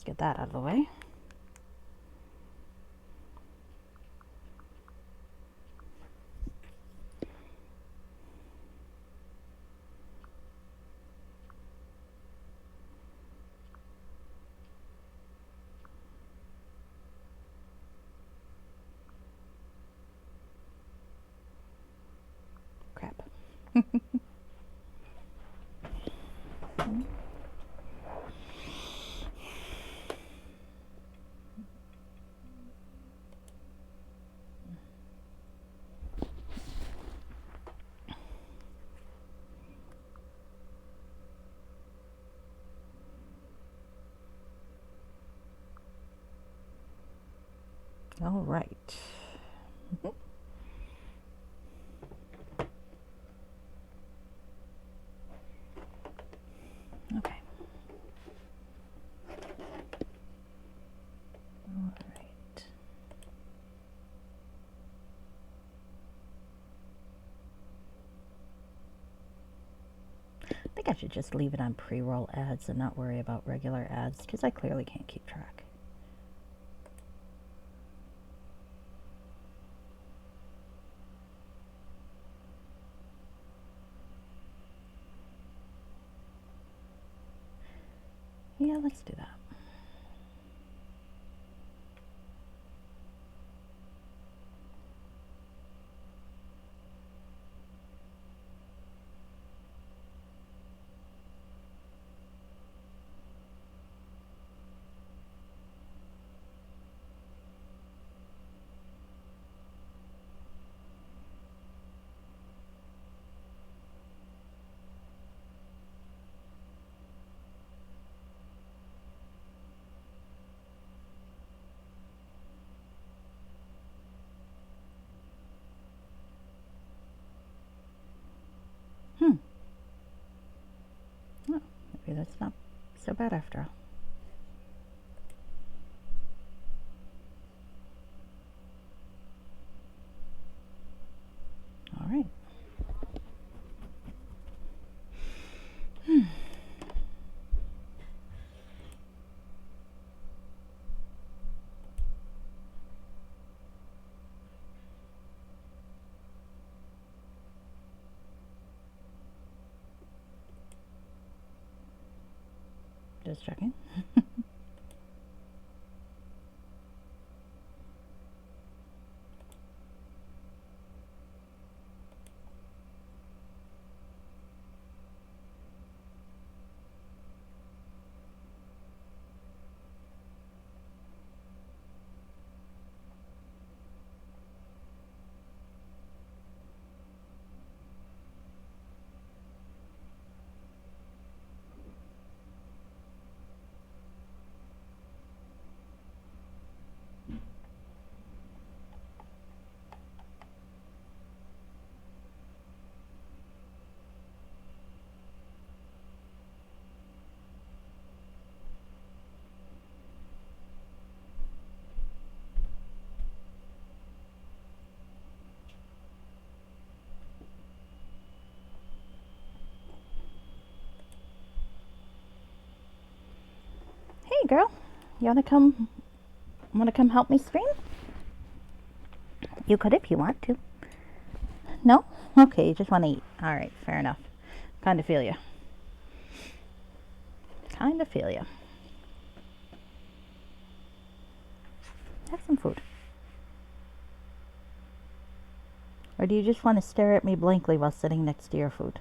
Let's get that out of the way. Crap. All right. Okay. All right. I think I should just leave it on pre-roll ads and not worry about regular ads because I clearly can't keep track. Yeah, let's do that. Oh, maybe that's not so bad after all. All right. Just checking. Hey girl, you wanna come help me screen? You could if you want to. No? Okay, you just want to eat. All right, fair enough. Kind of feel you. Kind of feel you. Have some food. Or do you just want to stare at me blankly while sitting next to your food?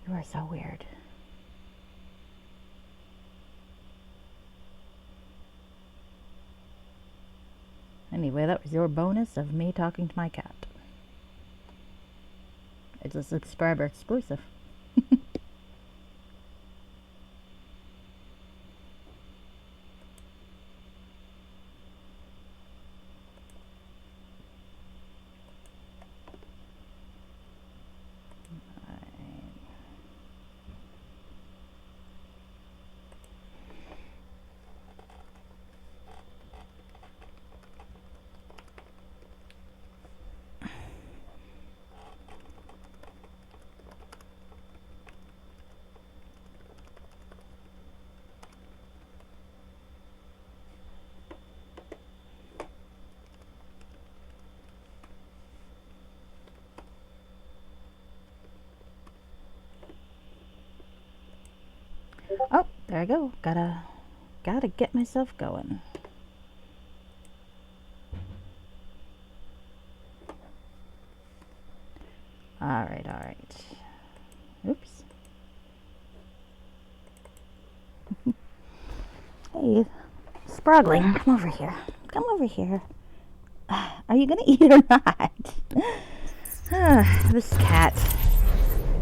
You are so weird. Anyway, that was your bonus of me talking to my cat. It's a subscriber exclusive. Oh, there I go. Gotta get myself going. Alright, alright. Oops. Hey, Sprogling, come over here. Come over here. Are you gonna eat or not? This cat.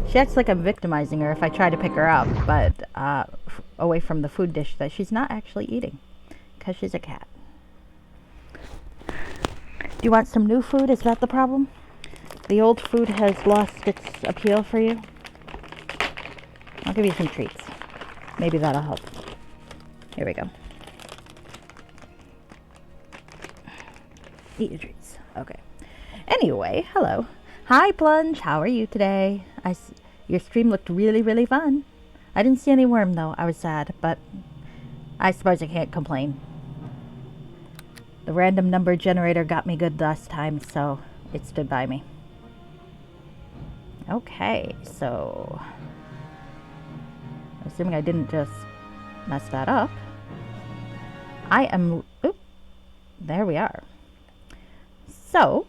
She acts like I'm victimizing her if I try to pick her up, but away from the food dish that she's not actually eating, because she's a cat. Do you want some new food? Is that the problem? The old food has lost its appeal for you? I'll give you some treats. Maybe that'll help. Here we go. Eat your treats. Okay. Anyway, hello. Hi, Plunge. How are you today? Your stream looked really, really fun. I didn't see any worm, though. I was sad, but I suppose I can't complain. The random number generator got me good last time, so it stood by me. Okay, so assuming I didn't just mess that up, I am... Oop, there we are. So,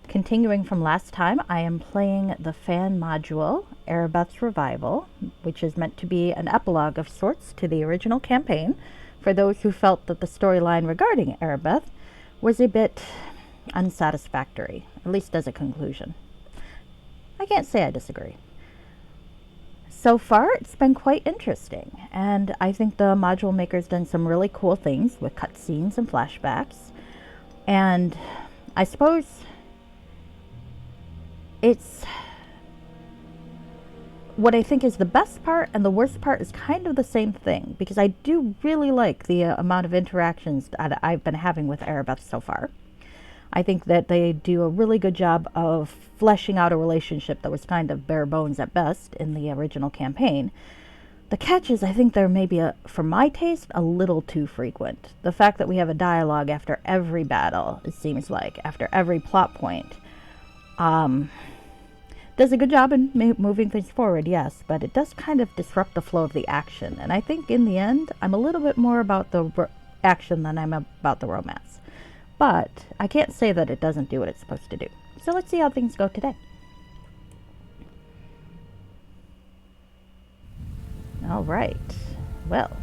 continuing from last time, I am playing the fan module, Aribeth's Revival, which is meant to be an epilogue of sorts to the original campaign for those who felt that the storyline regarding Aribeth was a bit unsatisfactory, at least as a conclusion. I can't say I disagree. So far, it's been quite interesting, and I think the module maker's done some really cool things with cutscenes and flashbacks, and I suppose it's what I think is the best part and the worst part is kind of the same thing, because I do really like the amount of interactions that I've been having with Aribeth so far. I think that they do a really good job of fleshing out a relationship that was kind of bare bones at best in the original campaign. The catch is I think they're maybe, for my taste, a little too frequent. The fact that we have a dialogue after every battle, it seems like, after every plot point, does a good job in moving things forward, yes, but it does kind of disrupt the flow of the action. And I think in the end, I'm a little bit more about the action than I'm about the romance. But I can't say that it doesn't do what it's supposed to do. So let's see how things go today. All right. Well,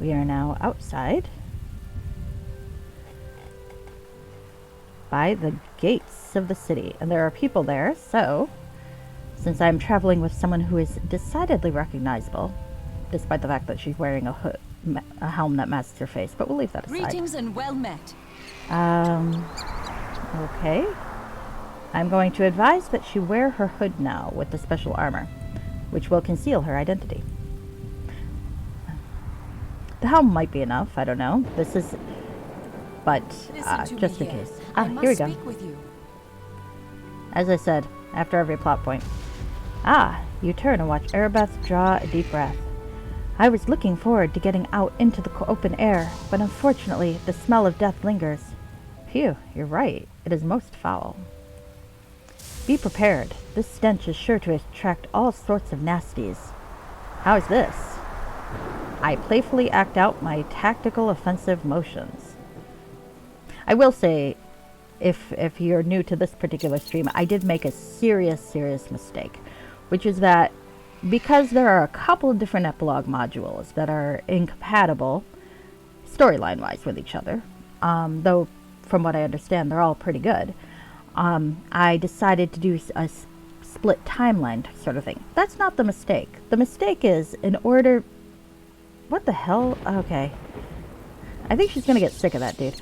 we are now outside by the gates of the city. And there are people there, so since I'm traveling with someone who is decidedly recognizable, despite the fact that she's wearing a helm that masks her face, but we'll leave that aside. Greetings and well met. Okay. I'm going to advise that she wear her hood now with the special armor, which will conceal her identity. The helm might be enough, I don't know. This is... But, just in case. Here we go. With you. As I said, after every plot point. You turn and watch Aribeth draw a deep breath. I was looking forward to getting out into the open air, but unfortunately, the smell of death lingers. Phew, you're right. It is most foul. Be prepared. This stench is sure to attract all sorts of nasties. How's this? I playfully act out my tactical offensive motions. I will say, if you're new to this particular stream, I did make a serious mistake, which is that because there are a couple of different epilogue modules that are incompatible storyline-wise with each other, though from what I understand they're all pretty good, I decided to do a split timeline sort of thing. That's not the mistake. The mistake is in order... What the hell? Okay. I think she's gonna get sick of that, dude.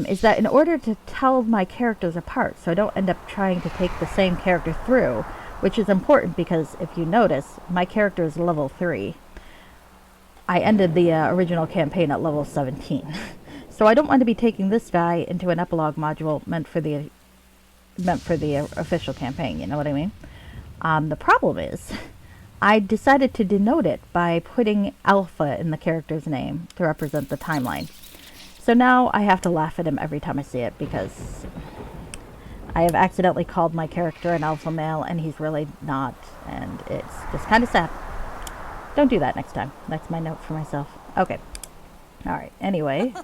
Is that in order to tell my characters apart, so I don't end up trying to take the same character through, which is important because if you notice, my character is level 3. I ended the original campaign at level 17. So I don't want to be taking this guy into an epilogue module meant for the official campaign, you know what I mean? The problem is, I decided to denote it by putting Alpha in the character's name to represent the timeline. So now I have to laugh at him every time I see it because I have accidentally called my character an alpha male and he's really not, and it's just kind of sad. Don't do that next time. That's my note for myself. Okay. Alright, anyway.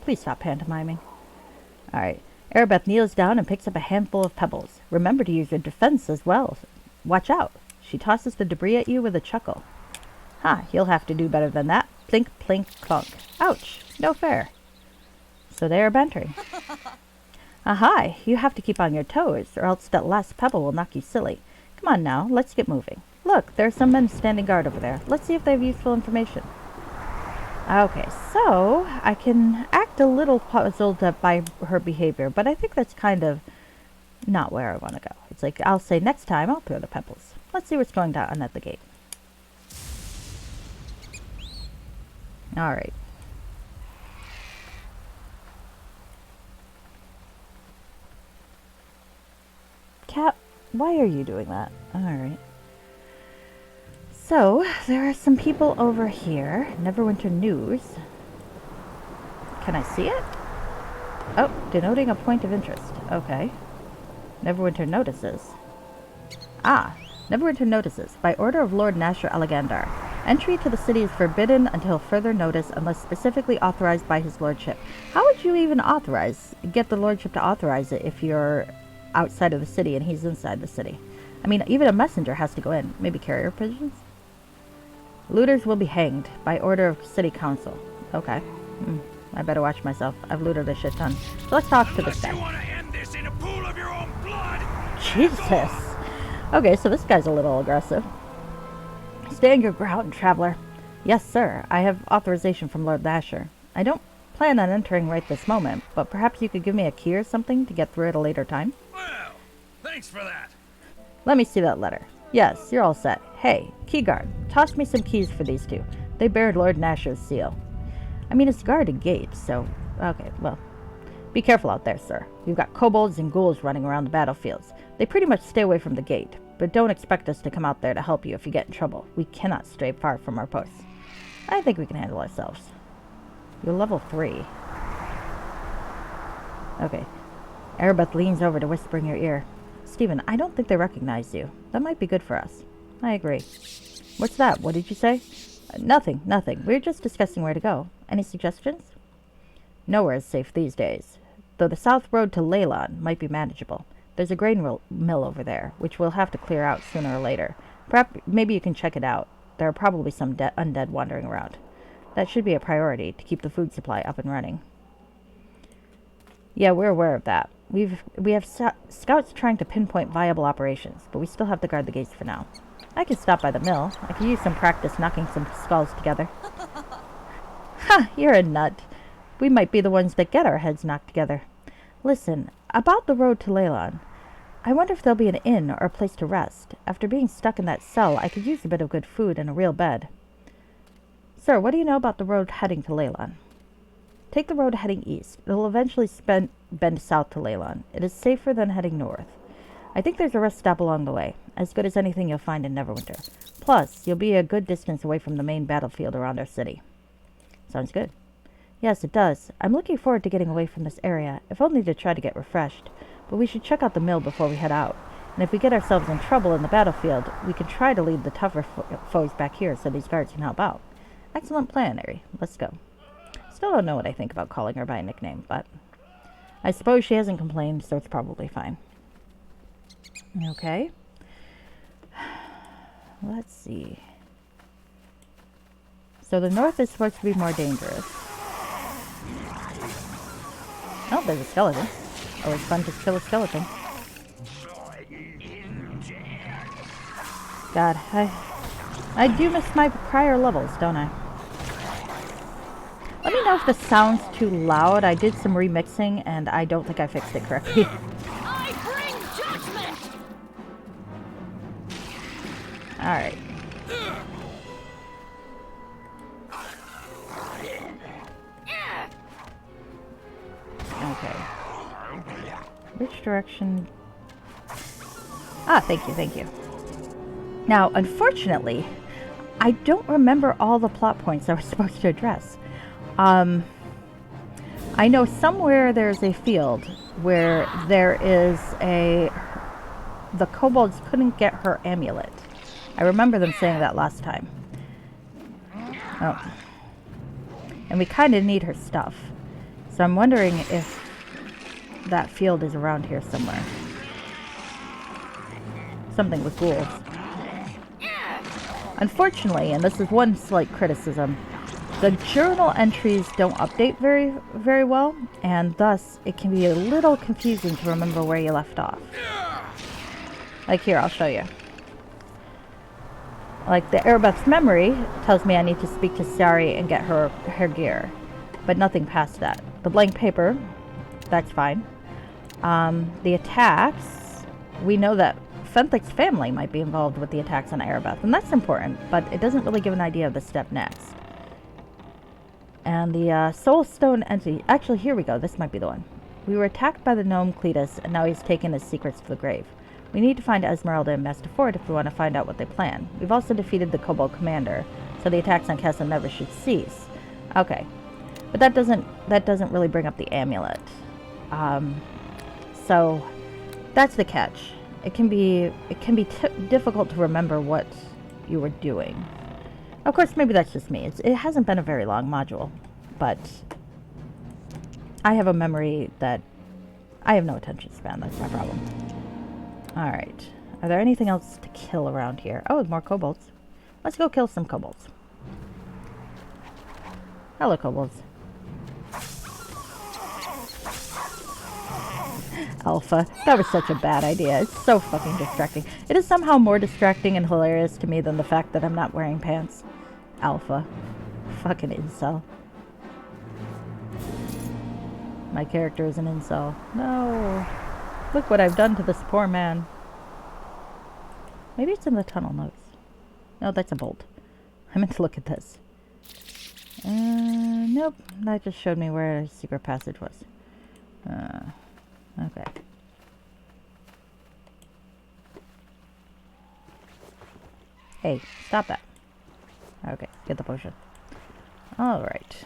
Please stop pantomiming. Alright. Aribeth kneels down and picks up a handful of pebbles. Remember to use your defense as well. Watch out. She tosses the debris at you with a chuckle. Ha, you'll have to do better than that. Plink, plink, clunk. Ouch. No fair. So they are bantering. Aha, you have to keep on your toes, or else that last pebble will knock you silly. Come on now, let's get moving. Look, there are some men standing guard over there. Let's see if they have useful information. Okay, so I can act a little puzzled by her behavior, but I think that's kind of not where I want to go. It's like, I'll say next time I'll throw the pebbles. Let's see what's going down at the gate. Alright. Cat, why are you doing that? Alright. So, there are some people over here. Neverwinter News. Can I see it? Oh, denoting a point of interest. Okay. Neverwinter Notices. Ah, Neverwinter Notices. By order of Lord Nasher Elegandar. Entry to the city is forbidden until further notice unless specifically authorized by his lordship. How would you even get the lordship to authorize it if you're outside of the city and he's inside the city? I mean, even a messenger has to go in. Maybe carrier pigeons? Looters will be hanged by order of city council. Okay. I better watch myself. I've looted a shit ton. So let's talk to this guy. You want to end this in a pool of your own blood? Jesus. Okay, so this guy's a little aggressive. Stand your ground, traveler. Yes, sir. I have authorization from Lord Lasher. I don't plan on entering right this moment, but perhaps you could give me a key or something to get through at a later time? Well, thanks for that. Let me see that letter. Yes, you're all set. Hey, key guard, toss me some keys for these two. They bear Lord Nasher's seal. I mean, it's guarded gate, so... Okay, well... Be careful out there, sir. We've got kobolds and ghouls running around the battlefields. They pretty much stay away from the gate, but don't expect us to come out there to help you if you get in trouble. We cannot stray far from our posts. I think we can handle ourselves. You're level 3. Okay. Aribeth leans over to whisper in your ear. Stephen, I don't think they recognize you. That might be good for us. I agree. What's that? What did you say? Nothing. We're just discussing where to go. Any suggestions? Nowhere is safe these days, though the south road to Leylon might be manageable. There's a grain mill over there, which we'll have to clear out sooner or later. Perhaps maybe you can check it out. There are probably some undead wandering around. That should be a priority to keep the food supply up and running. Yeah, we're aware of that. We have scouts trying to pinpoint viable operations, but we still have to guard the gates for now. I can stop by the mill. I could use some practice knocking some skulls together. Ha! You're a nut. We might be the ones that get our heads knocked together. Listen, about the road to Leylon. I wonder if there'll be an inn or a place to rest. After being stuck in that cell, I could use a bit of good food and a real bed. Sir, what do you know about the road heading to Leylon? Take the road heading east. It'll eventually bend south to Leylon. It is safer than heading north. I think there's a rest stop along the way, as good as anything you'll find in Neverwinter. Plus, you'll be a good distance away from the main battlefield around our city. Sounds good. Yes, it does. I'm looking forward to getting away from this area, if only to try to get refreshed. But we should check out the mill before we head out. And if we get ourselves in trouble in the battlefield, we can try to lead the tougher foes back here so these guards can help out. Excellent plan, Ari. Let's go. Still don't know what I think about calling her by a nickname, but I suppose she hasn't complained, so it's probably fine. Okay. Let's see. So the north is supposed to be more dangerous. Oh, there's a skeleton. Always fun to kill a skeleton. God, I do miss my prior levels, don't I? Let me know if this sounds too loud. I did some remixing, and I don't think I fixed it correctly. I bring judgment! Alright. Okay. Which direction? Ah, thank you. Now, unfortunately, I don't remember all the plot points I was supposed to address. I know somewhere there's a field where there is the kobolds couldn't get her amulet. I remember them saying that last time. Oh. And we kind of need her stuff. So I'm wondering if that field is around here somewhere. Something with ghouls. Unfortunately, and this is one slight criticism, the journal entries don't update very well, and thus it can be a little confusing to remember where you left off. Like here, I'll show you. Like the Aribeth's memory tells me I need to speak to Sari and get her gear, but nothing past that. The blank paper, that's fine. The attacks, we know that Fenthic's family might be involved with the attacks on Aribeth, and that's important, but it doesn't really give an idea of the step next. And the Soul Stone entity, actually here we go, this might be the one. We were attacked by the gnome Cletus, and now he's taken his secrets to the grave. We need to find Esmeralda and Master Ford if we want to find out what they plan. We've also defeated the Kobold commander, so the attacks on Castle Never should cease. Okay, but that doesn't really bring up the amulet. So that's the catch. It can be difficult to remember what you were doing. Of course, maybe that's just me. It hasn't been a very long module, but I have a memory that I have no attention span. That's my problem. All right. Are there anything else to kill around here? Oh, more kobolds. Let's go kill some kobolds. Hello, kobolds. Alpha. That was such a bad idea. It's so fucking distracting. It is somehow more distracting and hilarious to me than the fact that I'm not wearing pants. Alpha. Fucking incel. My character is an incel. No. Look what I've done to this poor man. Maybe it's in the tunnel notes. No, that's a bolt. I meant to look at this. Nope. That just showed me where a secret passage was. Okay. Hey, stop that. Okay, get the potion. Alright.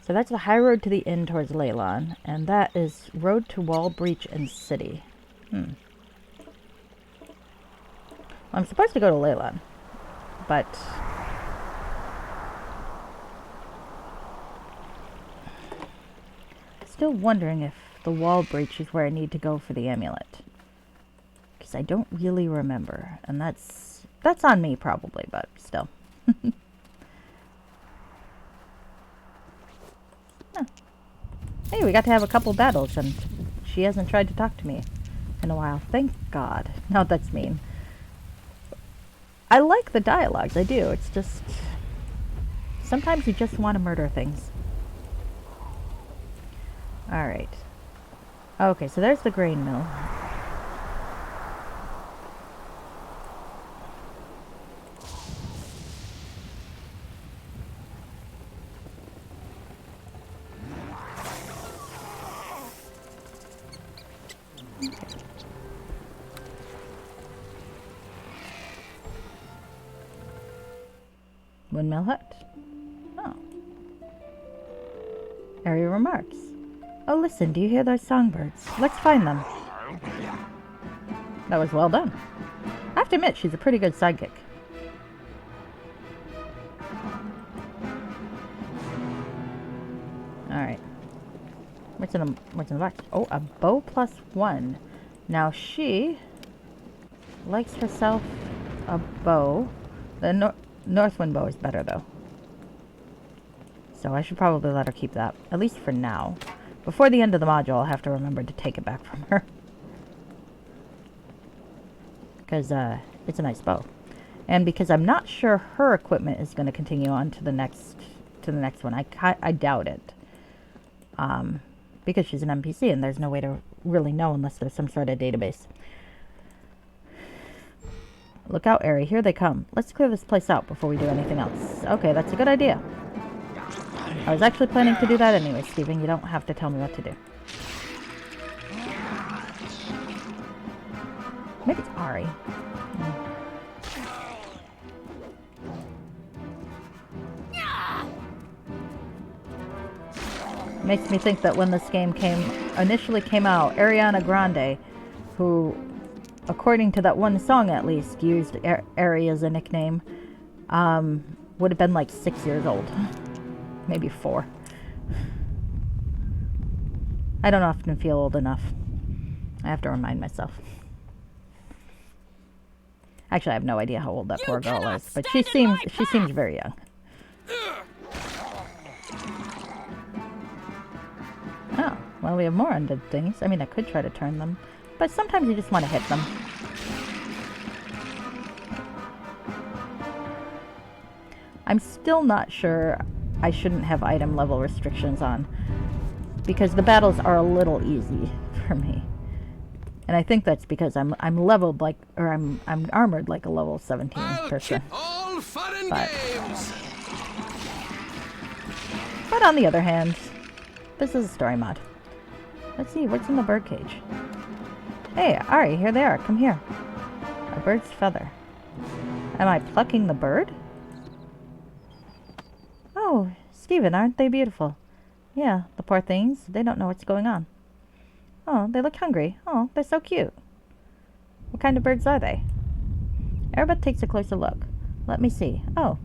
So that's the high road to the inn towards Leylon, and that is road to Wall Breach and City. Well, I'm supposed to go to Leylon, but still wondering if the Wall Breach is where I need to go for the amulet, because I don't really remember, and that's on me probably, but still. Huh. Hey, we got to have a couple battles, and she hasn't tried to talk to me in a while. Thank God. No, that's mean. I like the dialogues, I do. It's just sometimes you just want to murder things. Alright. Okay, so there's the grain mill. Windmill hut. Oh. Area remarks. Oh, listen, do you hear those songbirds? Let's find them. That was well done. I have to admit, she's a pretty good sidekick. Alright. What's in the box? Oh, a bow +1. Now she likes herself a bow. The Northwind bow is better, though. So I should probably let her keep that, at least for now. Before the end of the module, I'll have to remember to take it back from her. Because it's a nice bow. And because I'm not sure her equipment is going to continue on to the next one. I doubt it. Because she's an NPC and there's no way to really know unless there's some sort of database. Look out, Ari. Here they come. Let's clear this place out before we do anything else. Okay, that's a good idea. I was actually planning to do that anyway, Steven. You don't have to tell me what to do. Maybe it's Ari. Makes me think that when this game initially came out, Ariana Grande, who, according to that one song at least, used Ari as a nickname, Would have been like 6 years old. Maybe 4. I don't often feel old enough. I have to remind myself. Actually, I have no idea how old that poor girl is, but she seems very young. Oh, well, we have more undead things. I mean, I could try to turn them, but sometimes you just want to hit them. I'm still not sure I shouldn't have item level restrictions on, because the battles are a little easy for me. And I think that's because I'm leveled like, or I'm armored like a level 17 person. All fun and But, games. but on the other hand, this is a story mod. Let's see, what's in the birdcage? Hey, Ari, here they are. Come here. A bird's feather. Am I plucking the bird? Oh, Stephen, aren't they beautiful? Yeah, the poor things. They don't know what's going on. Oh, they look hungry. Oh, they're so cute. What kind of birds are they? Aribeth takes a closer look. Let me see. Oh,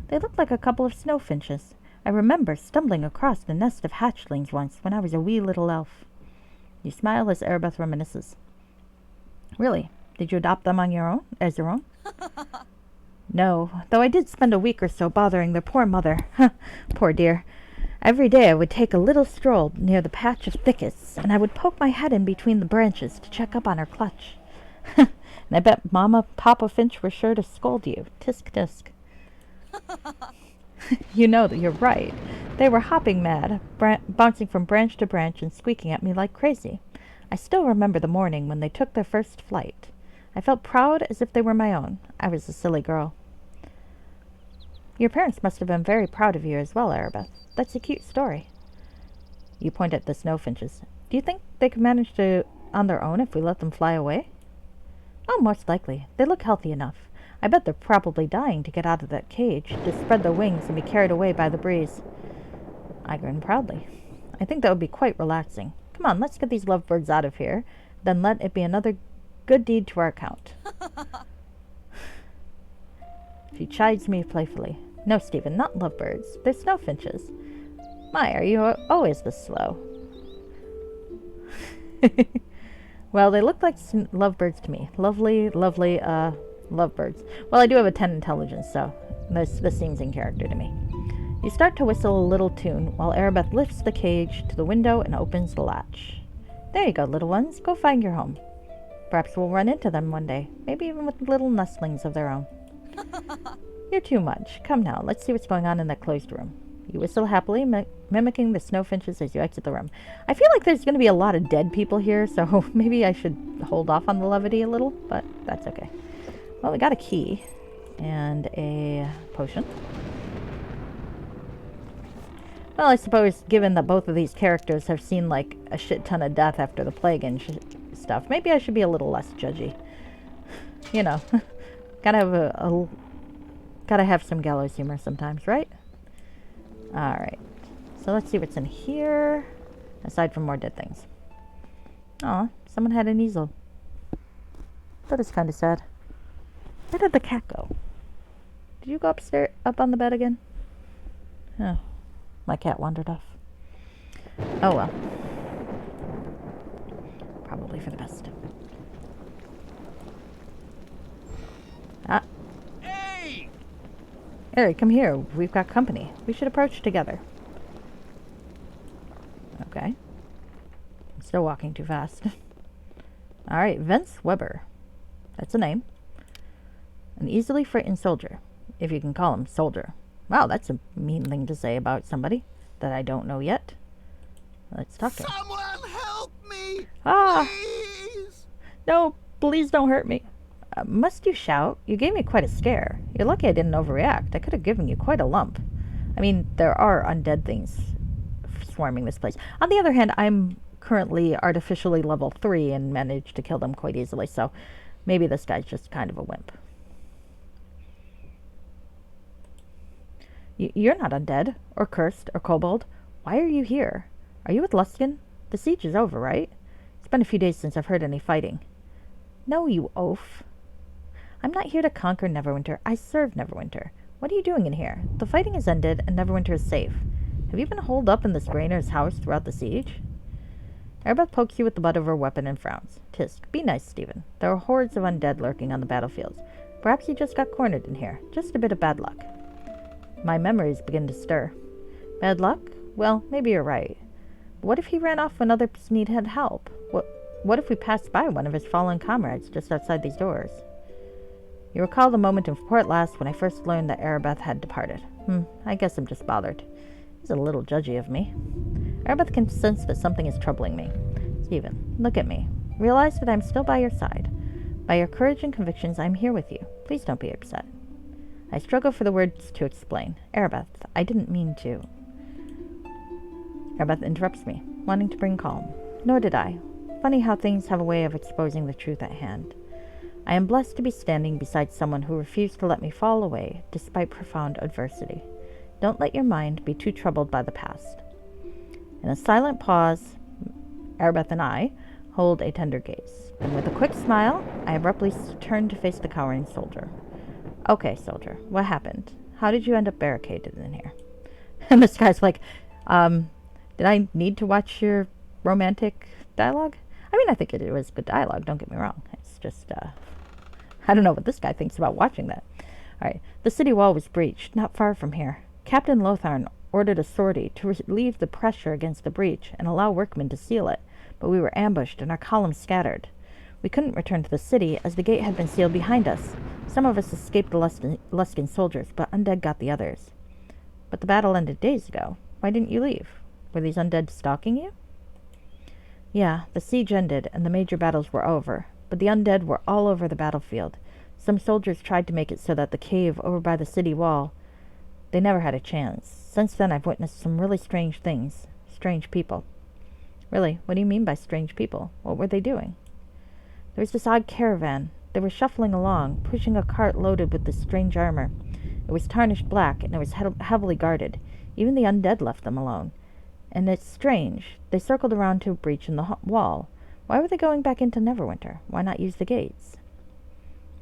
they look like a couple of snowfinches. I remember stumbling across a nest of hatchlings once when I was a wee little elf. You smile as Aribeth reminisces. Really? Did you adopt them on your own, as your own? No, though I did spend a week or so bothering their poor mother. Poor dear. Every day I would take a little stroll near the patch of thickets, and I would poke my head in between the branches to check up on her clutch. And I bet Papa Finch were sure to scold you. Tisk tisk. You know that you're right. They were hopping mad, bouncing from branch to branch and squeaking at me like crazy. I still remember the morning when they took their first flight. I felt proud as if they were my own. I was a silly girl. Your parents must have been very proud of you as well, Aribeth. That's a cute story. You point at the snowfinches. Do you think they could manage to on their own if we let them fly away? Oh, most likely. They look healthy enough. I bet they're probably dying to get out of that cage, to spread their wings and be carried away by the breeze. I grin proudly. I think that would be quite relaxing. Come on, let's get these lovebirds out of here. Then let it be another good deed to our account. She chides me playfully. No, Stephen, not lovebirds. They're snowfinches. My, are you always this slow? Well, they look like lovebirds to me. Lovely, lovebirds. Well, I do have a 10 intelligence, so this seems in character to me. You start to whistle a little tune while Aribeth lifts the cage to the window and opens the latch. There you go, little ones. Go find your home. Perhaps we'll run into them one day, maybe even with little nestlings of their own. You're too much. Come now, let's see what's going on in that closed room. You whistle happily, mimicking the snowfinches as you exit the room. I feel like there's going to be a lot of dead people here, so maybe I should hold off on the levity a little, but that's okay. Well, we got a key and a potion. Well, I suppose given that both of these characters have seen like a shit ton of death after the plague and stuff, maybe I should be a little less judgy. You know, gotta have some gallows humor sometimes, right? Alright, so let's see what's in here, aside from more dead things. Aw, someone had an easel. That is kind of sad. Where did the cat go? Did you go upstairs, up on the bed again? Oh, my cat wandered off. Oh well. Probably for the best. Ah. Hey! Harry, come here. We've got company. We should approach together. Okay. I'm still walking too fast. Alright, Vince Weber. That's a name. An easily frightened soldier, if you can call him soldier. Wow, that's a mean thing to say about somebody that I don't know yet. Let's talk to him. Someone help me! Ah! Please! No, please don't hurt me. Must you shout? You gave me quite a scare. You're lucky I didn't overreact. I could have given you quite a lump. I mean, there are undead things swarming this place. On the other hand, I'm currently artificially level 3 and managed to kill them quite easily, so maybe this guy's just kind of a wimp. You're not undead, or cursed, or kobold. Why are you here? Are you with Luskin? The siege is over, right? It's been a few days since I've heard any fighting. No, you oaf. I'm not here to conquer Neverwinter. I serve Neverwinter. What are you doing in here? The fighting has ended, and Neverwinter is safe. Have you been holed up in this Grainer's house throughout the siege? Aribeth pokes you with the butt of her weapon and frowns. Tisk, be nice, Stephen. There are hordes of undead lurking on the battlefields. Perhaps you just got cornered in here. Just a bit of bad luck. My memories begin to stir. Bad luck? Well, maybe you're right. But what if he ran off when others needed help? What if we passed by one of his fallen comrades just outside these doors? You recall the moment in Port Last when I first learned that Aribeth had departed. I guess I'm just bothered. He's a little judgy of me. Aribeth can sense that something is troubling me. Stephen, look at me. Realize that I'm still by your side. By your courage and convictions, I'm here with you. Please don't be upset. I struggle for the words to explain. Aribeth, I didn't mean to. Aribeth interrupts me, wanting to bring calm. Nor did I. Funny how things have a way of exposing the truth at hand. I am blessed to be standing beside someone who refused to let me fall away despite profound adversity. Don't let your mind be too troubled by the past. In a silent pause, Aribeth and I hold a tender gaze. Then with a quick smile, I abruptly turn to face the cowering soldier. Okay, soldier, what happened? How did you end up barricaded in here? And this guy's like, did I need to watch your romantic dialogue? I mean, I think it was good dialogue, don't get me wrong. It's just, I don't know what this guy thinks about watching that. Alright, the city wall was breached, not far from here. Captain Lotharn ordered a sortie to relieve the pressure against the breach and allow workmen to seal it, but we were ambushed and our columns scattered. We couldn't return to the city as the gate had been sealed behind us. Some of us escaped the Luskan soldiers, but undead got the others. But the battle ended days ago. Why didn't you leave? Were these undead stalking you? Yeah, the siege ended and the major battles were over, but the undead were all over the battlefield. Some soldiers tried to make it so that the cave over by the city wall, they never had a chance. Since then I've witnessed some really strange things. Strange people. Really, what do you mean by strange people? What were they doing? There was this odd caravan. They were shuffling along, pushing a cart loaded with this strange armor. It was tarnished black, and it was heavily guarded. Even the undead left them alone. And it's strange. They circled around to a breach in the wall. Why were they going back into Neverwinter? Why not use the gates?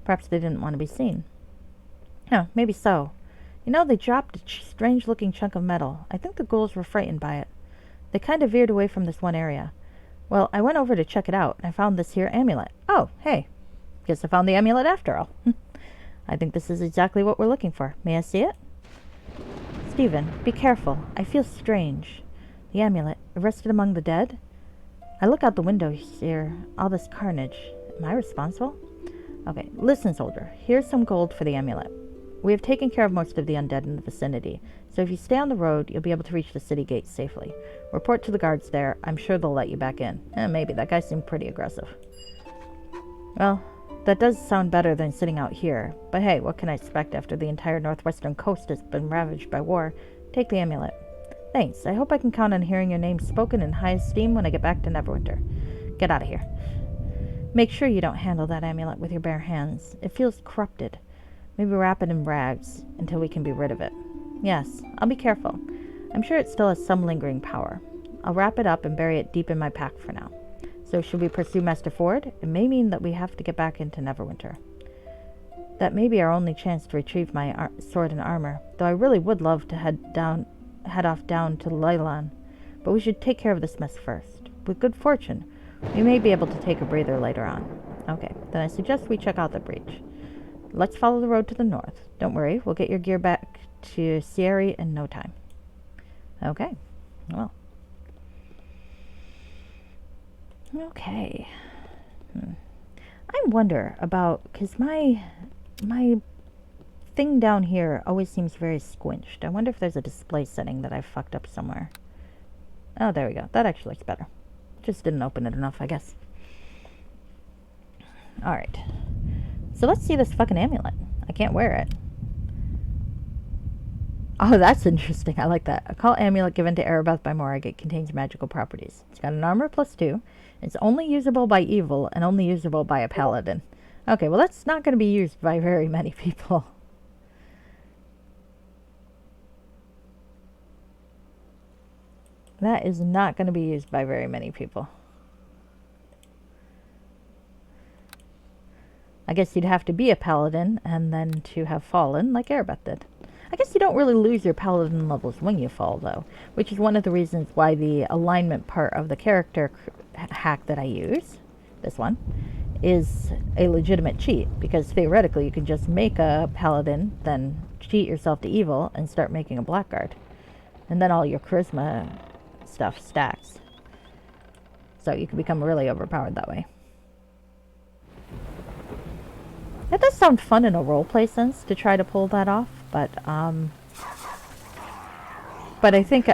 Perhaps they didn't want to be seen. Oh, maybe so. You know, they dropped a strange-looking chunk of metal. I think the ghouls were frightened by it. They kind of veered away from this one area. Well, I went over to check it out, and I found this here amulet. Oh, hey. Guess I found the amulet after all. I think this is exactly what we're looking for. May I see it? Stephen, be careful. I feel strange. The amulet, arrested among the dead? I look out the window here. All this carnage. Am I responsible? Okay, listen, soldier. Here's some gold for the amulet. We have taken care of most of the undead in the vicinity, so if you stay on the road, you'll be able to reach the city gates safely. Report to the guards there. I'm sure they'll let you back in. Maybe. That guy seemed pretty aggressive. Well, that does sound better than sitting out here. But hey, what can I expect after the entire northwestern coast has been ravaged by war? Take the amulet. Thanks. I hope I can count on hearing your name spoken in high esteem when I get back to Neverwinter. Get out of here. Make sure you don't handle that amulet with your bare hands. It feels corrupted. Maybe wrap it in rags until we can be rid of it. Yes, I'll be careful. I'm sure it still has some lingering power. I'll wrap it up and bury it deep in my pack for now. So should we pursue Master Ford? It may mean that we have to get back into Neverwinter. That may be our only chance to retrieve my sword and armor, though I really would love to head off down to Leyland. But we should take care of this mess first. With good fortune, we may be able to take a breather later on. Okay, then I suggest we check out the breach. Let's follow the road to the north. Don't worry, we'll get your gear back to Sierra in no time. Okay, well. Okay. I wonder about, because my thing down here always seems very squinched. I wonder if there's a display setting that I've fucked up somewhere. Oh, there we go. That actually looks better. Just didn't open it enough, I guess. Alright. So let's see this fucking amulet. I can't wear it. Oh, that's interesting. I like that. A call amulet given to Aribeth by Morag. It contains magical properties. It's got an armor +2. It's only usable by evil and only usable by a paladin. Okay, well that's not going to be used by very many people. That is not going to be used by very many people. I guess you'd have to be a paladin and then to have fallen like Aribeth did. I guess you don't really lose your paladin levels when you fall, though, which is one of the reasons why the alignment part of the character hack that I use, this one, is a legitimate cheat, because theoretically you could just make a paladin, then cheat yourself to evil, and start making a blackguard. And then all your charisma stuff stacks. So you can become really overpowered that way. That does sound fun in a roleplay sense to try to pull that off, but I think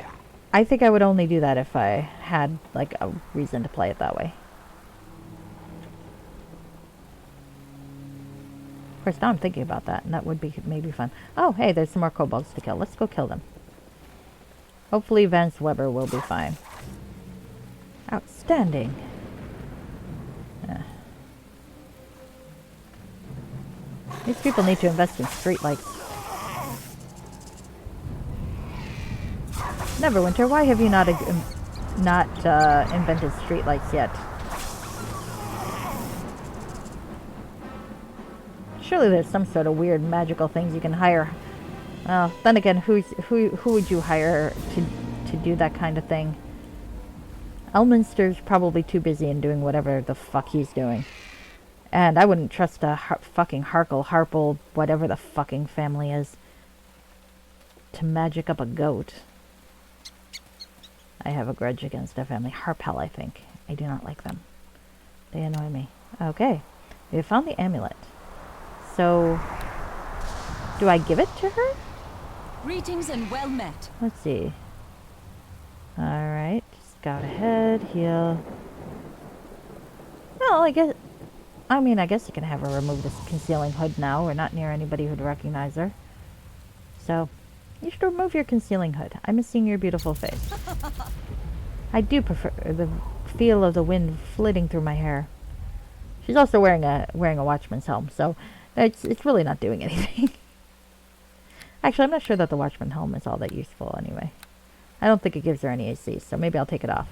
I would only do that if I had like a reason to play it that way. Of course, now I'm thinking about that, and that would be maybe fun. Oh, hey, there's some more kobolds to kill. Let's go kill them. Hopefully Vance Weber will be fine. Outstanding. These people need to invest in streetlights. Neverwinter, why have you not invented streetlights yet? Surely there's some sort of weird magical things you can hire. Well, then again, who would you hire to do that kind of thing? Elminster's probably too busy in doing whatever the fuck he's doing. And I wouldn't trust a fucking Harple, whatever the fucking family is, to magic up a goat. I have a grudge against a family. Harpel, I think. I do not like them. They annoy me. Okay. We have found the amulet. So, do I give it to her? Greetings and well met. Let's see. Alright. Scout ahead. Heal. Well, I guess you can have her remove this concealing hood now. We're not near anybody who'd recognize her. So, you should remove your concealing hood. I'm missing your beautiful face. I do prefer the feel of the wind flitting through my hair. She's also wearing a watchman's helm, so it's really not doing anything. Actually, I'm not sure that the watchman helm is all that useful anyway. I don't think it gives her any AC, so maybe I'll take it off.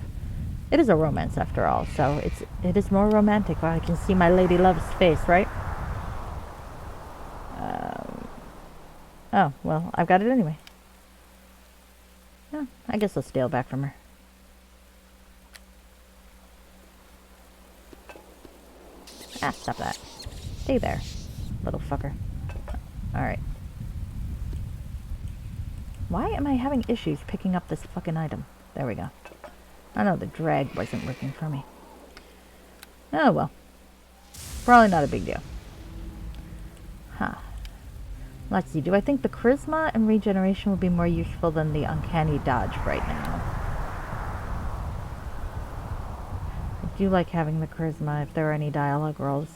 It is a romance after all, so it is more romantic when I can see my lady love's face, right? Oh, well, I've got it anyway. Oh, I guess I'll steal back from her. Ah, stop that. Stay there, little fucker. Alright. Why am I having issues picking up this fucking item? There we go. I know the drag wasn't working for me. Oh well. Probably not a big deal. Huh. Let's see. Do I think the charisma and regeneration will be more useful than the uncanny dodge right now? I do like having the charisma if there are any dialogue rolls.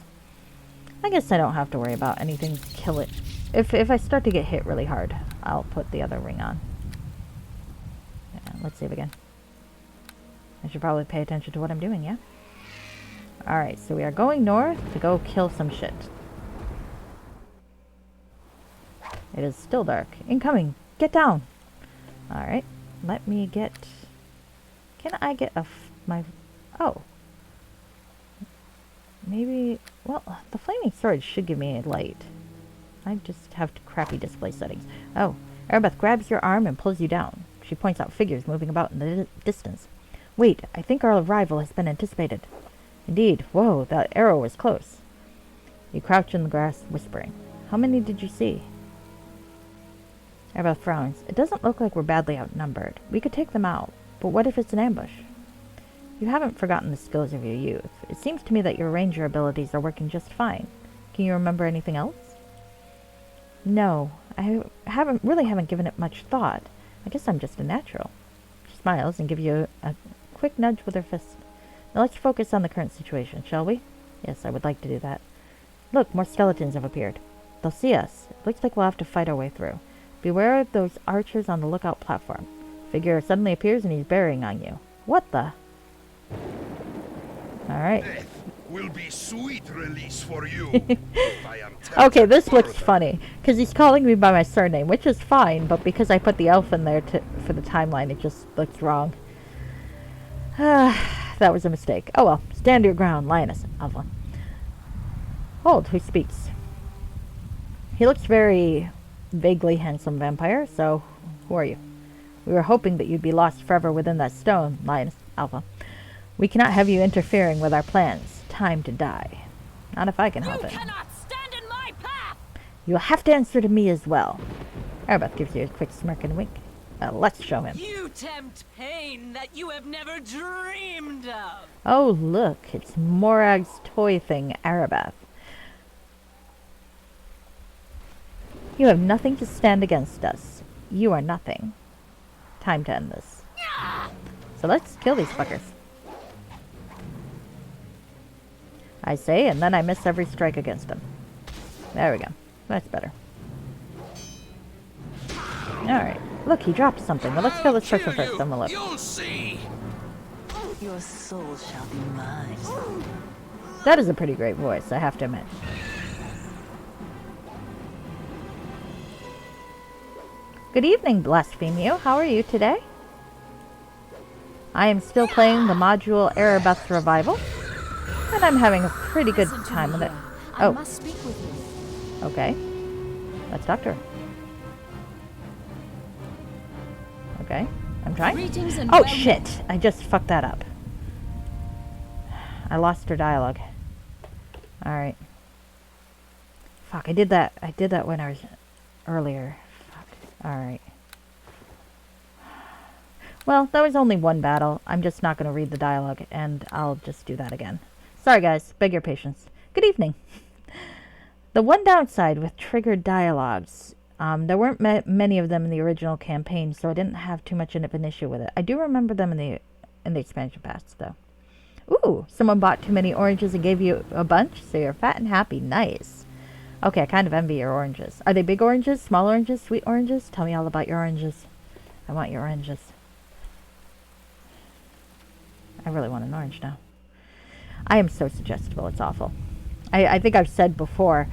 I guess I don't have to worry about anything to kill it. If I start to get hit really hard, I'll put the other ring on. Yeah, let's save again. I should probably pay attention to what I'm doing, yeah? Alright, so we are going north to go kill some shit. It is still dark. Incoming! Get down! Alright, let me get... Can I get my... Oh. Maybe... Well, the flaming sword should give me a light. I just have crappy display settings. Oh, Aribeth grabs your arm and pulls you down. She points out figures moving about in the distance. Wait, I think our arrival has been anticipated. Indeed. Whoa, that arrow was close. You crouch in the grass, whispering. How many did you see? Aribeth frowns. It doesn't look like we're badly outnumbered. We could take them out. But what if it's an ambush? You haven't forgotten the skills of your youth. It seems to me that your ranger abilities are working just fine. Can you remember anything else? No, I haven't given it much thought. I guess I'm just a natural. She smiles and gives you a quick nudge with her fist. Now let's focus on the current situation, shall we? Yes, I would like to do that. Look, more skeletons have appeared. They'll see us. It looks like we'll have to fight our way through. Beware of those archers on the lookout platform. Figure suddenly appears and he's bearing on you. What the? Alright. Death will be sweet release for you. I am Okay, this looks further. funny, because he's calling me by my surname, which is fine, but because I put the elf in there for the timeline, it just looks wrong. That was a mistake. Oh well, stand your ground, Lyonesse. Alpha. Hold, who speaks? He looks very vaguely handsome vampire, so who are you? We were hoping that you'd be lost forever within that stone, Lyonesse Alpha. We cannot have you interfering with our plans. Time to die. Not if I can help it. You cannot stand in my path! You'll have to answer to me as well. Aribeth gives you a quick smirk and wink. Let's show him. You tempt pain that you have never dreamed of. Oh, look, it's Morag's toy thing, Aribeth. You have nothing to stand against us. You are nothing. Time to end this. So let's kill these fuckers. I say, and then I miss every strike against them. There we go. That's better. Alright. Look, he dropped something. Well, let's kill this person first, then we'll look. You'll see. Your soul shall be mine. That is a pretty great voice, I have to admit. Good evening, Blasphemio. How are you today? I am still playing the module Aribeth Revival, and I'm having a pretty good time with it. I must speak with you. Okay. Let's talk to her. Okay. I'm trying. Greetings and Oh, well shit. met. I just fucked that up. I lost her dialogue. Alright. Fuck, I did that when I was earlier. Fuck. Alright. Well, that was only one battle. I'm just not going to read the dialogue, and I'll just do that again. Sorry, guys. Beg your patience. Good evening. The one downside with triggered dialogues, there weren't many of them in the original campaign, so I didn't have too much of an issue with it. I do remember them in the expansion packs, though. Ooh, someone bought too many oranges and gave you a bunch, so you're fat and happy. Nice. Okay, I kind of envy your oranges. Are they big oranges, small oranges, sweet oranges? Tell me all about your oranges. I want your oranges. I really want an orange now. I am so suggestible, it's awful. I think I've said before,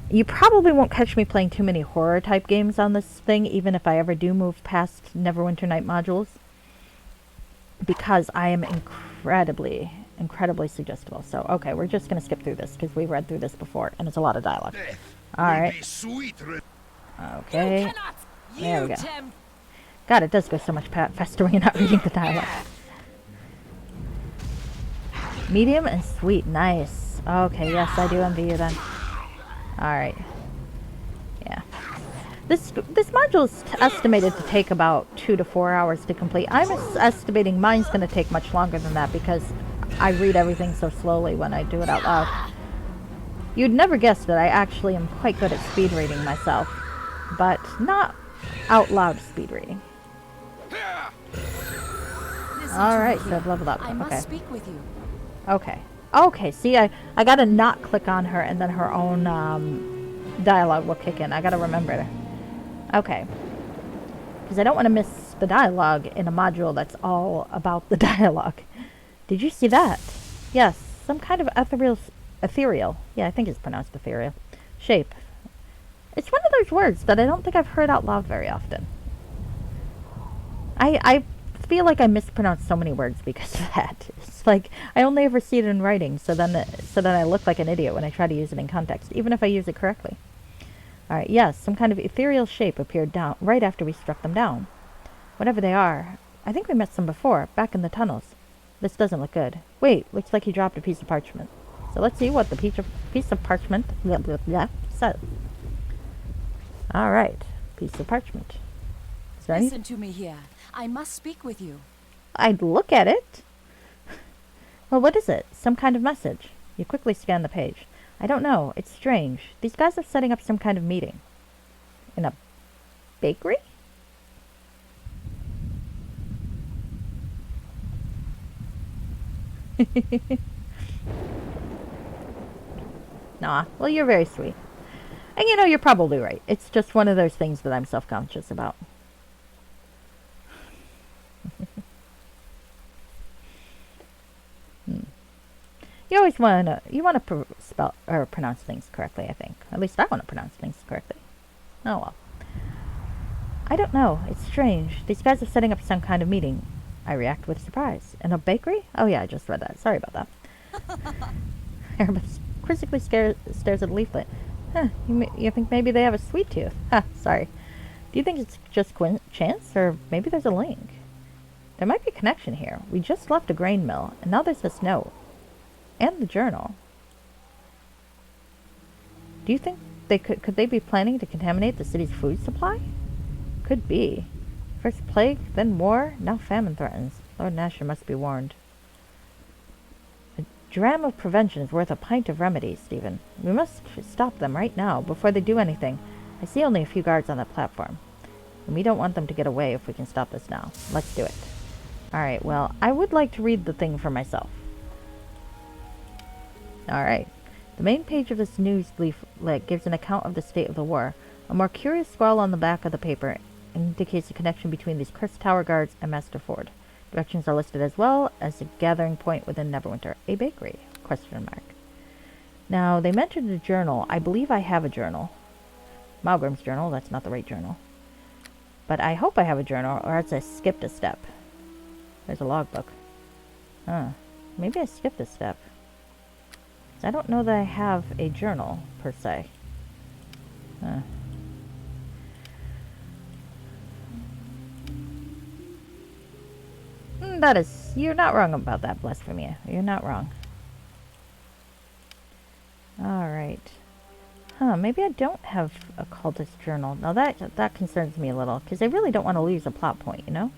you probably won't catch me playing too many horror type games on this thing, even if I ever do move past Neverwinter Night modules, because I am incredibly suggestible. So, okay, we're just going to skip through this, because we read through this before, and it's a lot of dialogue. Alright. Okay. There we go. God, it does go so much faster when you're not reading the dialogue. Medium and sweet. Nice. Okay, yes, I do envy you then. Alright. Yeah. This module is estimated to take about 2 to 4 hours to complete. I'm estimating mine's going to take much longer than that because I read everything so slowly when I do it out loud. You'd never guess that I actually am quite good at speed reading myself, but not out loud speed reading. Alright, so I've leveled up. I must okay. speak with you. Okay. Okay, see, I gotta not click on her and then her own dialogue will kick in. I gotta remember it. Okay. Because I don't want to miss the dialogue in a module that's all about the dialogue. Did you see that? Yes, some kind of ethereal. Yeah, I think it's pronounced ethereal. Shape. It's one of those words that I don't think I've heard out loud very often. I feel like I mispronounce so many words because of that. It's like I only ever see it in writing, so then I look like an idiot when I try to use it in context, even if I use it correctly. Alright, yes, some kind of ethereal shape appeared down right after we struck them down. Whatever they are, I think we met some before, back in the tunnels. This doesn't look good. Wait, looks like he dropped a piece of parchment. So let's see what the piece of parchment says. Alright, piece of parchment. Is there Listen to me here. I must speak with you. I'd look at it. Well, what is it? Some kind of message. You quickly scan the page. I don't know. It's strange. These guys are setting up some kind of meeting. In a bakery? Nah. Well, you're very sweet. And you know, you're probably right. It's just one of those things that I'm self-conscious about. You always want to spell or pronounce things correctly, I think. At least I want to pronounce things correctly. Oh well. I don't know. It's strange. These guys are setting up some kind of meeting. I react with surprise. In a bakery? Oh yeah, I just read that. Sorry about that. Aribeth quizzically stares at the leaflet. Huh, you think maybe they have a sweet tooth? Ha, sorry. Do you think it's just chance, or maybe there's a link? There might be a connection here. We just left a grain mill, and now there's this note. And the journal. Do you think they could they be planning to contaminate the city's food supply? Could be. First plague, then war, now famine threatens. Lord Nasher must be warned. A dram of prevention is worth a pint of remedies, Stephen. We must stop them right now, before they do anything. I see only a few guards on that platform. And we don't want them to get away if we can stop this now. Let's do it. Alright, well, I would like to read the thing for myself. Alright. The main page of this news leaflet gives an account of the state of the war. A more curious scrawl on the back of the paper indicates a connection between these cursed tower guards and Master Ford. Directions are listed as well as a gathering point within Neverwinter. A bakery? Question mark. Now, they mentioned a journal. I believe I have a journal. Malgrim's journal. That's not the right journal. But I hope I have a journal, or else I skipped a step. There's a logbook. Huh. Maybe I skipped a step. I don't know that I have a journal, per se. Huh. That is... You're not wrong about that, Blasphemia. You're not wrong. Alright. Huh, maybe I don't have a cultist journal. Now that concerns me a little, because I really don't want to lose a plot point, you know?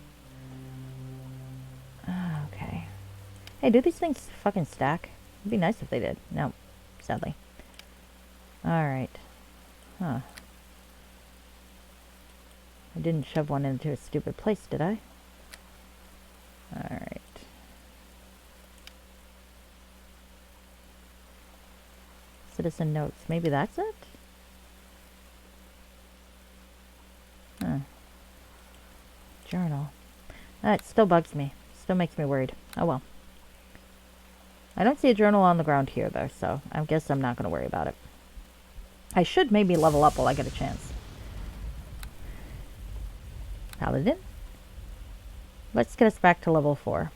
Okay. Hey, do these things fucking stack? It'd be nice if they did. No, sadly. Alright. Huh. I didn't shove one into a stupid place, did I? Alright. Citizen notes. Maybe that's it? Huh. Journal. That still bugs me. Still makes me worried. Oh well. I don't see a journal on the ground here, though, so I guess I'm not going to worry about it. I should maybe level up while I get a chance. Paladin? Let's get us back to level 4.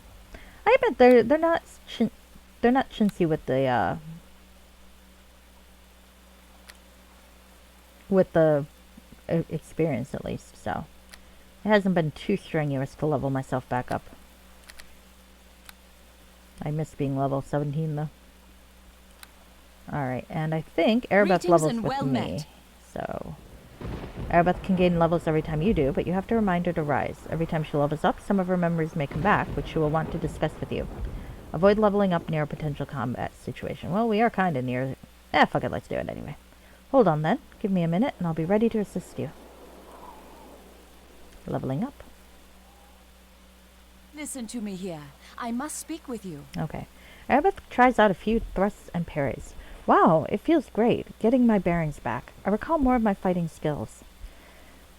I bet they're not chintzy with the experience, at least, so it hasn't been too strenuous to level myself back up. I miss being level 17, though. Alright, and I think Aribeth levels with me. So, Aribeth can gain levels every time you do, but you have to remind her to rise. Every time she levels up, some of her memories may come back, which she will want to discuss with you. Avoid leveling up near a potential combat situation. Well, we are kind of near... fuck it, let's do it anyway. Hold on, then. Give me a minute, and I'll be ready to assist you. Leveling up. Listen to me here. I must speak with you. Okay. Aribeth tries out a few thrusts and parries. Wow, it feels great, getting my bearings back. I recall more of my fighting skills.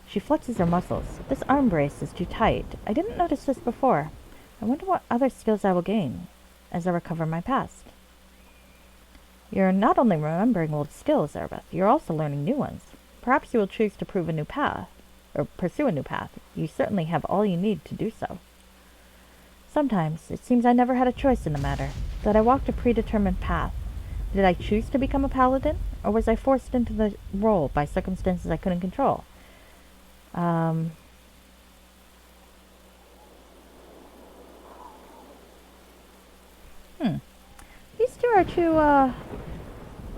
She flexes her muscles. This arm brace is too tight. I didn't notice this before. I wonder what other skills I will gain as I recover my past. You're not only remembering old skills, Aribeth, you're also learning new ones. Perhaps you will choose to pursue a new path. You certainly have all you need to do so. Sometimes it seems I never had a choice in the matter, that I walked a predetermined path. Did I choose to become a paladin, or was I forced into the role by circumstances I couldn't control? These two are two,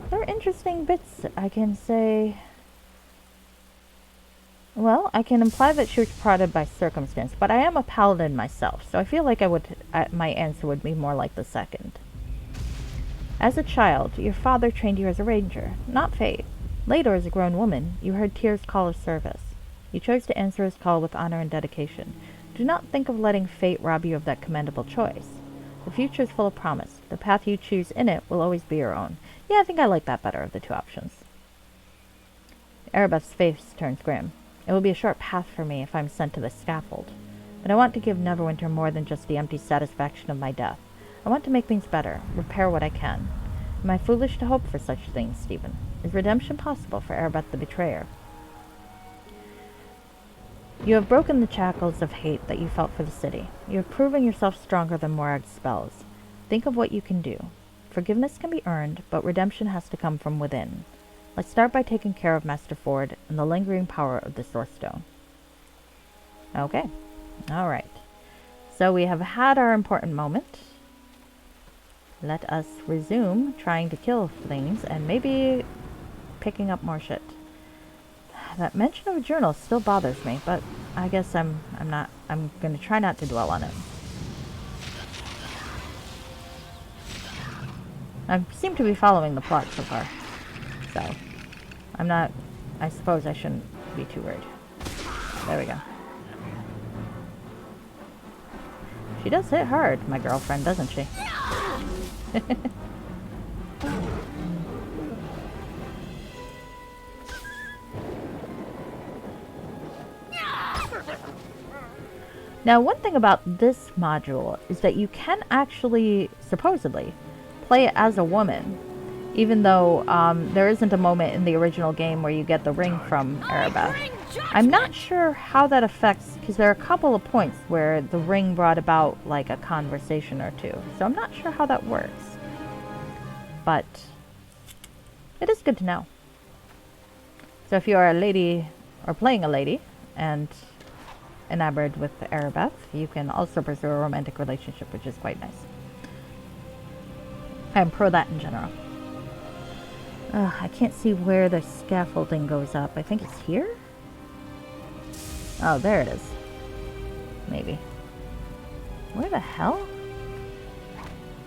they're interesting bits, I can say. Well, I can imply that she was prodded by circumstance, but I am a paladin myself, so I feel like my answer would be more like the second. As a child, your father trained you as a ranger, not fate. Later, as a grown woman, you heard Tyr's call of service. You chose to answer his call with honor and dedication. Do not think of letting fate rob you of that commendable choice. The future is full of promise. The path you choose in it will always be your own. Yeah, I think I like that better of the two options. Aribeth's face turns grim. It will be a short path for me if I'm sent to the scaffold. But I want to give Neverwinter more than just the empty satisfaction of my death. I want to make things better, repair what I can. Am I foolish to hope for such things, Stephen? Is redemption possible for Aribeth the Betrayer? You have broken the shackles of hate that you felt for the city. You have proven yourself stronger than Morag's spells. Think of what you can do. Forgiveness can be earned, but redemption has to come from within. Let's start by taking care of Master Ford and the lingering power of the Source Stone. Okay. Alright. So we have had our important moment. Let us resume trying to kill things and maybe picking up more shit. That mention of a journal still bothers me, but I guess I'm gonna try not to dwell on it. I seem to be following the plot so far. So, I suppose I shouldn't be too worried. There we go. She does hit hard, my girlfriend, doesn't she? Now, one thing about this module is that you can actually, supposedly, play it as a woman, even though there isn't a moment in the original game where you get the ring from Aribeth. I'm not sure how that affects, because there are a couple of points where the ring brought about like a conversation or two, so I'm not sure how that works. But it is good to know. So if you are a lady, or playing a lady, and enamored with Aribeth, you can also pursue a romantic relationship, which is quite nice. I'm pro that in general. I can't see where the scaffolding goes up. I think it's here? Oh, there it is. Maybe. Where the hell?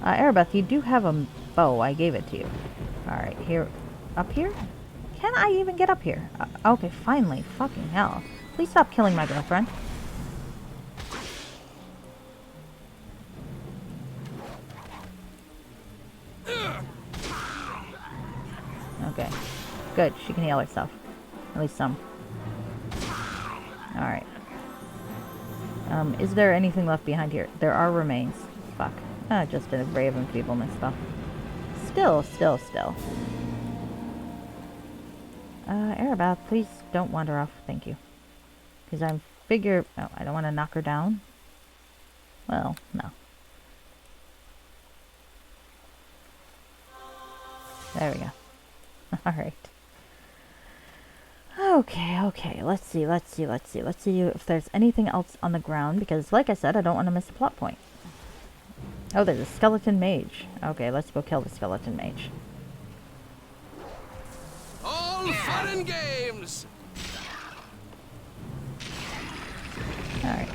Aribeth, you do have a bow. I gave it to you. Alright, here. Up here? Can I even get up here? Okay, finally. Fucking hell. Please stop killing my girlfriend. Okay. Good. She can heal herself. At least some. Alright. Is there anything left behind here? There are remains. Fuck. Just a ray of enfeeblement stuff. Still. Aribeth, please don't wander off. Thank you. Because I figure... Oh, I don't want to knock her down. Well, no. There we go. Alright. Okay. Let's see if there's anything else on the ground, because like I said, I don't want to miss a plot point. Oh, there's a skeleton mage. Okay, let's go kill the skeleton mage. All fun and games! Alright.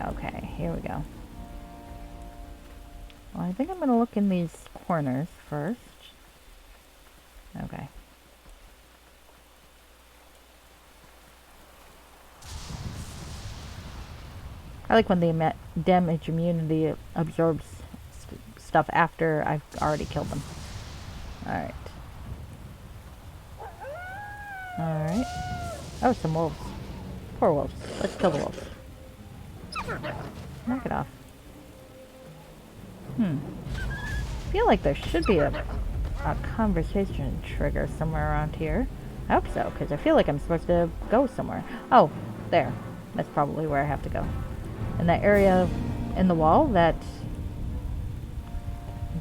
Okay, here we go. Well, I think I'm gonna look in these corners first. Okay. I like when the damage immunity absorbs stuff after I've already killed them. Alright. Alright. Oh, some wolves. Poor wolves. Let's kill the wolves. Knock it off. I feel like there should be a conversation trigger somewhere around here. I hope so, because I feel like I'm supposed to go somewhere. Oh, there. That's probably where I have to go. In that area in the wall that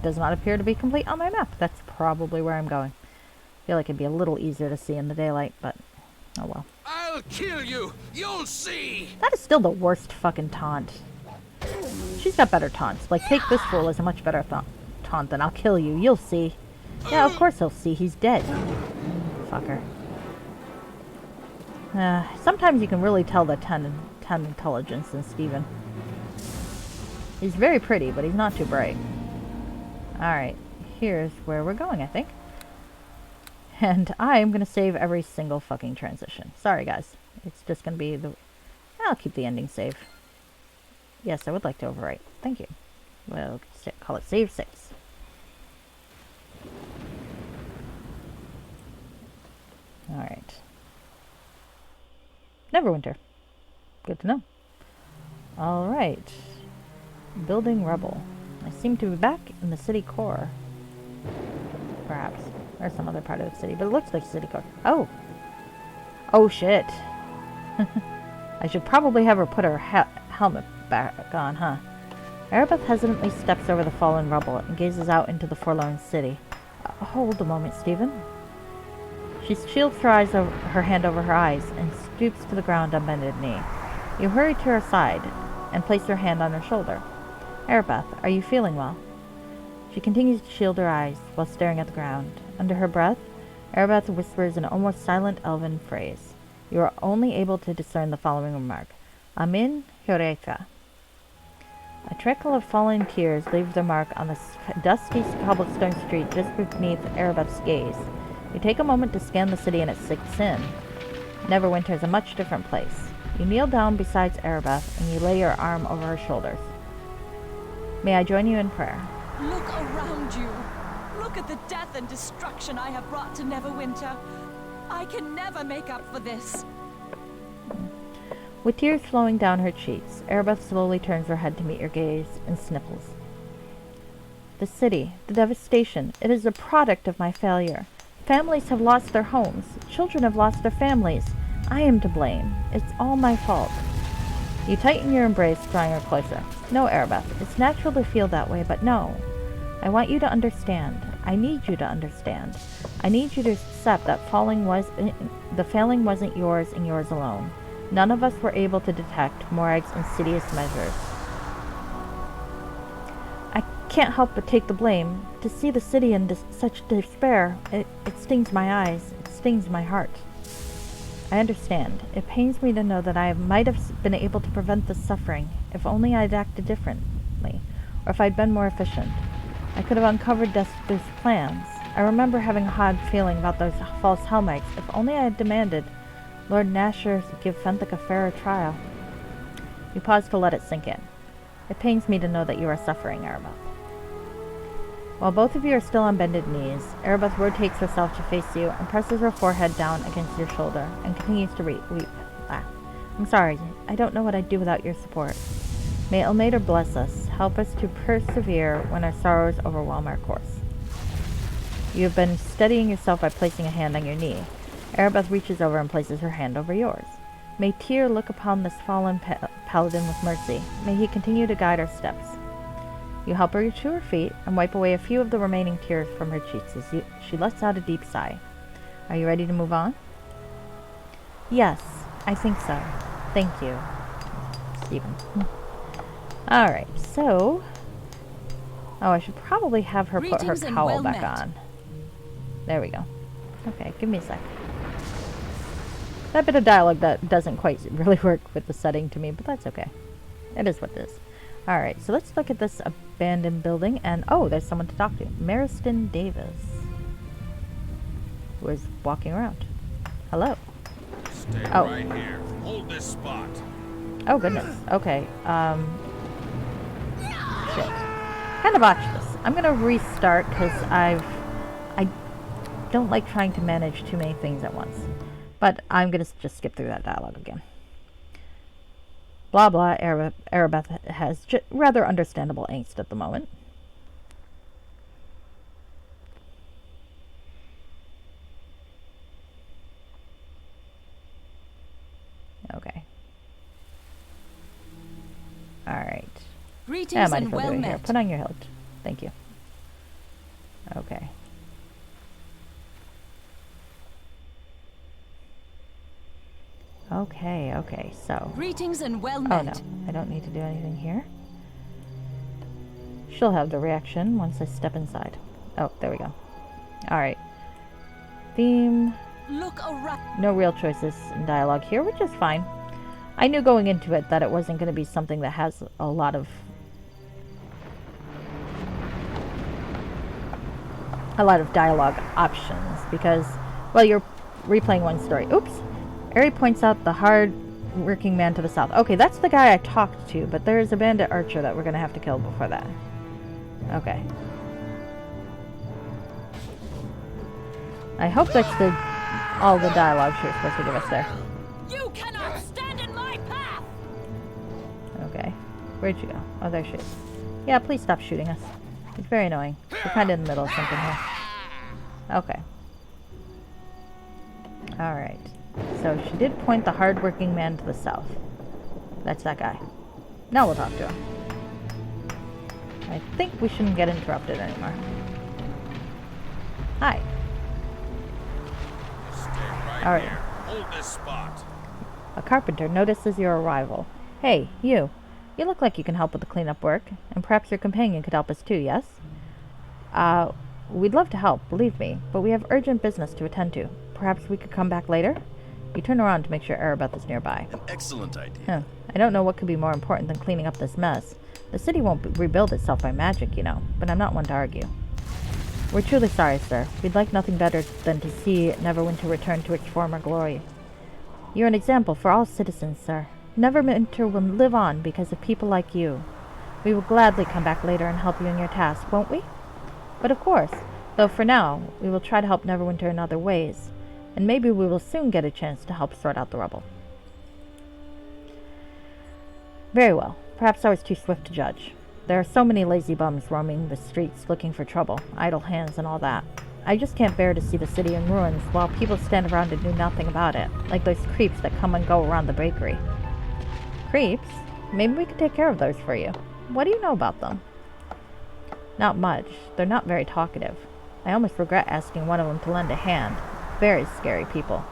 does not appear to be complete on my map. That's probably where I'm going. I feel like it'd be a little easier to see in the daylight, but oh well. I'll kill you! You'll see! That is still the worst fucking taunt. She's got better taunts. Like, take this fool as a much better taunt than I'll kill you. You'll see. Yeah, of course he'll see. He's dead. Fucker. Sometimes you can really tell the 10 intelligence in Steven. He's very pretty, but he's not too bright. Alright. Here's where we're going, I think. And I'm going to save every single fucking transition. Sorry, guys. It's just going to be the... I'll keep the ending save. Yes, I would like to overwrite. Thank you. We'll call it save 6. Alright. Neverwinter. Good to know. Alright. Building rubble. I seem to be back in the city core. Perhaps. Or some other part of the city. But it looks like city core. Oh! Oh shit. I should probably have her put her helmet back on, huh? Aribeth hesitantly steps over the fallen rubble and gazes out into the forlorn city. Hold a moment, Stephen. She shields her hand over her eyes and stoops to the ground on bended knee. You hurry to her side and place your hand on her shoulder. Aribeth, are you feeling well? She continues to shield her eyes while staring at the ground. Under her breath, Aribeth whispers an almost silent elven phrase. You are only able to discern the following remark. Amin Hyoreitha. A trickle of falling tears leaves their mark on the dusty cobblestone street just beneath Aribeth's gaze. You take a moment to scan the city and it sinks in. Neverwinter is a much different place. You kneel down beside Aribeth and you lay your arm over her shoulders. May I join you in prayer? Look around you. Look at the death and destruction I have brought to Neverwinter. I can never make up for this. With tears flowing down her cheeks, Aribeth slowly turns her head to meet your gaze and sniffles. The city, the devastation, it is a product of my failure. Families have lost their homes. Children have lost their families. I am to blame. It's all my fault. You tighten your embrace, drawing her closer. No, Aribeth, it's natural to feel that way, but no. I want you to understand. I need you to understand. I need you to accept that the failing wasn't yours and yours alone. None of us were able to detect Morag's insidious measures. I can't help but take the blame. To see the city in such despair, it stings my eyes. It stings my heart. I understand. It pains me to know that I might have been able to prevent this suffering, if only I'd acted differently, or if I'd been more efficient. I could have uncovered Dester's plans. I remember having a odd feeling about those false Helmites. If only I had demanded Lord Nasher give Fenthic a fairer trial. You pause to let it sink in. It pains me to know that you are suffering, Aribeth. While both of you are still on bended knees, Aribeth rotates herself to face you and presses her forehead down against your shoulder and continues to weep. I'm sorry. I don't know what I'd do without your support. May Ilmater bless us, help us to persevere when our sorrows overwhelm our course. You have been steadying yourself by placing a hand on your knee. Aribeth reaches over and places her hand over yours. May Tyr look upon this fallen paladin with mercy. May he continue to guide our steps. You help her to her feet and wipe away a few of the remaining tears from her cheeks as she lets out a deep sigh. Are you ready to move on? Yes, I think so. Thank you, Stephen. Alright, so... Oh, I should probably have her put her cowl back on. There we go. Okay, give me a sec. That bit of dialogue that doesn't quite really work with the setting to me, but that's okay. It is what it is. Alright, so let's look at this abandoned building, and oh, there's someone to talk to. Mariston Davis, who is walking around. Hello. Stay right here. Hold this spot. Oh, goodness. Okay, shit. Kind of botched this. I'm gonna restart, because I don't like trying to manage too many things at once. But I'm gonna just skip through that dialogue again. Blah blah, Aribeth has rather understandable angst at the moment. Okay. Alright. Greetings and well met. Here. Put on your hilt. Thank you. Okay. Okay, so... Greetings and well met. Oh no, I don't need to do anything here. She'll have the reaction once I step inside. Oh, there we go. Alright. Theme... Look around. No real choices in dialogue here, which is fine. I knew going into it that it wasn't going to be something that has a lot of dialogue options, because, well, you're replaying one story. Oops! Ari points out the hard-working man to the south. Okay, that's the guy I talked to, but there's a bandit archer that we're going to have to kill before that. Okay. I hope that's all the dialogue she was supposed to give us there. You cannot stand in my path! Okay. Where'd you go? Oh, there she is. Yeah, please stop shooting us. It's very annoying. We're kind of in the middle of something here. Okay. Alright. So she did point the hard-working man to the south. That's that guy. Now we'll talk to him. I think we shouldn't get interrupted anymore. Hi. Stay right All right. here. Hold this spot. A carpenter notices your arrival. Hey, you. You look like you can help with the cleanup work, and perhaps your companion could help us too, yes? We'd love to help, believe me, but we have urgent business to attend to. Perhaps we could come back later? You turn around to make sure Aribeth is nearby. An excellent idea. Huh. I don't know what could be more important than cleaning up this mess. The city won't rebuild itself by magic, you know, but I'm not one to argue. We're truly sorry, sir. We'd like nothing better than to see Neverwinter return to its former glory. You're an example for all citizens, sir. Neverwinter will live on because of people like you. We will gladly come back later and help you in your task, won't we? But of course, though for now, we will try to help Neverwinter in other ways, and maybe we will soon get a chance to help sort out the rubble. Very well. Perhaps I was too swift to judge. There are so many lazy bums roaming the streets looking for trouble, idle hands and all that. I just can't bear to see the city in ruins while people stand around and do nothing about it, like those creeps that come and go around the bakery. Creeps? Maybe we could take care of those for you. What do you know about them? Not much. They're not very talkative. I almost regret asking one of them to lend a hand. Very scary people.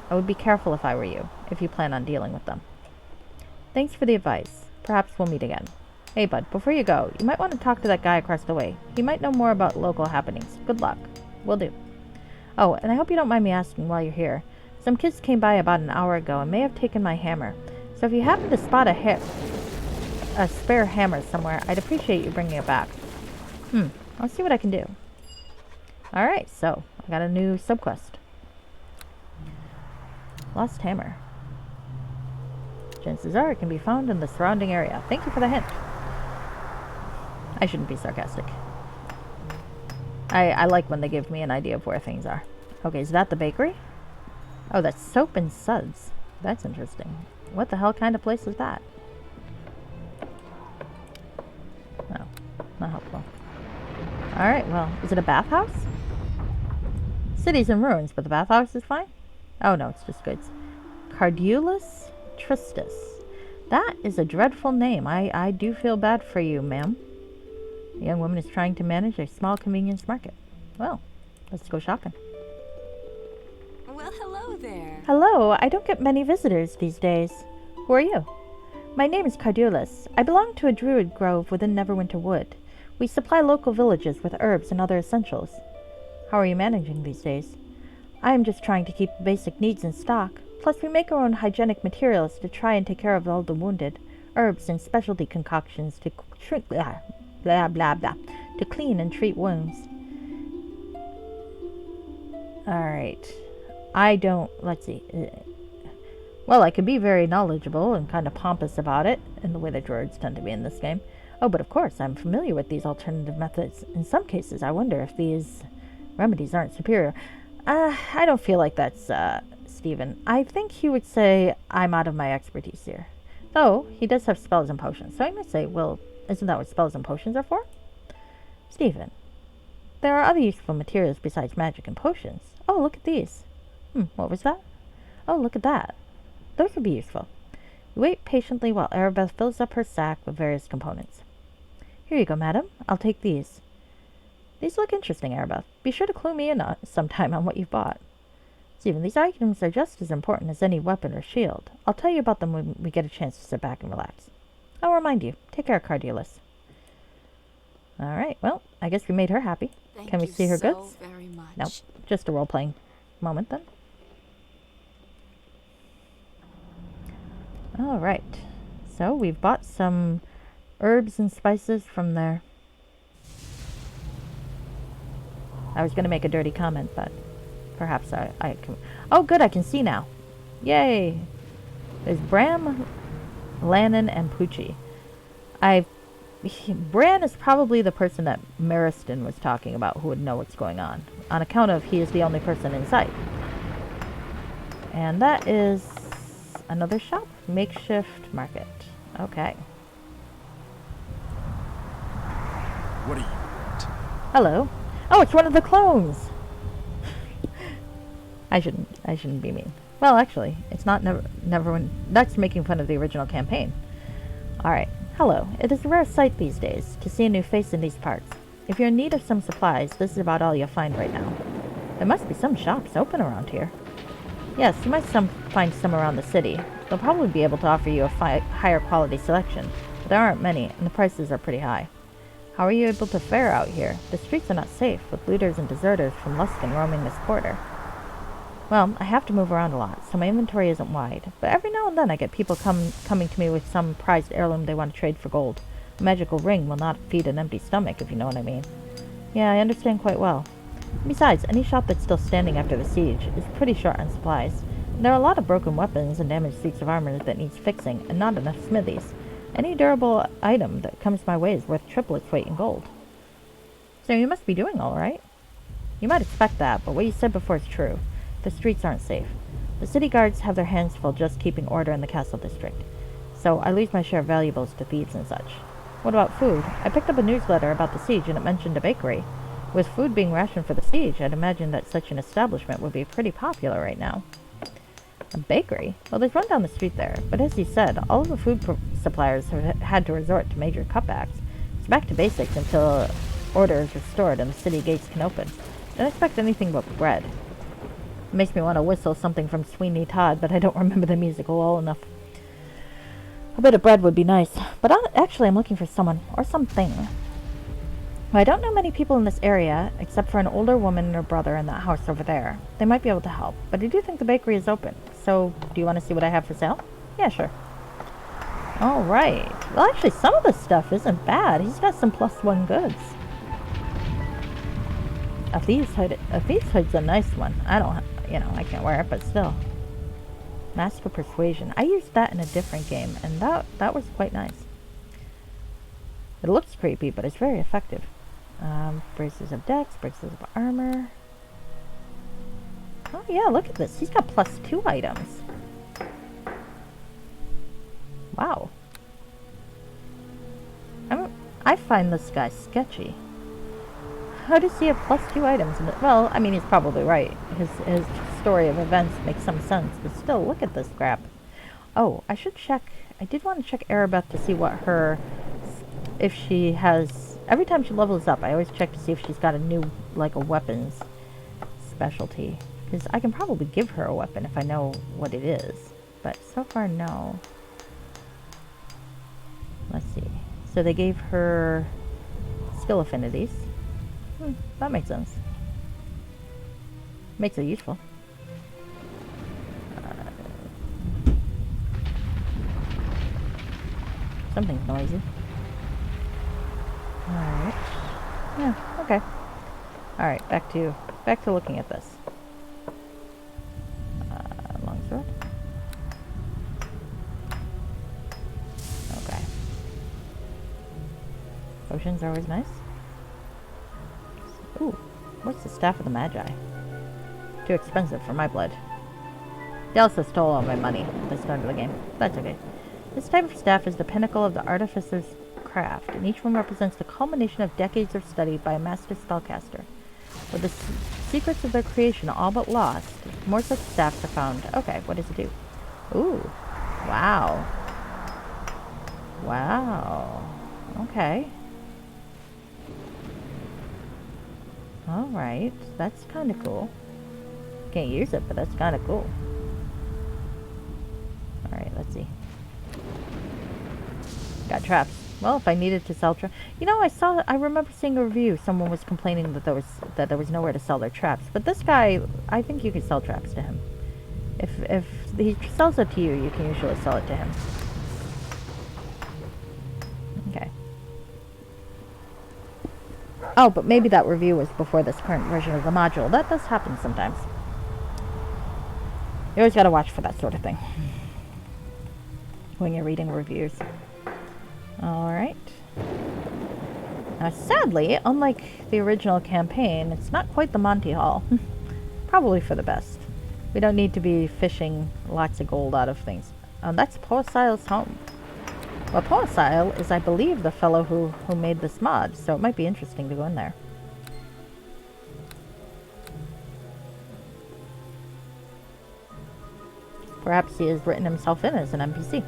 I would be careful if I were you, if you plan on dealing with them. Thanks for the advice. Perhaps we'll meet again. Hey, bud, before you go, you might want to talk to that guy across the way. He might know more about local happenings. Good luck. Will do. Oh, and I hope you don't mind me asking while you're here. Some kids came by about an hour ago and may have taken my hammer. So if you happen to spot a spare hammer somewhere, I'd appreciate you bringing it back. I'll see what I can do. Alright, so I got a new subquest. Lost hammer. Chances are it can be found in the surrounding area. Thank you for the hint. I shouldn't be sarcastic. I like when they give me an idea of where things are. Okay, is that the bakery? Oh, that's Soap and Suds. That's interesting. What the hell kind of place is that? No, not helpful. Alright, well, is it a bathhouse? City's in ruins, but the bathhouse is fine? Oh no, it's just goods. Cardulus Tristus. That is a dreadful name. I do feel bad for you, ma'am. The young woman is trying to manage a small convenience market. Well, let's go shopping. Well, hello there. Hello, I don't get many visitors these days. Who are you? My name is Cardulus. I belong to a druid grove within Neverwinter Wood. We supply local villages with herbs and other essentials. How are you managing these days? I am just trying to keep basic needs in stock. Plus, we make our own hygienic materials to try and take care of all the wounded. Herbs and specialty concoctions to to clean and treat wounds. Alright. Let's see. Well, I can be very knowledgeable and kind of pompous about it, in the way that druids tend to be in this game. Oh, but of course, I'm familiar with these alternative methods. In some cases, I wonder if these remedies aren't superior. I don't feel like that's, Stephen. I think he would say I'm out of my expertise here. Though, he does have spells and potions, so I might say, well, isn't that what spells and potions are for? Stephen, there are other useful materials besides magic and potions. Oh, look at these. What was that? Oh, look at that. Those would be useful. We wait patiently while Aribeth fills up her sack with various components. Here you go, madam. I'll take these. These look interesting, Aribeth. Be sure to clue me in sometime on what you've bought. Stephen, these items are just as important as any weapon or shield. I'll tell you about them when we get a chance to sit back and relax. I'll remind you. Take care, Cardulus. Alright, well, I guess we made her happy. Can we see her goods? Very much. Nope. Just a role-playing moment, then. Alright. So, we've bought some herbs and spices from there. I was going to make a dirty comment, but perhaps I can... Oh, good, I can see now. Yay! There's Bram, Lannon, and Poochie. Bran is probably the person that Mariston was talking about who would know what's going on account of he is the only person in sight. And that is another shop. Makeshift market. Okay. What do you want? Hello. Oh, it's one of the clones. I shouldn't be mean. Well, actually, it's not Neverwinter. That's making fun of the original campaign. Alright. Hello. It is a rare sight these days to see a new face in these parts. If you're in need of some supplies, this is about all you'll find right now. There must be some shops open around here. Yes, you might find some around the city. They'll probably be able to offer you a higher quality selection, but there aren't many, and the prices are pretty high. How are you able to fare out here? The streets are not safe, with looters and deserters from Luskan roaming this quarter. Well, I have to move around a lot, so my inventory isn't wide, but every now and then I get people coming to me with some prized heirloom they want to trade for gold. A magical ring will not feed an empty stomach, if you know what I mean. Yeah, I understand quite well. Besides, any shop that's still standing after the siege is pretty short on supplies. There are a lot of broken weapons and damaged suits of armor that needs fixing, and not enough smithies. Any durable item that comes my way is worth triple its weight in gold. So you must be doing all right. You might expect that, but what you said before is true. The streets aren't safe. The city guards have their hands full just keeping order in the castle district, so I lose my share of valuables to thieves and such. What about food? I picked up a newsletter about the siege and it mentioned a bakery. With food being rationed for the siege, I'd imagine that such an establishment would be pretty popular right now. A bakery? Well, there's one down the street there, but as you said, all of the food suppliers have had to resort to major cutbacks. It's back to basics until order is restored and the city gates can open. Don't expect anything but bread. It makes me want to whistle something from Sweeney Todd, but I don't remember the musical well enough. A bit of bread would be nice, but actually I'm looking for someone, or something. Well, I don't know many people in this area, except for an older woman and her brother in that house over there. They might be able to help, but I do think the bakery is open. So, do you want to see what I have for sale? Yeah, sure. Alright. Well, actually, some of this stuff isn't bad. He's got some +1 goods. A thieves' hood's a nice one. I don't, I can't wear it, but still. Mask of Persuasion. I used that in a different game, and that was quite nice. It looks creepy, but it's very effective. Braces of dex, braces of armor. Oh yeah, look at this. He's got +2 items. Wow. I find this guy sketchy. How does he have +2 items? Well, I mean, he's probably right. His story of events makes some sense, but still, look at this crap. Oh, I should check. I did want to check Aribeth to see what her... If she has... Every time she levels up, I always check to see if she's got a new, like, a weapons specialty. Because I can probably give her a weapon if I know what it is. But so far, no. Let's see. So they gave her skill affinities. That makes sense. Makes it useful. Something's noisy. Alright. Yeah, okay. Alright, back to looking at this. Longsword. Okay. Potions are always nice. Ooh, what's the Staff of the Magi? Too expensive for my blood. They also stole all my money at the start of the game. That's okay. This type of staff is the pinnacle of the artificer's craft, and each one represents the culmination of decades of study by a master spellcaster. With the secrets of their creation all but lost, more such staffs are found. Okay, what does it do? Ooh. Wow. Wow. Okay. Alright, that's kind of cool. Can't use it, but that's kind of cool. Alright, let's see. Got traps. Well, if I needed to sell traps... I remember seeing a review. Someone was complaining that there was nowhere to sell their traps. But this guy, I think you can sell traps to him. If he sells it to you, you can usually sell it to him. Okay. Oh, but maybe that review was before this current version of the module. That does happen sometimes. You always gotta watch for that sort of thing when you're reading reviews. Alright. Now, sadly, unlike the original campaign, it's not quite the Monty Hall. Probably for the best. We don't need to be fishing lots of gold out of things. That's Poesile's home. Well, Poesile is, I believe, the fellow who made this mod, so it might be interesting to go in there. Perhaps he has written himself in as an NPC.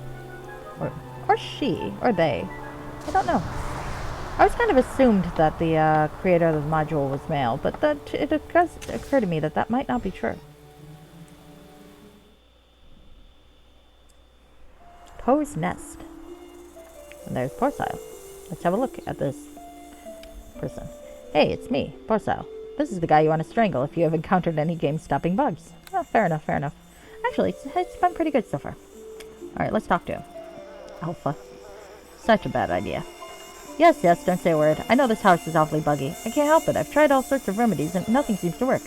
Or she. Or they. I don't know. I was kind of assumed that the creator of the module was male, but it does occur to me that that might not be true. Poe's Nest. And there's Porcile. Let's have a look at this person. Hey, it's me, Porcile. This is the guy you want to strangle if you have encountered any game-stopping bugs. Oh, fair enough, fair enough. Actually, it's been pretty good so far. Alright, let's talk to him. Alpha. Such a bad idea. Yes, don't say a word. I know this house is awfully buggy. I can't help it. I've tried all sorts of remedies and nothing seems to work.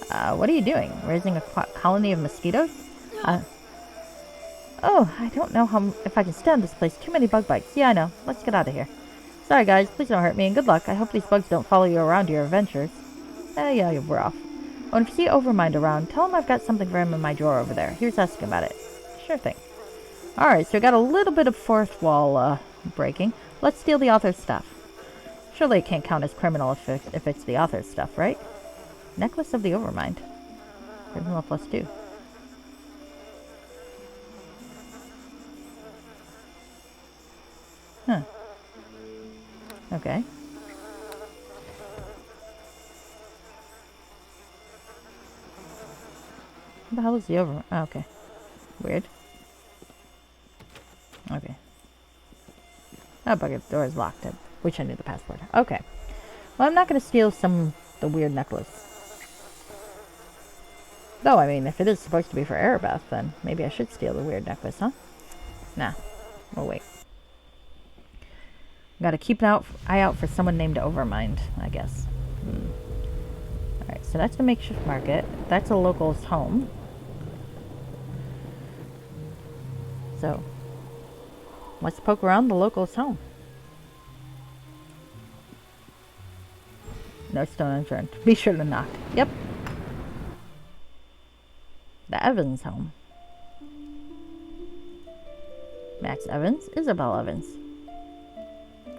What are you doing? Raising a colony of mosquitoes? Oh, I don't know if I can stand this place. Too many bug bites. Yeah, I know. Let's get out of here. Sorry, guys. Please don't hurt me, and good luck. I hope these bugs don't follow you around your adventures. Yeah, we're off. Oh, and if you see Overmind around, tell him I've got something for him in my drawer over there. Here's asking about it. Sure thing. Alright, so we got a little bit of fourth wall, breaking. Let's steal the author's stuff. Surely it can't count as criminal if it's the author's stuff, right? Necklace of the Overmind. Criminal +2. Huh. Okay. What the hell is the Overmind? Oh, okay. Weird. Okay. Oh, bugger, the door is locked. I wish I knew the password. Okay. Well, I'm not going to steal the weird necklace. Though, I mean, if it is supposed to be for Aribeth, then maybe I should steal the weird necklace, huh? Nah. We'll wait. Gotta keep an eye out for someone named Overmind, I guess. Alright, so that's the makeshift market. That's a local's home. So, let's poke around the local's home. No stone unturned. Be sure to knock. Yep. The Evans home. Max Evans, Isabel Evans.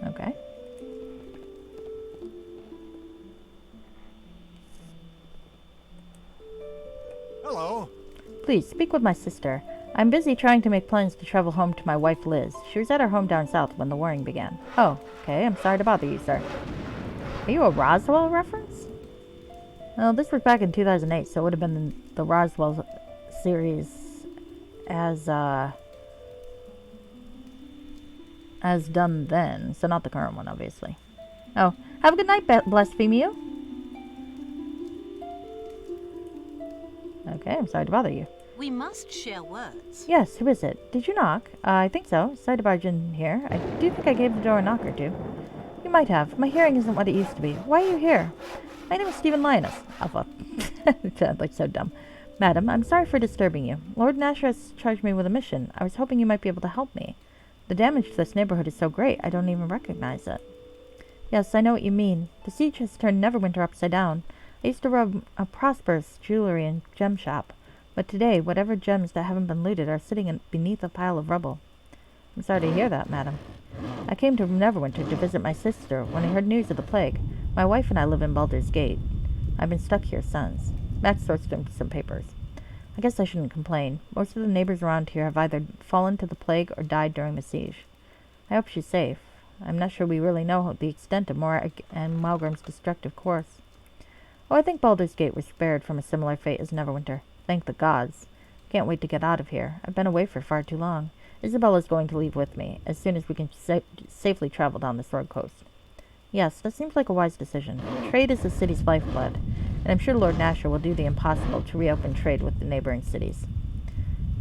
Okay. Hello. Please, speak with my sister. I'm busy trying to make plans to travel home to my wife Liz. She was at her home down south when the warring began. Oh, okay. I'm sorry to bother you, sir. Are you a Roswell reference? Well, this was back in 2008, so it would have been the Roswell series as done then, so not the current one, obviously. Oh, have a good night, Blasphemio. Okay, I'm sorry to bother you. We must share words. Yes, who is it? Did you knock? I think so. Sorry to barge in here. I do think I gave the door a knock or two. You might have. My hearing isn't what it used to be. Why are you here? My name is Stephen Lyonesse. Alpha. Sounds like so dumb. Madam, I'm sorry for disturbing you. Lord Nasher has charged me with a mission. I was hoping you might be able to help me. The damage to this neighborhood is so great, I don't even recognize it. Yes, I know what you mean. The siege has turned Neverwinter upside down. I used to run a prosperous jewelry and gem shop. But today, whatever gems that haven't been looted are sitting beneath a pile of rubble. I'm sorry to hear that, madam. I came to Neverwinter to visit my sister when I heard news of the plague. My wife and I live in Baldur's Gate. I've been stuck here since. Max sorts through some papers. I guess I shouldn't complain. Most of the neighbors around here have either fallen to the plague or died during the siege. I hope she's safe. I'm not sure we really know the extent of Morak and Malgrim's destructive course. Oh, I think Baldur's Gate was spared from a similar fate as Neverwinter. Thank the gods. Can't wait to get out of here. I've been away for far too long. Isabella's going to leave with me, as soon as we can safely travel down this road coast. Yes, that seems like a wise decision. Trade is the city's lifeblood, and I'm sure Lord Nasher will do the impossible to reopen trade with the neighboring cities.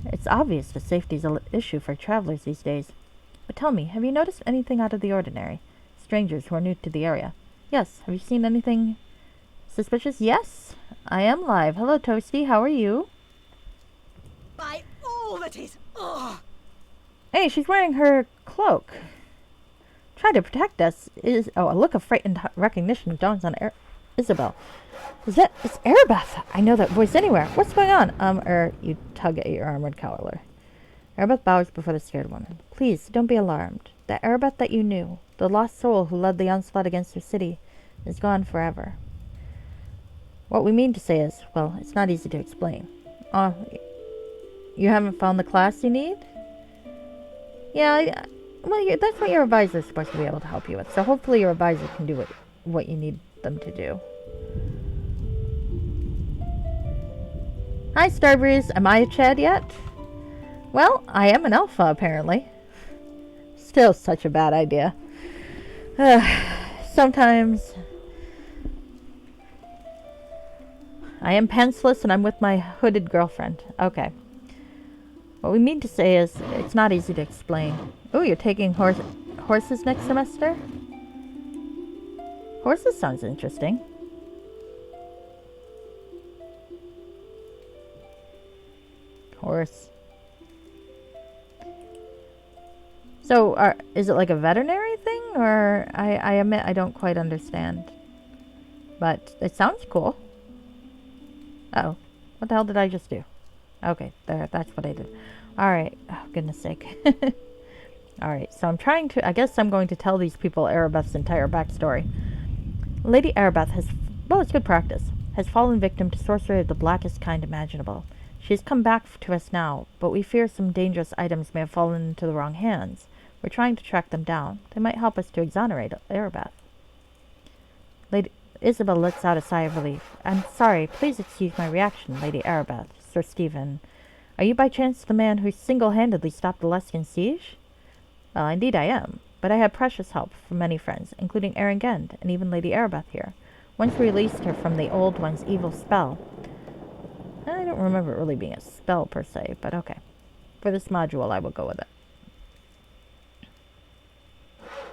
It's obvious that safety is an issue for travelers these days. But tell me, have you noticed anything out of the ordinary? Strangers who are new to the area. Yes, have you seen anything suspicious? Yes, I am live. Hello, Toasty, how are you? By all that is... Ugh. Hey, she's wearing her cloak. Try to protect us. A look of frightened recognition dawns on Isabel. It's Aribeth. I know that voice anywhere. What's going on? You tug at your armored cowler. Aribeth bows before the scared woman. Please, don't be alarmed. The Aribeth that you knew, the lost soul who led the onslaught against your city, is gone forever. What we mean to say is, well, it's not easy to explain. You haven't found the class you need? Yeah, well, that's what your advisor is supposed to be able to help you with. So hopefully your advisor can do what you need them to do. Hi, Starbreeze. Am I a Chad yet? Well, I am an alpha, apparently. Still such a bad idea. Sometimes... I am pantsless and I'm with my hooded girlfriend. Okay. What we mean to say is, it's not easy to explain. Oh, you're taking horses next semester? Horses sounds interesting. Horse. So, is it like a veterinary thing? Or, I admit I don't quite understand. But, it sounds cool. Uh-oh. What the hell did I just do? Okay, there, that's what I did. Alright. Oh, goodness sake. Alright, so I guess I'm going to tell these people Aribeth's entire backstory. Lady Aribeth has, well, it's good practice, has fallen victim to sorcery of the blackest kind imaginable. She has come back to us now, but we fear some dangerous items may have fallen into the wrong hands. We're trying to track them down. They might help us to exonerate Aribeth. Lady Isabel lets out a sigh of relief. I'm sorry, please excuse my reaction, Lady Aribeth. Sir Stephen. Are you by chance the man who single-handedly stopped the Lescan siege? Well, indeed I am, but I had precious help from many friends, including Erengend and even Lady Aribeth here. Once we released her from the Old One's evil spell. I don't remember it really being a spell per se, but okay. For this module, I will go with it.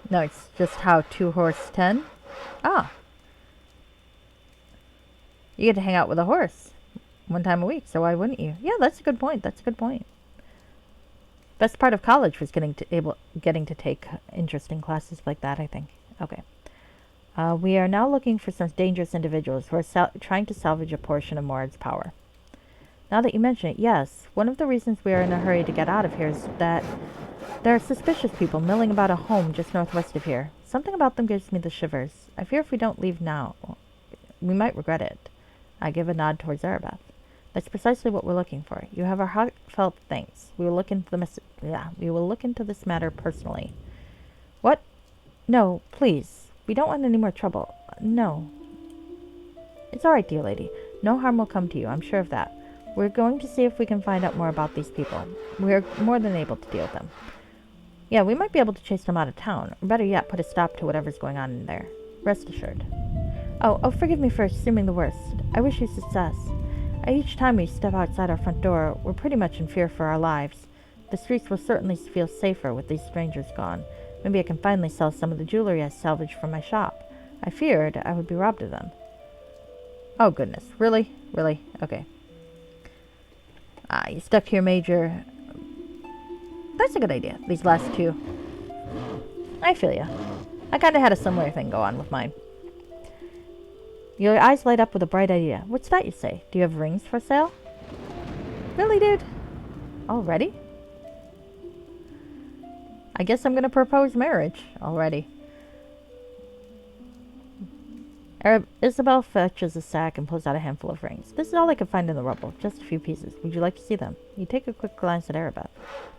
No, it's just how 2 horse 10. Ah. You get to hang out with a horse 1 time a week, so why wouldn't you? Yeah, that's a good point. That's a good point. Best part of college was getting to take interesting classes like that, I think. Okay. We are now looking for some dangerous individuals who are trying to salvage a portion of Morad's power. Now that you mention it, yes, one of the reasons we are in a hurry to get out of here is that there are suspicious people milling about a home just northwest of here. Something about them gives me the shivers. I fear if we don't leave now, we might regret it. I give a nod towards Aribeth. That's precisely what we're looking for. You have our heartfelt thanks. We will look into this matter personally. What? No, please. We don't want any more trouble. No. It's all right, dear lady. No harm will come to you. I'm sure of that. We're going to see if we can find out more about these people. We're more than able to deal with them. Yeah, we might be able to chase them out of town, or better yet, put a stop to whatever's going on in there. Rest assured. Oh, forgive me for assuming the worst. I wish you success. Each time we step outside our front door, we're pretty much in fear for our lives. The streets will certainly feel safer with these strangers gone. Maybe I can finally sell some of the jewelry I salvaged from my shop. I feared I would be robbed of them. Oh, goodness. Really? Really? Okay. You stuck to your major. That's a good idea, these last 2. I feel ya. I kind of had a similar thing go on with mine. Your eyes light up with a bright idea. What's that you say? Do you have rings for sale? Really, dude? Already? I guess I'm gonna propose marriage already. Isabel fetches a sack and pulls out a handful of rings. This is all I could find in the rubble, just a few pieces. Would you like to see them? You take a quick glance at Aribeth.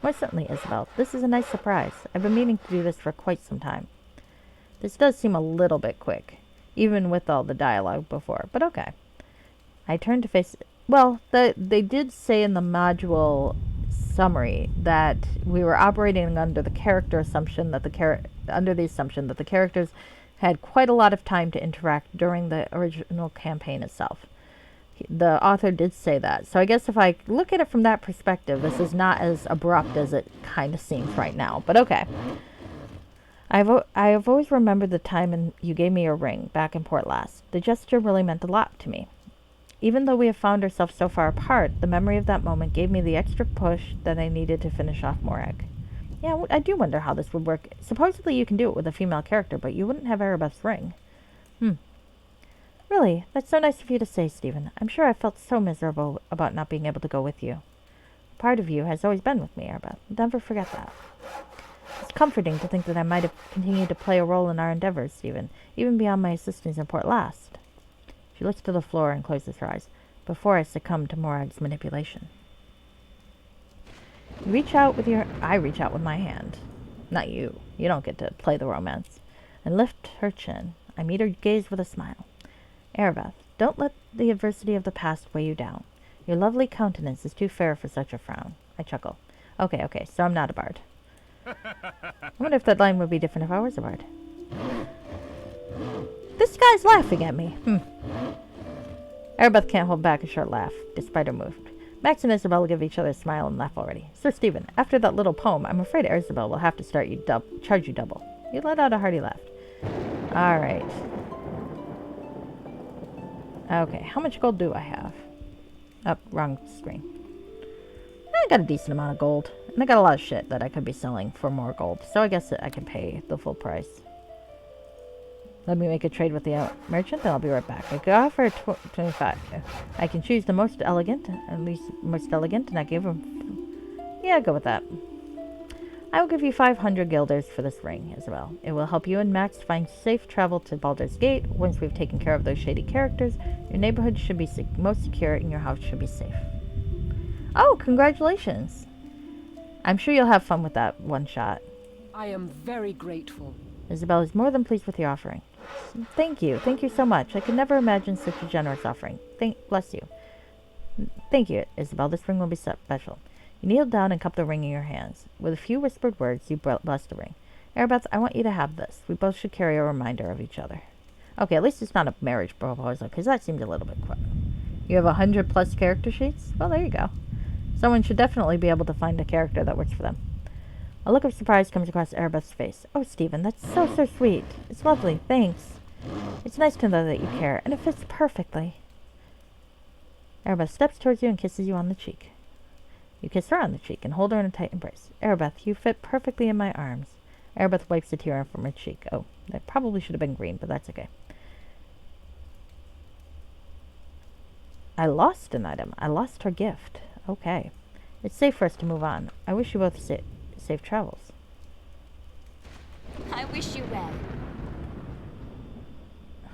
Most certainly, Isabel. This is a nice surprise. I've been meaning to do this for quite some time. This does seem a little bit quick, even with all the dialogue before, but okay. I turned to face... Well, they did say in the module summary that we were operating under the assumption that the characters had quite a lot of time to interact during the original campaign itself. The author did say that. So I guess if I look at it from that perspective, this is not as abrupt as it kind of seems right now. But okay. I have always remembered the time you gave me your ring back in Port Last. The gesture really meant a lot to me. Even though we have found ourselves so far apart, the memory of that moment gave me the extra push that I needed to finish off Morag. Yeah, I do wonder how this would work. Supposedly you can do it with a female character, but you wouldn't have Aribeth's ring. Really? That's so nice of you to say, Stephen. I'm sure I felt so miserable about not being able to go with you. Part of you has always been with me, Aribeth. Never forget that. It's comforting to think that I might have continued to play a role in our endeavors, Stephen, even beyond my assistance in Port Last. She looks to the floor and closes her eyes, before I succumb to Morag's manipulation. I reach out with my hand. Not you. You don't get to play the romance. And lift her chin. I meet her gaze with a smile. Aribeth, don't let the adversity of the past weigh you down. Your lovely countenance is too fair for such a frown. I chuckle. Okay, so I'm not a bard. I wonder if that line would be different if I was a bard. This guy's laughing at me. Aribeth can't hold back a short laugh, despite her move. Max and Isabel give each other a smile and laugh already. Sir Stephen, after that little poem, I'm afraid Isabel will have to charge you double. You let out a hearty laugh. Alright. Okay, how much gold do I have? Oh, wrong screen. I got a decent amount of gold. And I got a lot of shit that I could be selling for more gold. So I guess I can pay the full price. Let me make a trade with the merchant, then I'll be right back. I could offer 25. I can choose the most elegant, and I give him... Yeah, go with that. I will give you 500 guilders for this ring as well. It will help you and Max find safe travel to Baldur's Gate. Once we've taken care of those shady characters, your neighborhood should be most secure and your house should be safe. Oh, congratulations! I'm sure you'll have fun with that one shot. I am very grateful. Isabel is more than pleased with your offering. Thank you so much. I could never imagine such a generous offering. Bless you. Thank you, Isabel. This ring will be special. You kneel down and cup the ring in your hands. With a few whispered words, you bless the ring. Aribeth, I want you to have this. We both should carry a reminder of each other. Okay, at least it's not a marriage proposal, because that seemed a little bit quick. You have 100+ character sheets? Well, there you go. Someone should definitely be able to find a character that works for them. A look of surprise comes across Aribeth's face. Oh, Stephen, that's so sweet. It's lovely. Thanks. It's nice to know that you care, and it fits perfectly. Aribeth steps towards you and kisses you on the cheek. You kiss her on the cheek and hold her in a tight embrace. Aribeth, you fit perfectly in my arms. Aribeth wipes a tear from her cheek. Oh, that probably should have been green, but that's okay. I lost an item. I lost her gift. Okay. It's safe for us to move on. I wish you both safe travels. I wish you well.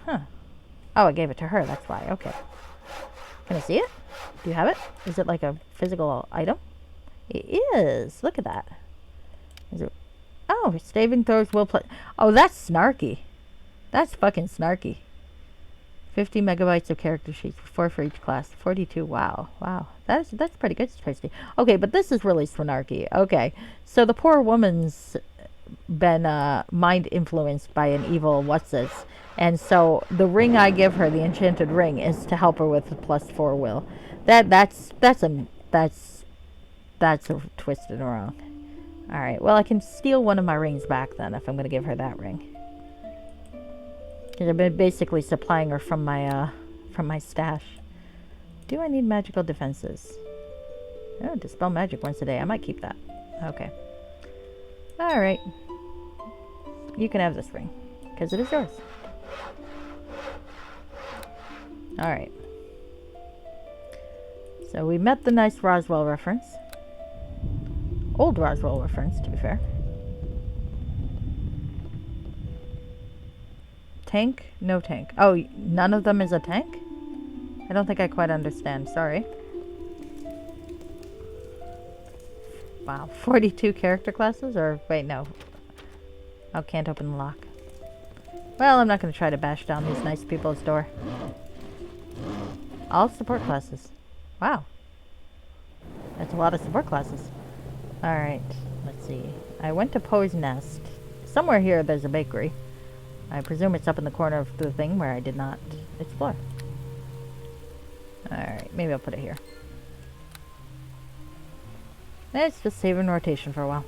Huh. Oh, I gave it to her. That's why. Okay. Can I see it? Do you have it? Is it like a physical item? It is. Look at that. Is it? Oh, staving throws will play. Oh, that's snarky. That's fucking snarky. 50 megabytes of character sheets, 4 for each class. 42. Wow. That's pretty good, Tracy. Okay, but this is really snarky. Okay, so the poor woman's been mind influenced by an evil what's-this, and so the ring I give her, the enchanted ring, is to help her with the +4 will. That's a twisted wrong. All right. Well, I can steal one of my rings back then if I'm going to give her that ring. Because I've been basically supplying her from my stash. Do I need magical defenses? Oh, dispel magic once a day. I might keep that. Okay. Alright. You can have this ring. Because it is yours. Alright. So we met the nice Roswell reference. Old Roswell reference, to be fair. Tank? No tank. Oh, none of them is a tank? I don't think I quite understand. Sorry. Wow. 42 character classes? Or, wait, no. Oh, can't open the lock. Well, I'm not going to try to bash down these nice people's door. All support classes. Wow. That's a lot of support classes. Alright. Let's see. I went to Poe's Nest. Somewhere here there's a bakery. I presume it's up in the corner of the thing where I did not explore. Alright, maybe I'll put it here. Let's just save in rotation for a while.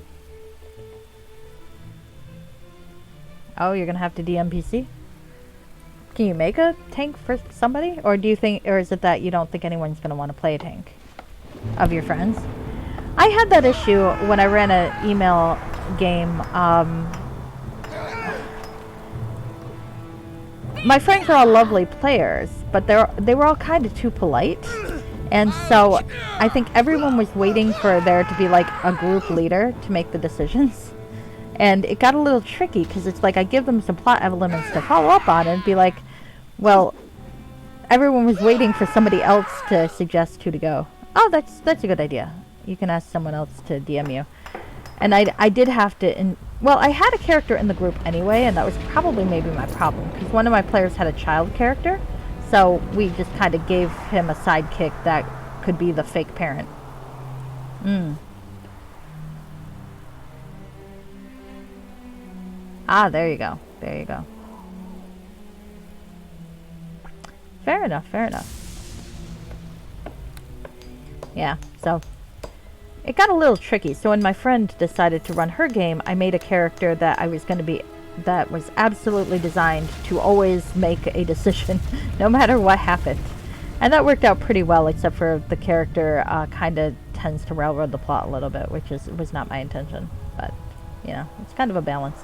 Oh, you're gonna have to DMPC? Can you make a tank for somebody? Or do you think, or is it that you don't think anyone's gonna want to play a tank? Of your friends? I had that issue when I ran an email game, my friends are all lovely players, but they were all kind of too polite. And so I think everyone was waiting for there to be like a group leader to make the decisions. And it got a little tricky because it's like I give them some plot elements to follow up on and be like, well, everyone was waiting for somebody else to suggest who to go. Oh, that's a good idea. You can ask someone else to DM you. And I did have to... well, I had a character in the group anyway, and that was probably maybe my problem. Because one of my players had a child character. So we just kind of gave him a sidekick that could be the fake parent. Ah, there you go. There you go. Fair enough, fair enough. Yeah, so it got a little tricky. So when my friend decided to run her game, I made a character that that was absolutely designed to always make a decision no matter what happened. And that worked out pretty well, except for the character kind of tends to railroad the plot a little bit, which was not my intention. But, you know, it's kind of a balance.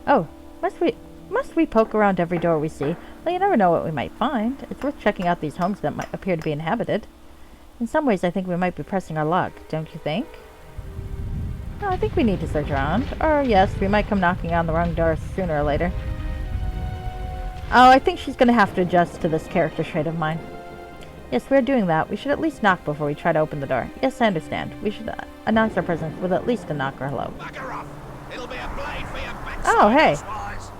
Oh, must we poke around every door we see? Well, you never know what we might find. It's worth checking out these homes that might appear to be inhabited. In some ways, I think we might be pressing our luck, don't you think? No, I think we need to search around. Or, yes, we might come knocking on the wrong door sooner or later. Oh, I think she's going to have to adjust to this character trait of mine. Yes, we're doing that. We should at least knock before we try to open the door. Yes, I understand. We should announce our presence with at least a knock or hello. It'll be a blade for your backside. Oh, hey. Swise.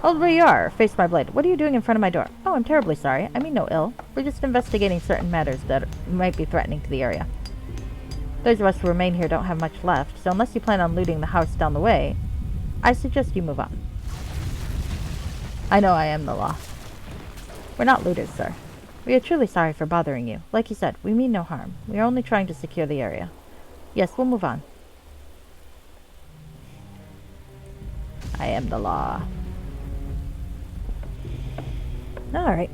Hold where you are. Face my blade. What are you doing in front of my door? Oh, I'm terribly sorry. I mean no ill. We're just investigating certain matters that might be threatening to the area. Those of us who remain here don't have much left, so unless you plan on looting the house down the way, I suggest you move on. I know I am the law. We're not looters, sir. We are truly sorry for bothering you. Like you said, we mean no harm. We are only trying to secure the area. Yes, we'll move on. I am the law. Alright.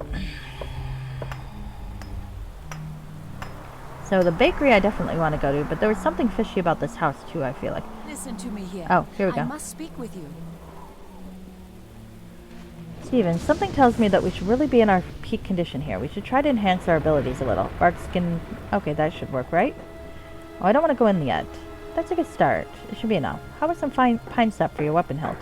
So the bakery I definitely want to go to, but there was something fishy about this house too, I feel like. Listen to me here. Oh, here we go. I must speak with you. Steven, something tells me that we should really be in our peak condition here. We should try to enhance our abilities a little. Bark skin... Okay, that should work, right? Oh, I don't want to go in yet. That's a good start. It should be enough. How about some pine sap for your weapon hilt?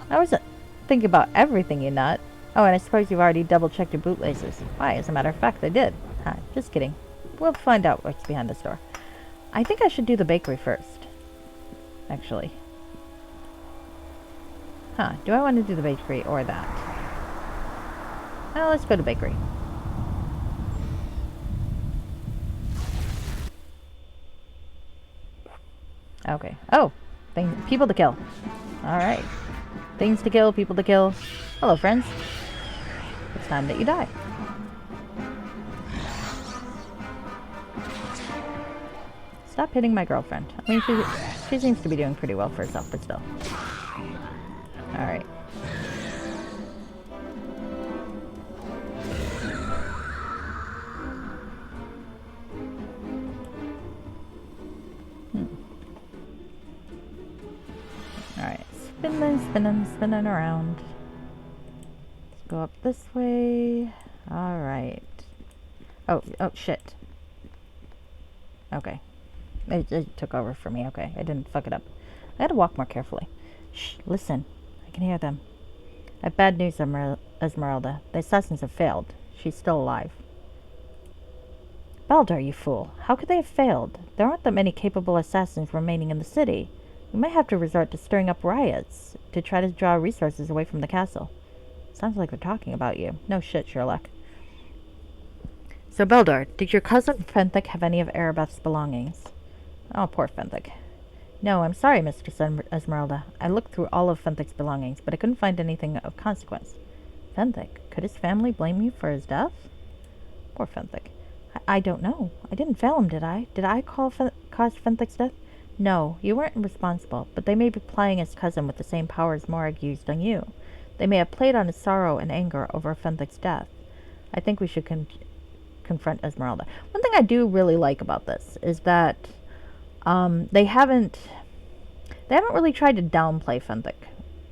I wasn't thinking about everything, you nut. Oh, and I suppose you've already double-checked your bootlaces. Why, as a matter of fact, I did. Huh, just kidding. We'll find out what's behind this door. I think I should do the bakery first. Actually. Huh, do I want to do the bakery or that? Well, let's go to bakery. Okay. Oh! People to kill. Alright. Things to kill, people to kill. Hello, friends. It's time that you die. Stop hitting my girlfriend. I mean, she seems to be doing pretty well for herself, but still. Alright. Alright. Spinning around. Let's go up this way. Alright. Oh, shit. Okay. It took over for me. Okay, I didn't fuck it up. I had to walk more carefully. Shh, listen. I can hear them. I have bad news, Esmeralda. The assassins have failed. She's still alive. Baldur, you fool. How could they have failed? There aren't that many capable assassins remaining in the city. We might have to resort to stirring up riots to try to draw resources away from the castle. Sounds like they're talking about you. No shit, Sherlock. So, Baldur, did your cousin Fenthic have any of Aribeth's belongings? Oh, poor Fenthic. No, I'm sorry, Mistress Esmeralda. I looked through all of Fenthic's belongings, but I couldn't find anything of consequence. Fenthic? Could his family blame you for his death? Poor Fenthic. I don't know. I didn't fail him, did I? Did I cause Fenthic's death? No, you weren't responsible, but they may be plying his cousin with the same powers Morag used on you. They may have played on his sorrow and anger over Fenthic's death. I think we should confront Esmeralda. One thing I do really like about this is that they haven't really tried to downplay Fenthic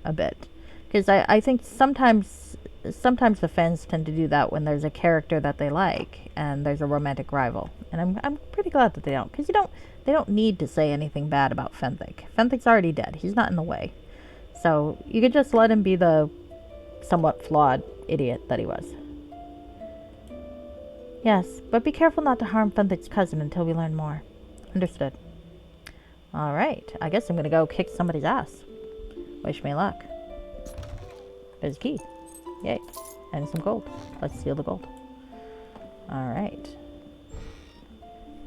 a bit, because I think sometimes the fans tend to do that when there's a character that they like and there's a romantic rival, and I'm pretty glad that they don't, because they don't need to say anything bad about Fenthic. Fenthic's already dead. He's not in the way, so you could just let him be the somewhat flawed idiot that he was. Yes, but be careful not to harm Fenthic's cousin until we learn more. Understood. Alright, I guess I'm gonna go kick somebody's ass. Wish me luck. There's a key. Yay. And some gold. Let's steal the gold. Alright.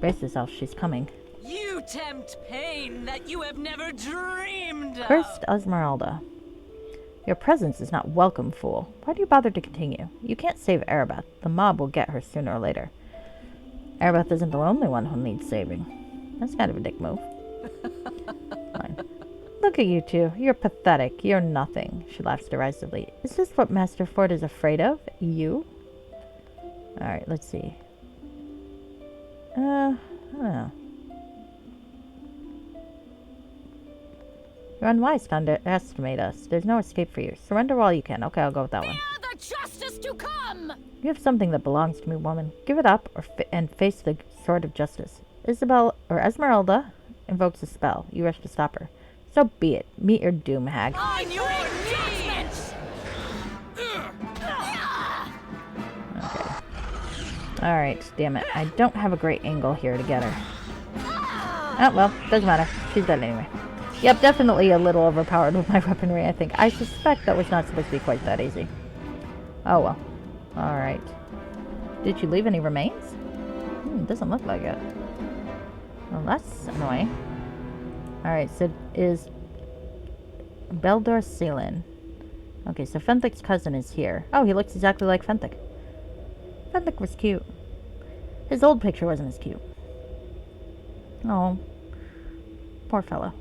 Brace yourself, she's coming. You tempt pain that you have never dreamed of. Cursed Esmeralda. Your presence is not welcome, fool. Why do you bother to continue? You can't save Aribeth. The mob will get her sooner or later. Aribeth isn't the only one who needs saving. That's kind of a dick move. Fine. Look at you two. You're pathetic. You're nothing. She laughs derisively. Is this what Master Ford is afraid of? You? Alright, let's see. I don't know. You're unwise to underestimate us. There's no escape for you. Surrender while you can. Okay, I'll go with that one. Fear the justice to come! You have something that belongs to me, woman. Give it up and face the sword of justice. Esmeralda invokes a spell. You rush to stop her. So be it. Meet your doom, hag. On your judgment! Okay. Alright, damn it. I don't have a great angle here to get her. Oh, well, doesn't matter. She's dead anyway. Yep, definitely a little overpowered with my weaponry, I think. I suspect that was not supposed to be quite that easy. Oh, well. Alright. Did she leave any remains? Doesn't look like it. Well, that's annoying. Alright, so is Beldor Seelin. Okay, so Fenthic's cousin is here. Oh, he looks exactly like Fenthic. Fenthic was cute. His old picture wasn't as cute. Oh. Poor fellow.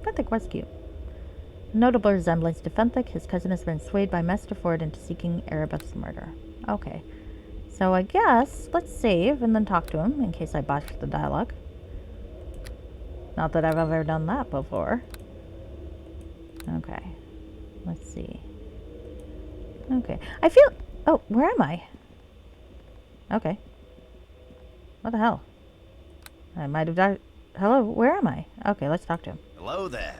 Fenthic was cute. Notable resemblance to Fenthic, his cousin has been swayed by Master Ford into seeking Aribeth's murder. Okay. So I guess let's save and then talk to him in case I botched the dialogue. Not that I've ever done that before. Okay. Let's see. Okay. I feel... Oh, where am I? Okay. What the hell? I might have died... Hello, where am I? Okay, let's talk to him. Hello there.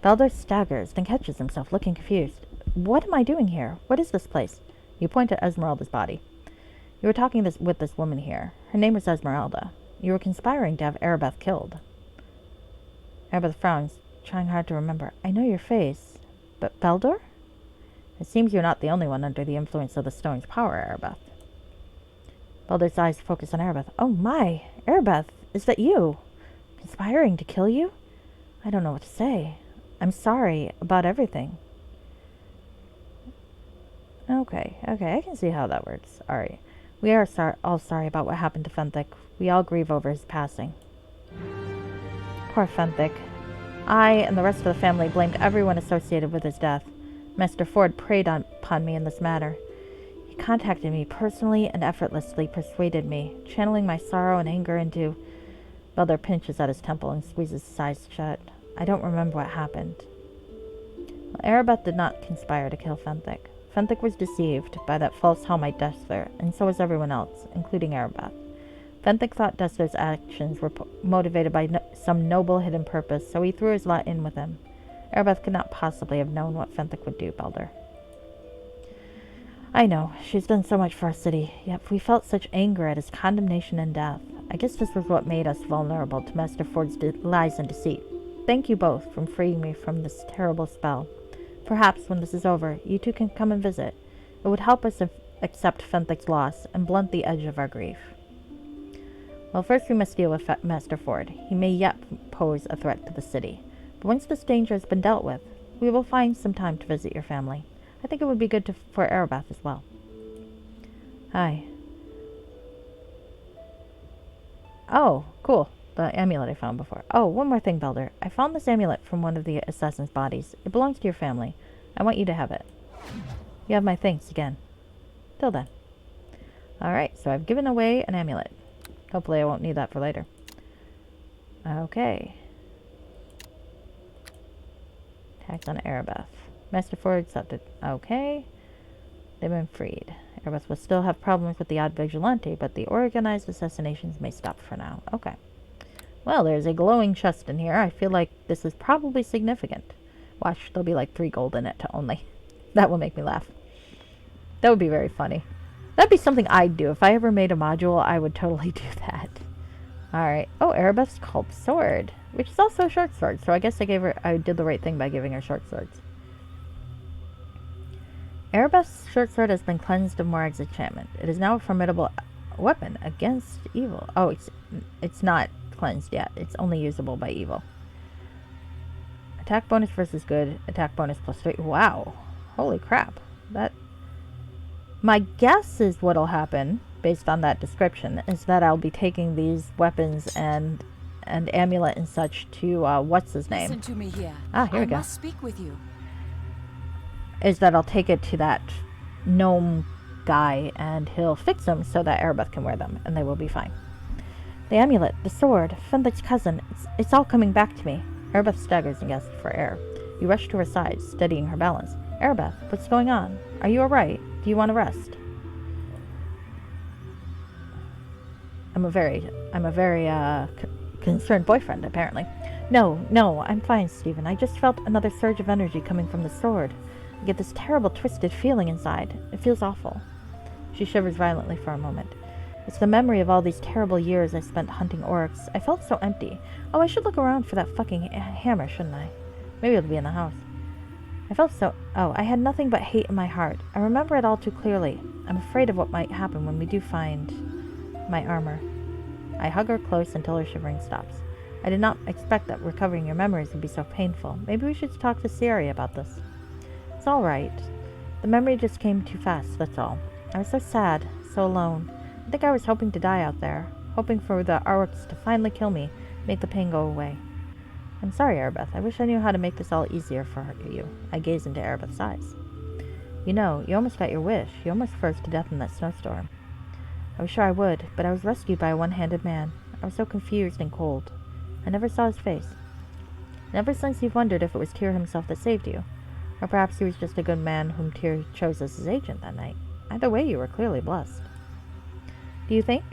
Beldor staggers, then catches himself, looking confused. What am I doing here? What is this place? You point to Esmeralda's body. You were talking with this woman here. Her name was Esmeralda. You were conspiring to have Aribeth killed. Aribeth frowns, trying hard to remember. I know your face. But Beldor? It seems you're not the only one under the influence of the stone's power, Aribeth. Beldor's eyes focus on Aribeth. Oh my! Aribeth! Is that you? Conspiring to kill you? I don't know what to say. I'm sorry about everything. Okay, I can see how that works. Alright. We are all sorry about what happened to Fenthic. We all grieve over his passing. Poor Fenthic. I and the rest of the family blamed everyone associated with his death. Master Ford preyed upon me in this matter. He contacted me personally and effortlessly persuaded me, channeling my sorrow and anger into... Beldor pinches at his temple and squeezes his eyes shut. I don't remember what happened. Well, Aribeth did not conspire to kill Fenthic. Fenthic was deceived by that false Helmite Destler, and so was everyone else, including Aribeth. Fenthic thought Destler's actions were motivated by some noble hidden purpose, so he threw his lot in with him. Aribeth could not possibly have known what Fenthic would do, Beldor. I know, she's done so much for our city, yet we felt such anger at his condemnation and death. I guess this was what made us vulnerable to Master Ford's lies and deceit. Thank you both for freeing me from this terrible spell. Perhaps when this is over, you two can come and visit. It would help us accept Fenthic's loss and blunt the edge of our grief. Well, first we must deal with Master Ford. He may yet pose a threat to the city. But once this danger has been dealt with, we will find some time to visit your family. I think it would be good for Aribeth as well. Hi. Oh, cool. The amulet I found before. Oh, one more thing, Beldor. I found this amulet from one of the assassin's bodies. It belongs to your family. I want you to have it. You have my thanks again. Till then. Alright, so I've given away an amulet. Hopefully I won't need that for later. Okay. Tax on Aribeth. Master Ford accepted. Okay. They've been freed. Aribeth will still have problems with the odd vigilante, but the organized assassinations may stop for now. Okay. Well, there's a glowing chest in here. I feel like this is probably significant. Watch, there'll be like 3 gold in it only. That will make me laugh. That would be very funny. That'd be something I'd do. If I ever made a module, I would totally do that. Alright. Oh, Aribeth's called sword, which is also a short sword. So I guess I did the right thing by giving her short swords. Aribeth's short sword has been cleansed of Morag's enchantment. It is now a formidable weapon against evil. Oh, it's not cleansed yet. It's only usable by evil. Attack bonus versus good. Attack bonus +3. Wow. Holy crap. My guess is what'll happen, based on that description, is that I'll be taking these weapons and amulet and such to, what's his name? Listen to me here. Ah, here we go. I must speak with you. Is that I'll take it to that gnome guy, and he'll fix them so that Aribeth can wear them, and they will be fine. The amulet, the sword, Fenlick's cousin, it's all coming back to me. Aribeth staggers and gasps for air. You rush to her side, steadying her balance. Aribeth, what's going on? Are you alright? Do you want to rest? I'm a very concerned boyfriend, apparently. No, I'm fine, Stephen. I just felt another surge of energy coming from the sword. I get this terrible twisted feeling inside. It feels awful. She shivers violently for a moment. It's the memory of all these terrible years I spent hunting orcs. I felt so empty. Oh, I should look around for that fucking hammer, shouldn't I? Maybe it'll be in the house. I had nothing but hate in my heart. I remember it all too clearly. I'm afraid of what might happen when we do find my armor. I hug her close until her shivering stops. I did not expect that recovering your memories would be so painful. Maybe we should talk to Siri about this. It's all right. The memory just came too fast, that's all. I was so sad, so alone. I think I was hoping to die out there, hoping for the orcs to finally kill me, make the pain go away. I'm sorry, Aribeth. I wish I knew how to make this all easier for you. I gaze into Aribeth's eyes. You know, you almost got your wish. You almost froze to death in that snowstorm. I was sure I would, but I was rescued by a one-handed man. I was so confused and cold. I never saw his face. And ever since you've wondered if it was Tyr himself that saved you. Or perhaps he was just a good man whom Tyr chose as his agent that night. Either way, you were clearly blessed. Do you think?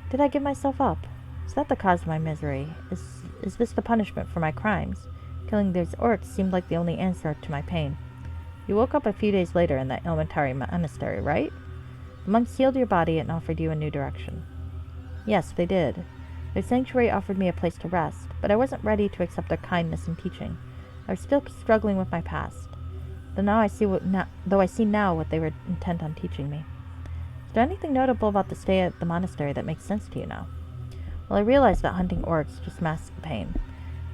Did I give myself up? Is that the cause of my misery? Is this the punishment for my crimes? Killing those orcs seemed like the only answer to my pain. You woke up a few days later in that elementary monastery, right? The monks healed your body and offered you a new direction. Yes, they did. Their sanctuary offered me a place to rest, but I wasn't ready to accept their kindness and teaching. I was still struggling with my past. Though I see now what they were intent on teaching me. Is there anything notable about the stay at the monastery that makes sense to you now? Well, I realized that hunting orcs just masked the pain,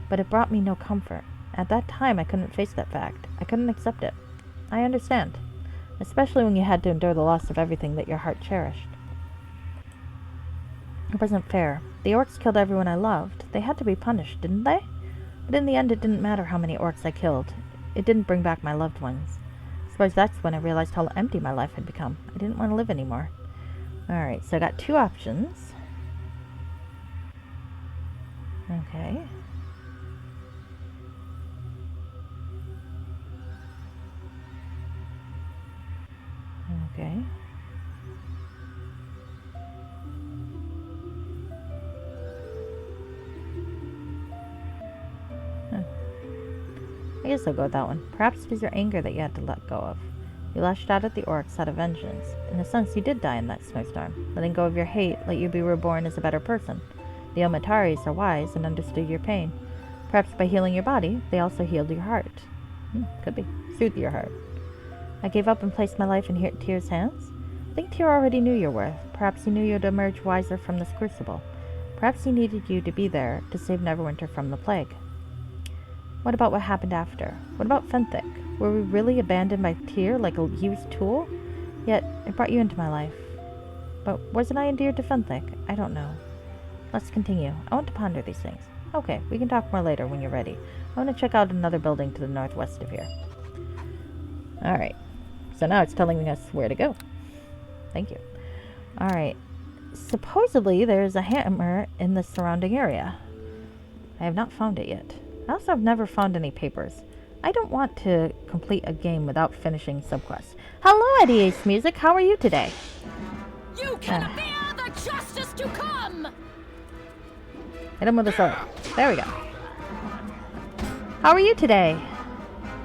but it brought me no comfort. At that time, I couldn't face that fact. I couldn't accept it. I understand, especially when you had to endure the loss of everything that your heart cherished. It wasn't fair. The orcs killed everyone I loved. They had to be punished, didn't they? But in the end, it didn't matter how many orcs I killed. It didn't bring back my loved ones. I suppose that's when I realized how empty my life had become. I didn't want to live anymore. Alright, so I got 2 options. Okay. Okay. I guess I'll go with that one. Perhaps it is your anger that you had to let go of. You lashed out at the orcs out of vengeance. In a sense, you did die in that snowstorm. Letting go of your hate let you be reborn as a better person. The Elmataris are wise and understood your pain. Perhaps by healing your body, they also healed your heart. Could be. Soothed your heart. I gave up and placed my life in Tyr's hands? I think Tyr already knew your worth. Perhaps he knew you'd emerge wiser from this crucible. Perhaps he needed you to be there to save Neverwinter from the plague. What about what happened after? What about Fenthic? Were we really abandoned by Tyr like a used tool? Yet, it brought you into my life. But wasn't I endeared to Fenthic? I don't know. Let's continue. I want to ponder these things. Okay, we can talk more later when you're ready. I want to check out another building to the northwest of here. Alright. So now it's telling us where to go. Thank you. Alright. Supposedly there's a hammer in the surrounding area. I have not found it yet. I also have never found any papers. I don't want to complete a game without finishing subquests. Hello, Eddie Ace Music. How are you today? You can bear the justice to come! Hit him with a sword. There we go. How are you today?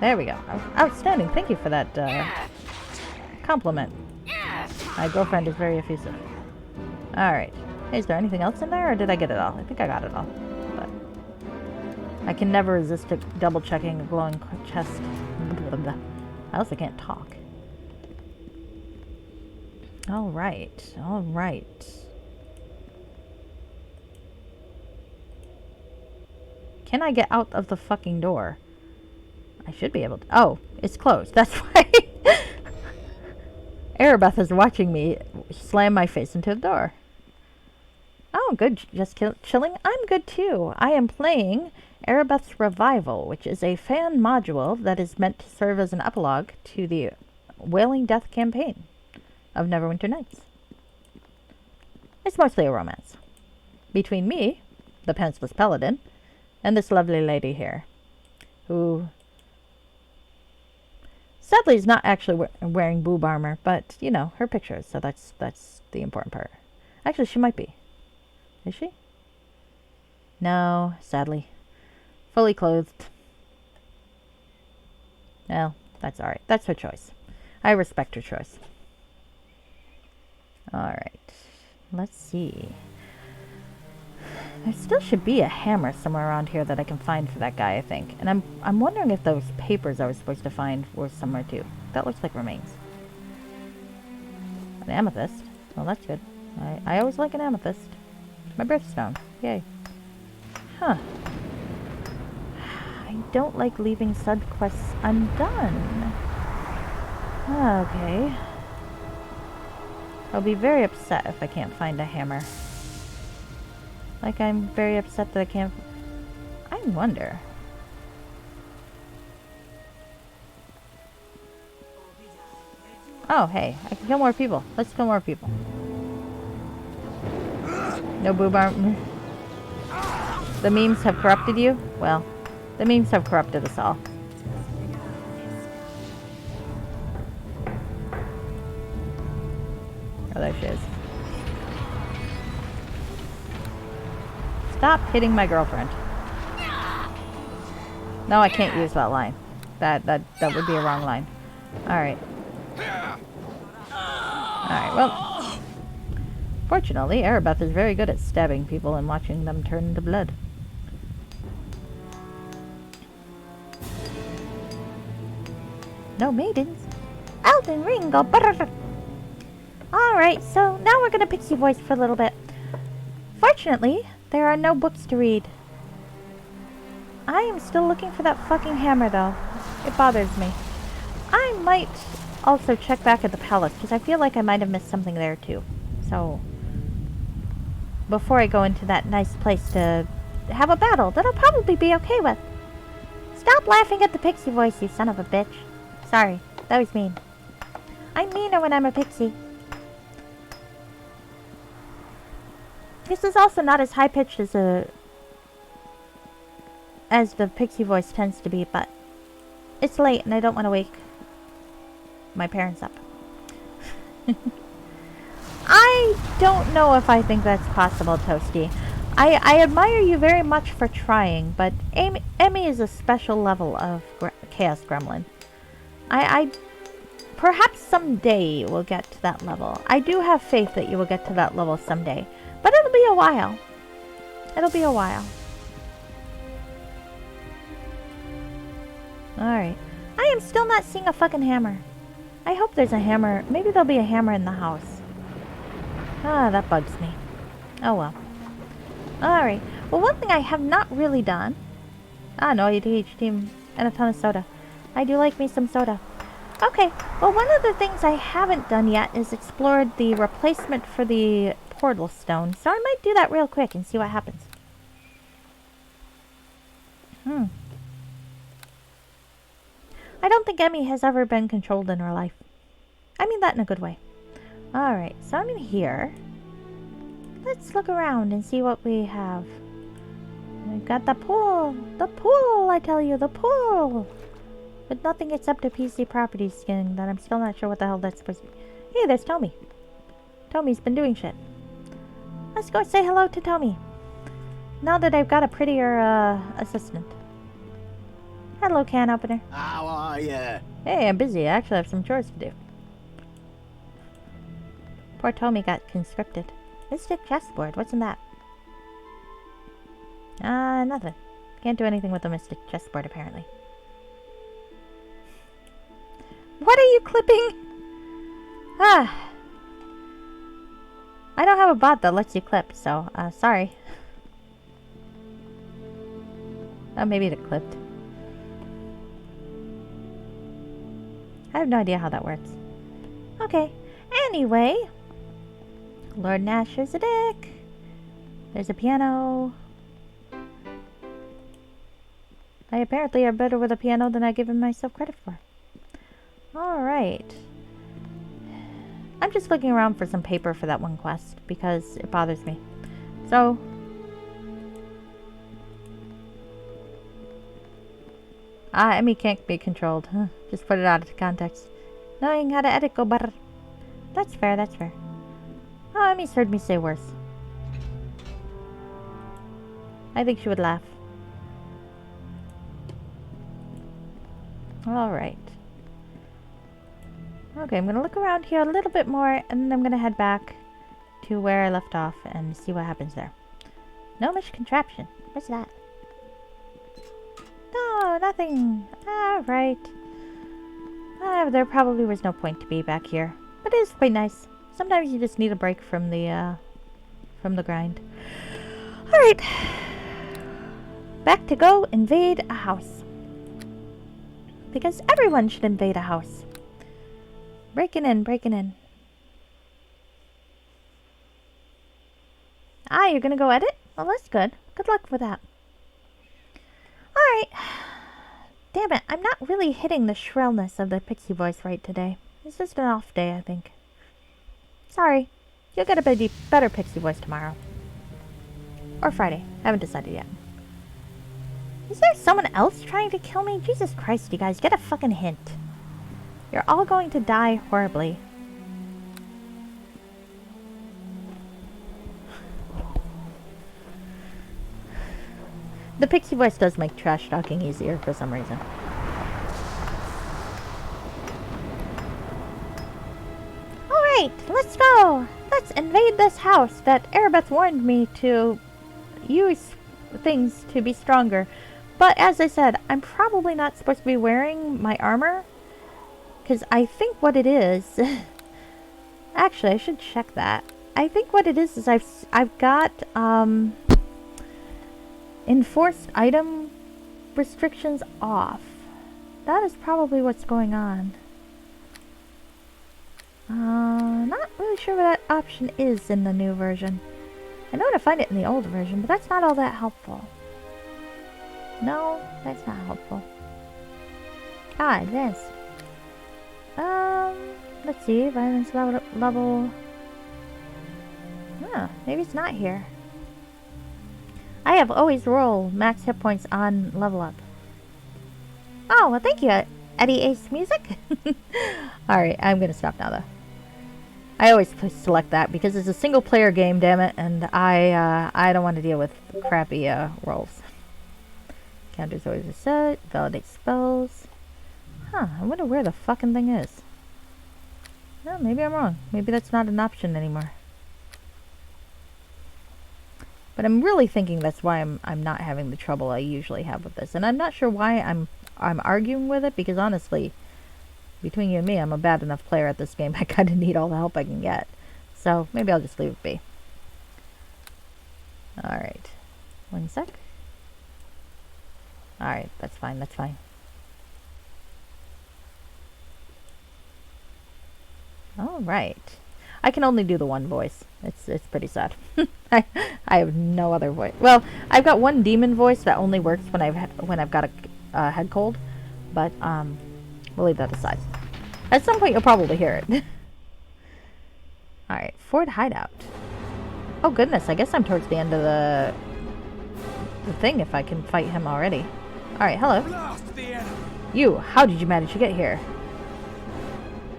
There we go. Outstanding. Thank you for that compliment. My girlfriend is very effusive. Alright. Is there anything else in there, or did I get it all? I think I got it all. But I can never resist double checking a glowing chest. I also can't talk. Alright. Alright. Can I get out of the fucking door? I should be able to. Oh, it's closed. That's why. Aribeth is watching me slam my face into the door. Oh, good. Just chilling? I'm good too. I am playing Aribeth's Revival, which is a fan module that is meant to serve as an epilogue to the Wailing Death campaign of Neverwinter Nights. It's mostly a romance between me, the pantsless paladin, and this lovely lady here, who sadly is not actually wearing boob armor, but, you know, her pictures, so that's the important part. Actually, she might be. Is she? No, sadly. Fully clothed. Well, that's alright. That's her choice. I respect her choice. Alright. Let's see. There still should be a hammer somewhere around here that I can find for that guy, I think. And I'm wondering if those papers I was supposed to find were somewhere too. That looks like remains. An amethyst. Well, that's good. I always like an amethyst. It's my birthstone. Yay. Huh. I don't like leaving side quests undone. Okay. I'll be very upset if I can't find a hammer. Like, I'm very upset that I can't... I wonder. Oh, hey. I can kill more people. Let's kill more people. No boob arm. The memes have corrupted you? Well, the memes have corrupted us all. Oh, there she is. Stop hitting my girlfriend. No, I can't use that line. That would be a wrong line. Alright. Alright, well. Fortunately, Aribeth is very good at stabbing people and watching them turn into blood. No maidens. Elden Ring, go brrr. Alright, so now we're gonna pixie voice for a little bit. Fortunately, there are no books to read. I am still looking for that fucking hammer, though. It bothers me. I might also check back at the palace, because I feel like I might have missed something there, too. So, before I go into that nice place to have a battle that I'll probably be okay with. Stop laughing at the pixie voice, you son of a bitch. Sorry, that was mean. I'm meaner when I'm a pixie. This is also not as high-pitched as the pixie voice tends to be, but it's late and I don't want to wake my parents up. I don't know if I think that's possible, Toasty. I admire you very much for trying, but Emmy is a special level of Chaos Gremlin. I perhaps someday we'll get to that level. I do have faith that you will get to that level someday. But it'll be a while. It'll be a while. Alright. I am still not seeing a fucking hammer. I hope there's a hammer. Maybe there'll be a hammer in the house. Ah, that bugs me. Oh well. Alright. Well, one thing I have not really done... Ah, no, ADHD team and a ton of soda. I do like me some soda. Okay. Well, one of the things I haven't done yet is explored the replacement for the portal stone, so I might do that real quick and see what happens. I don't think Emmy has ever been controlled in her life. I mean that in a good way. Alright, so I'm in here. Let's look around and see what we have. We've got the pool! The pool, I tell you, the pool! With nothing except a PC property skin that I'm still not sure what the hell that's supposed to be. Hey, there's Tommy. Tommy's been doing shit. Let's go say hello to Tommy. Now that I've got a prettier assistant. Hello, can opener. How are ya? Hey, I'm busy. I actually have some chores to do. Poor Tommy got conscripted. Mystic chessboard. What's in that? Nothing. Can't do anything with the mystic chessboard, apparently. What are you clipping? Ah. I don't have a bot that lets you clip, so, sorry. Oh, maybe it clipped. I have no idea how that works. Okay. Anyway. Lord Nash is a dick. There's a piano. I apparently are better with a piano than I give myself credit for. Alright. I'm just looking around for some paper for that one quest because it bothers me. So, Emmy can't be controlled. Huh. Just put it out of context. Knowing how to edit go better. That's fair, that's fair. Oh, Emmy's heard me say worse. I think she would laugh. Alright. Okay, I'm gonna look around here a little bit more, and then I'm gonna head back to where I left off and see what happens there. Gnomish contraption. What's that? No, nothing. Alright. There probably was no point to be back here. But it is quite nice. Sometimes you just need a break from the grind. Alright. Back to go invade a house. Because everyone should invade a house. Breaking in, breaking in. You're gonna go edit? Well, that's good. Good luck with that. Alright. Damn it, I'm not really hitting the shrillness of the pixie voice right today. It's just an off day, I think. Sorry. You'll get a better pixie voice tomorrow. Or Friday. I haven't decided yet. Is there someone else trying to kill me? Jesus Christ, you guys, get a fucking hint. You're all going to die horribly. The pixie voice does make trash talking easier for some reason. Alright, let's go! Let's invade this house that Aribeth warned me to use things to be stronger. But as I said, I'm probably not supposed to be wearing my armor. Because I think what it is... Actually, I should check that. I think what it is I've got, enforced item restrictions off. That is probably what's going on. Not really sure what that option is in the new version. I know how to find it in the old version, but that's not all that helpful. No, that's not helpful. Advanced. Let's see, violence level. Huh, maybe it's not here. I have always roll max hit points on level up. Oh, well thank you, Eddie Ace Music. Alright, I'm gonna stop now though. I always select that because it's a single player game, damn it, and I don't want to deal with crappy rolls. Counters always reset, validate spells. Huh, I wonder where the fucking thing is. Oh, maybe I'm wrong. Maybe that's not an option anymore. But I'm really thinking that's why I'm not having the trouble I usually have with this. And I'm not sure why I'm arguing with it, because honestly, between you and me, I'm a bad enough player at this game. I kind of need all the help I can get. So maybe I'll just leave it be. Alright. One sec. Alright, that's fine, that's fine. Alright. I can only do the one voice. It's pretty sad. I have no other voice. Well, I've got one demon voice that only works when I've got a head cold, but we'll leave that aside. At some point you'll probably hear it. Alright, Ford Hideout. Oh goodness, I guess I'm towards the end of the thing if I can fight him already. Alright, hello. You, how did you manage to get here?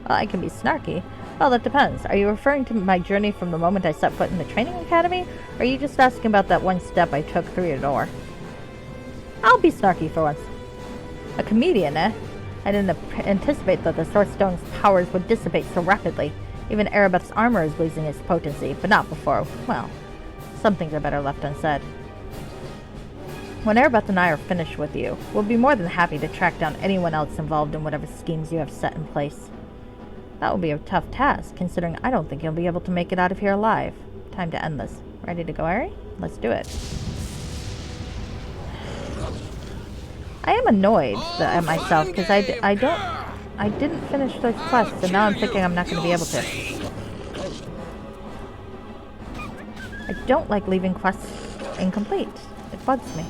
Well, I can be snarky. Well, that depends. Are you referring to my journey from the moment I set foot in the training academy? Or are you just asking about that one step I took through your door? I'll be snarky for once. A comedian, eh? I didn't anticipate that the Source Stone's powers would dissipate so rapidly. Even Aribeth's armor is losing its potency, but not before, well, some things are better left unsaid. When Aribeth and I are finished with you, we'll be more than happy to track down anyone else involved in whatever schemes you have set in place. That will be a tough task, considering I don't think you'll be able to make it out of here alive. Time to end this. Ready to go, Ari? Let's do it. I am annoyed at myself because I didn't finish those quests, and now I'm thinking I'm not going to be able to. I don't like leaving quests incomplete. It bugs me.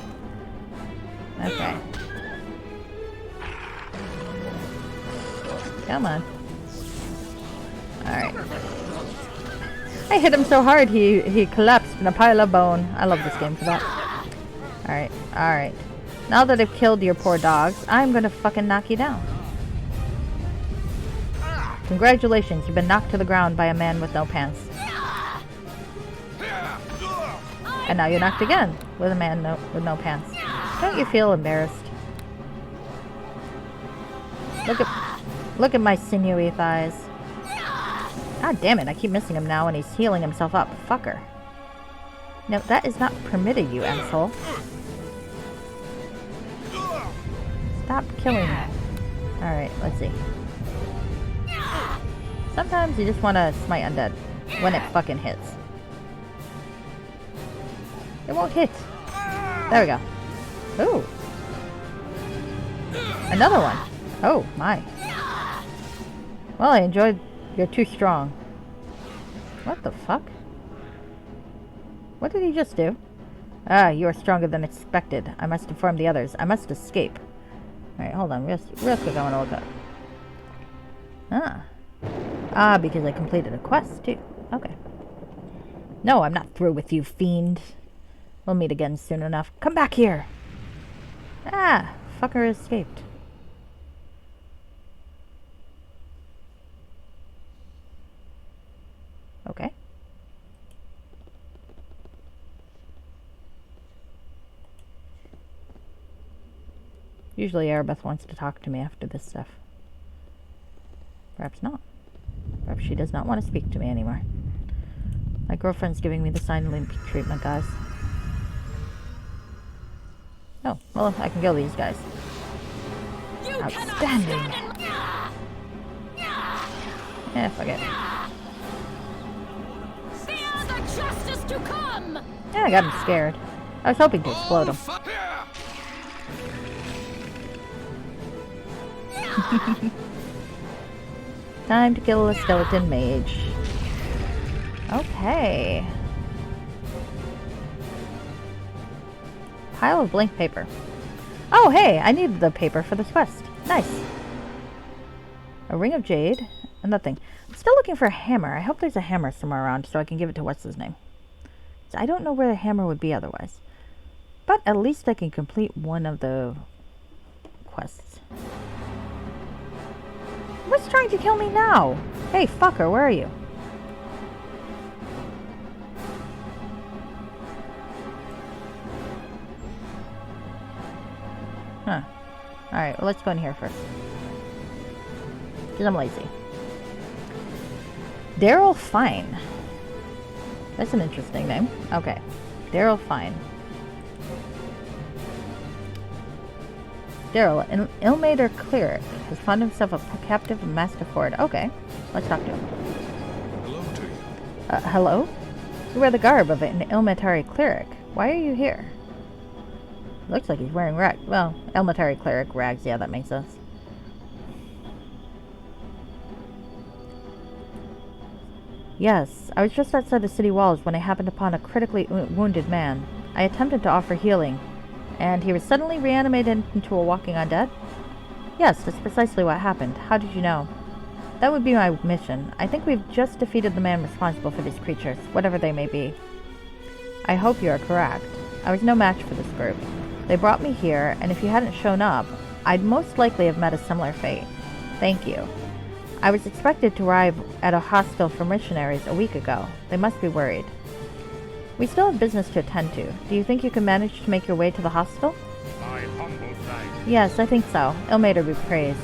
Okay. Come on. Alright. I hit him so hard he collapsed in a pile of bone. I love this game for that. Alright, alright. Now that I've killed your poor dogs, I'm gonna fucking knock you down. Congratulations, you've been knocked to the ground by a man with no pants. And now you're knocked again with a man with no pants. Don't you feel embarrassed? Look at my sinewy thighs. God damn it, I keep missing him now and he's healing himself up. Fucker. No, that is not permitted, you asshole. Stop killing me. Alright, let's see. Sometimes you just want to smite undead when it fucking hits. It won't hit. There we go. Ooh. Another one. Oh, my. Well, I enjoyed... You're too strong. What the fuck? What did he just do? Ah, you are stronger than expected. I must inform the others. I must escape. Alright, hold on. Real quick, I want to look up. Ah. Ah, because I completed a quest, too. Okay. No, I'm not through with you, fiend. We'll meet again soon enough. Come back here! Ah, fucker escaped. Okay. Usually Aribeth wants to talk to me after this stuff. Perhaps not. Perhaps she does not want to speak to me anymore. My girlfriend's giving me the silent treatment, guys. Oh, well, I can kill these guys. Outstanding! Yeah, fuck it. Justice to come. Yeah, I got him scared. I was hoping to explode him. Time to kill a skeleton mage. Okay. Pile of blank paper. Oh, hey, I needed the paper for this quest. Nice. A ring of jade. And nothing. I'm still looking for a hammer. I hope there's a hammer somewhere around so I can give it to what's his name. So I don't know where the hammer would be otherwise. But at least I can complete one of the quests. What's trying to kill me now? Hey, fucker, where are you? Huh. Alright, well, let's go in here first. Because I'm lazy. Daryl Fine. That's an interesting name. Okay. Daryl Fine. Daryl, an Ilmater cleric, has found himself a captive Master Ford. Okay. Let's talk to him. Hello to you. Hello? You wear the garb of an Ilmatari cleric. Why are you here? Looks like he's wearing rags. Well, Ilmatari cleric rags. Yeah, that makes sense. Yes, I was just outside the city walls when I happened upon a critically wounded man. I attempted to offer healing, and he was suddenly reanimated into a walking undead? Yes, that's precisely what happened. How did you know? That would be my mission. I think we've just defeated the man responsible for these creatures, whatever they may be. I hope you are correct. I was no match for this group. They brought me here, and if you hadn't shown up, I'd most likely have met a similar fate. Thank you. I was expected to arrive at a hostel for missionaries a week ago. They must be worried. We still have business to attend to. Do you think you can manage to make your way to the hostel? My humble thanks. Yes, I think so. Ilmater be praised.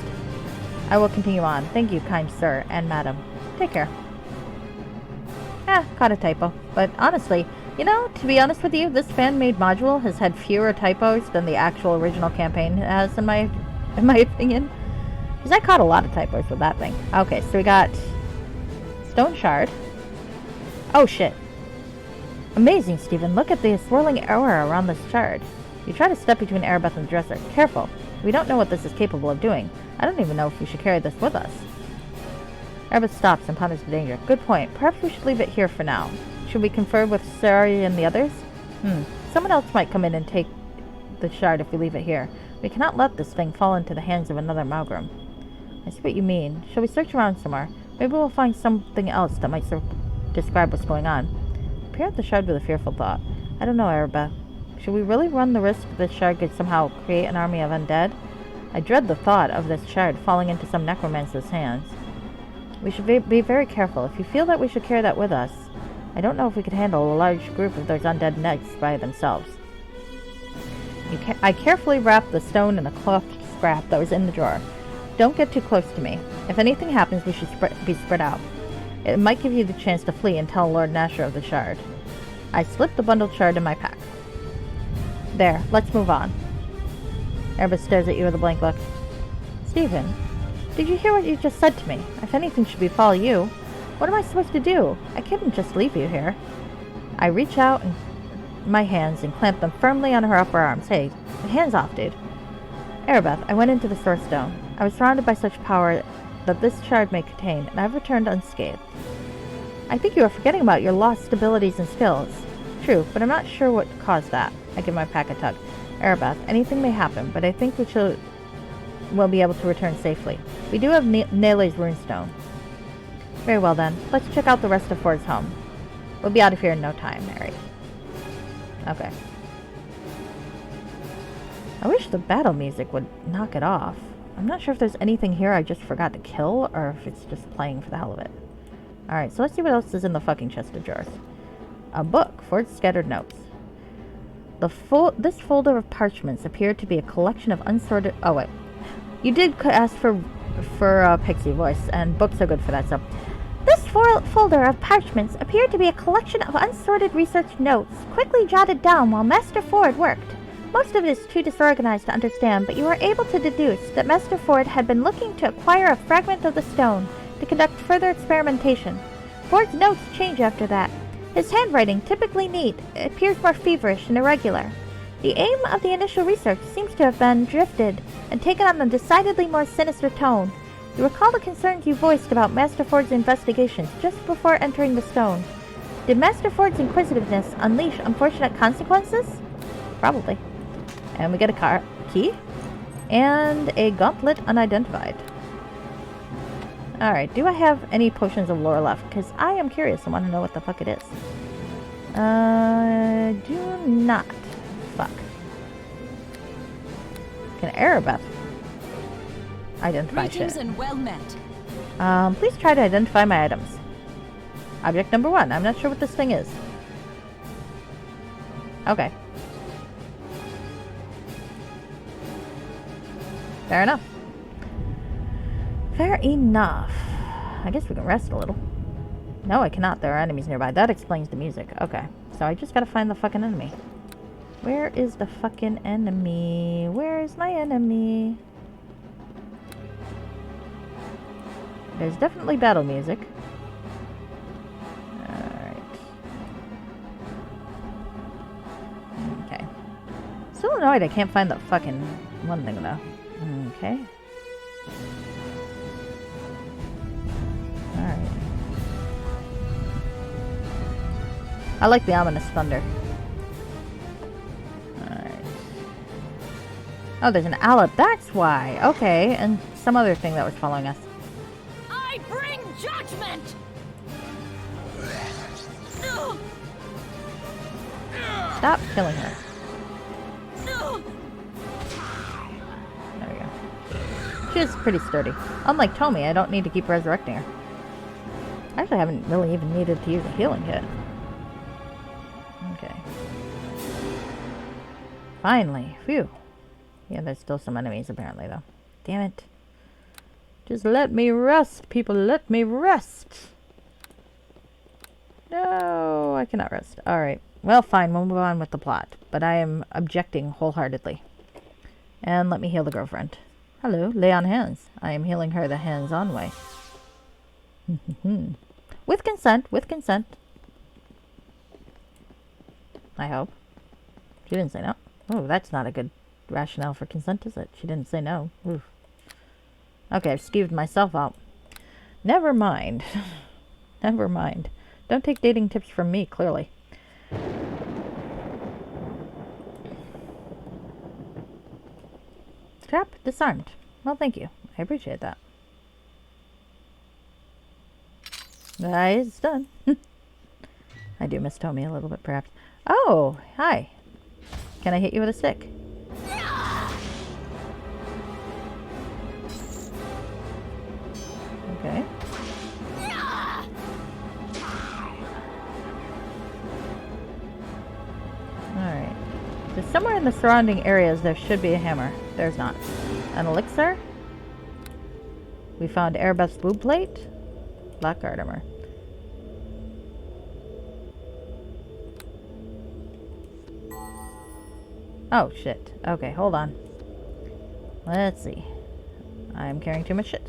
I will continue on. Thank you, kind sir and madam. Take care. Caught a typo. But honestly, you know, to be honest with you, this fan-made module has had fewer typos than the actual original campaign has, in my opinion. Because I caught a lot of typos with that thing. Okay, so we got Stone Shard. Oh, shit. Amazing, Stephen. Look at the swirling aura around this shard. You try to step between Aribeth and the dresser. Careful. We don't know what this is capable of doing. I don't even know if we should carry this with us. Aribeth stops and ponders the danger. Good point. Perhaps we should leave it here for now. Should we confer with Sari and the others? Someone else might come in and take the shard if we leave it here. We cannot let this thing fall into the hands of another Malgrim. I see what you mean. Shall we search around somewhere? Maybe we'll find something else that might describe what's going on. I peer at the shard with a fearful thought. I don't know, Aribeth. Should we really run the risk that this shard could somehow create an army of undead? I dread the thought of this shard falling into some necromancer's hands. We should be very careful. If you feel that we should carry that with us, I don't know if we could handle a large group of those undead knights by themselves. I carefully wrapped the stone in a cloth scrap that was in the drawer. Don't get too close to me. If anything happens, we should be spread out. It might give you the chance to flee and tell Lord Nasher of the shard. I slipped the bundled shard in my pack. There, let's move on. Aribeth stares at you with a blank look. Stephen, did you hear what you just said to me? If anything should befall you, what am I supposed to do? I couldn't just leave you here. I reach out my hands and clamp them firmly on her upper arms. Hey, hands off, dude. Aribeth, I went into the Source Stone. I was surrounded by such power that this shard may contain, and I've returned unscathed. I think you are forgetting about your lost abilities and skills. True, but I'm not sure what caused that. I give my pack a tug. Aribeth, anything may happen, but I think we'll be able to return safely. We do have Nele's runestone. Very well then. Let's check out the rest of Ford's home. We'll be out of here in no time, Mary. Okay. I wish the battle music would knock it off. I'm not sure if there's anything here I just forgot to kill, or if it's just playing for the hell of it. Alright, so let's see what else is in the fucking chest of drawers. A book, Ford's scattered notes. This folder of parchments appeared to be a collection of unsorted... Oh, wait. You did ask for Pixie voice, and books are good for that, so... This folder of parchments appeared to be a collection of unsorted research notes, quickly jotted down while Master Ford worked. Most of it is too disorganized to understand, but you were able to deduce that Master Ford had been looking to acquire a fragment of the stone to conduct further experimentation. Ford's notes change after that. His handwriting, typically neat, appears more feverish and irregular. The aim of the initial research seems to have been drifted and taken on a decidedly more sinister tone. You recall the concerns you voiced about Master Ford's investigations just before entering the stone. Did Master Ford's inquisitiveness unleash unfortunate consequences? Probably. And we get a key and a gauntlet unidentified. Alright, do I have any potions of lore left? Because I am curious and want to know what the fuck it is. Do not. Fuck. Can Aribeth identify Greetings shit? and well met. Please try to identify my items. Object number 1. I'm not sure what this thing is. Okay. Fair enough. Fair enough. I guess we can rest a little. No, I cannot. There are enemies nearby. That explains the music. Okay. So I just gotta find the fucking enemy. Where is the fucking enemy? Where is my enemy? There's definitely battle music. Alright. Okay. Still annoyed I can't find the fucking one thing though. Okay. Alright. I like the ominous thunder. Alright. Oh, there's an owl. That's why. Okay, and some other thing that was following us. I bring judgment! Stop killing her. There we go. She is pretty sturdy. Unlike Tommy, I don't need to keep resurrecting her. Actually, I haven't really even needed to use a healing kit. Okay. Finally. Phew. Yeah, there's still some enemies apparently, though. Damn it. Just let me rest, people. Let me rest. No, I cannot rest. Alright. Well, fine. We'll move on with the plot. But I am objecting wholeheartedly. And let me heal the girlfriend. Hello, lay on hands. I am healing her the hands-on way. With consent, with consent. I hope. She didn't say no. Oh, that's not a good rationale for consent, is it? She didn't say no. Oof. Okay, I've skeeved myself out. Never mind. Never mind. Don't take dating tips from me, clearly. Trap disarmed. Well, thank you. I appreciate that. It's done. I do miss Tommy a little bit, perhaps. Oh, hi. Can I hit you with a stick? Okay. Alright. So somewhere in the surrounding areas there should be a hammer. There's not. An elixir? We found Aribeth's boob plate? Black guard armor. Oh, shit. Okay, hold on. Let's see. I'm carrying too much shit.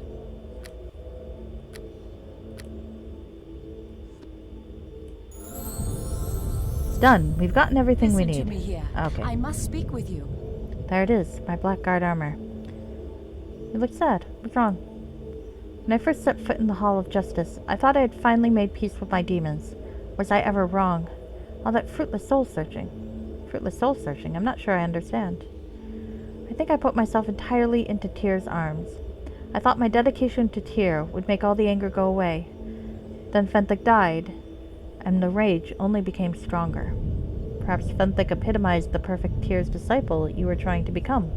It's done. We've gotten everything we need. Listen to me here. Okay. I must speak with you. There it is. My black guard armor. You look sad. What's wrong? When I first set foot in the Hall of Justice, I thought I had finally made peace with my demons. Was I ever wrong? All that fruitless soul searching. Fruitless soul searching? I'm not sure I understand. I think I put myself entirely into Tyr's arms. I thought my dedication to Tyr would make all the anger go away. Then Fenthic died, and the rage only became stronger. Perhaps Fenthic epitomized the perfect Tyr's disciple you were trying to become.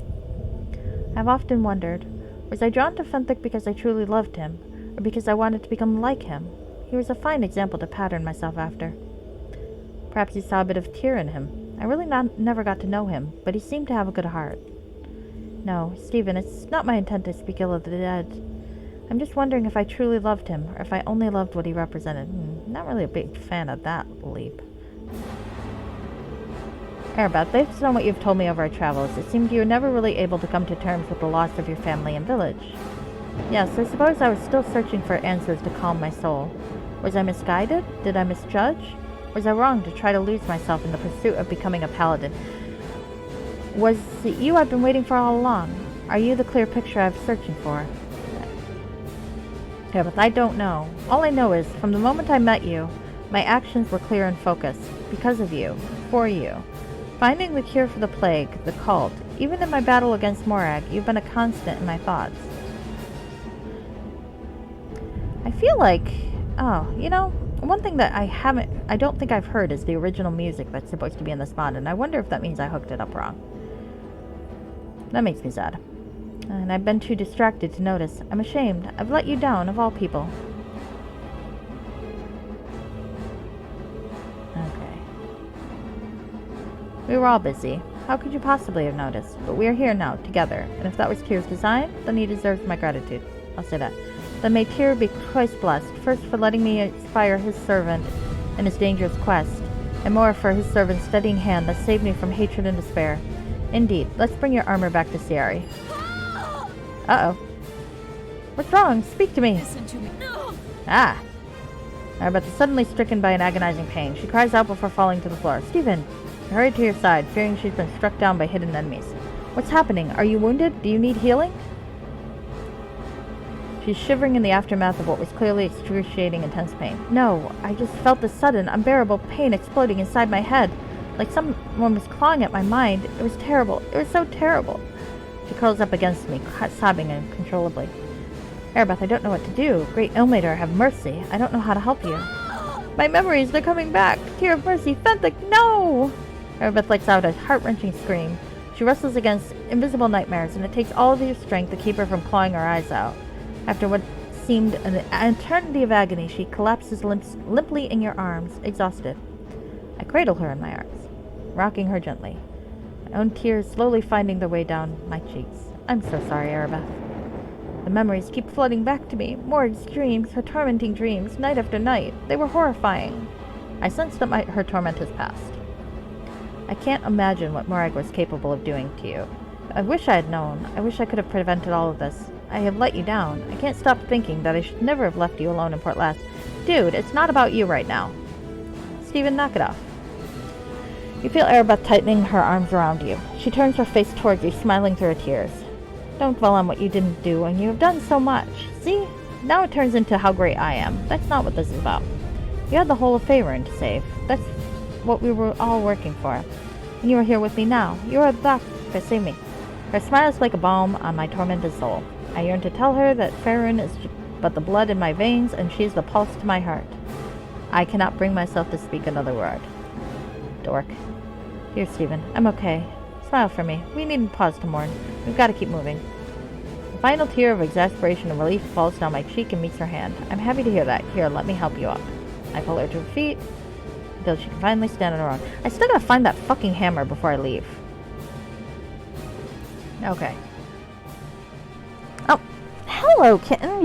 I've often wondered, was I drawn to Fenthic because I truly loved him, or because I wanted to become like him? He was a fine example to pattern myself after. Perhaps he saw a bit of Tyr in him. I really never got to know him, but he seemed to have a good heart. No, Stephen, it's not my intent to speak ill of the dead. I'm just wondering if I truly loved him, or if I only loved what he represented. Not really a big fan of that leap. Aribeth, based on what you've told me over our travels, it seemed you were never really able to come to terms with the loss of your family and village. Yes, I suppose I was still searching for answers to calm my soul. Was I misguided? Did I misjudge? Was I wrong to try to lose myself in the pursuit of becoming a paladin? Was it you I've been waiting for all along? Are you the clear picture I've been searching for? Yeah, but I don't know. All I know is, from the moment I met you, my actions were clear and focused. Because of you. For you. Finding the cure for the plague, the cult, even in my battle against Morag, you've been a constant in my thoughts. I feel like... Oh, you know, one thing that I don't think I've heard is the original music that's supposed to be in this mod, and I wonder if that means I hooked it up wrong. That makes me sad. And I've been too distracted to notice. I'm ashamed. I've let you down, of all people. Okay. We were all busy. How could you possibly have noticed? But we are here now, together, and if that was Tyr's design, then he deserves my gratitude. I'll say that. Then may Tyr be twice blessed, first for letting me inspire his servant in his dangerous quest, and more for his servant's steadying hand that saved me from hatred and despair. Indeed, let's bring your armor back to Ciari. Uh-oh. What's wrong? Speak to me. Listen to me. No. Ah. Aribeth is suddenly stricken by an agonizing pain. She cries out before falling to the floor. Stephen! I hurried to your side, fearing she's been struck down by hidden enemies. What's happening? Are you wounded? Do you need healing? She's shivering in the aftermath of what was clearly excruciating intense pain. No, I just felt this sudden, unbearable pain exploding inside my head. Like someone was clawing at my mind. It was terrible. It was so terrible. She curls up against me, sobbing uncontrollably. Aribeth, I don't know what to do. Great Ilmater, have mercy. I don't know how to help you. My memories, they're coming back. Tear of mercy, Fenthic, no! Aribeth lets out a heart-wrenching scream. She wrestles against invisible nightmares, and it takes all of your strength to keep her from clawing her eyes out. After what seemed an eternity of agony, she collapses limply in your arms, exhausted. I cradle her in my arms, rocking her gently. my own tears slowly finding their way down my cheeks. I'm so sorry, Aribeth. The memories keep flooding back to me. Mord's dreams, her tormenting dreams, night after night. They were horrifying. I sensed that her torment has passed. I can't imagine what Morag was capable of doing to you. I wish I had known. I wish I could have prevented all of this. I have let you down. I can't stop thinking that I should never have left you alone in Port Last. Dude, it's not about you right now. Stephen, knock it off. You feel Aribeth tightening her arms around you. She turns her face towards you, smiling through her tears. Don't dwell on what you didn't do, and you have done so much. See? Now it turns into how great I am. That's not what this is about. You had the whole of Faerun to save. That's what we were all working for. And you are here with me now. You are back to save me. Her smile is like a balm on my tormented soul. I yearn to tell her that Faerun is but the blood in my veins, and she is the pulse to my heart. I cannot bring myself to speak another word. Dork. Dear Stephen, I'm okay. Smile for me. We needn't pause to mourn. We've got to keep moving. A final tear of exasperation and relief falls down my cheek and meets her hand. I'm happy to hear that. Here, let me help you up. I pull her to her feet until she can finally stand on her own. I still gotta find that fucking hammer before I leave. Okay. Oh, hello, kitten.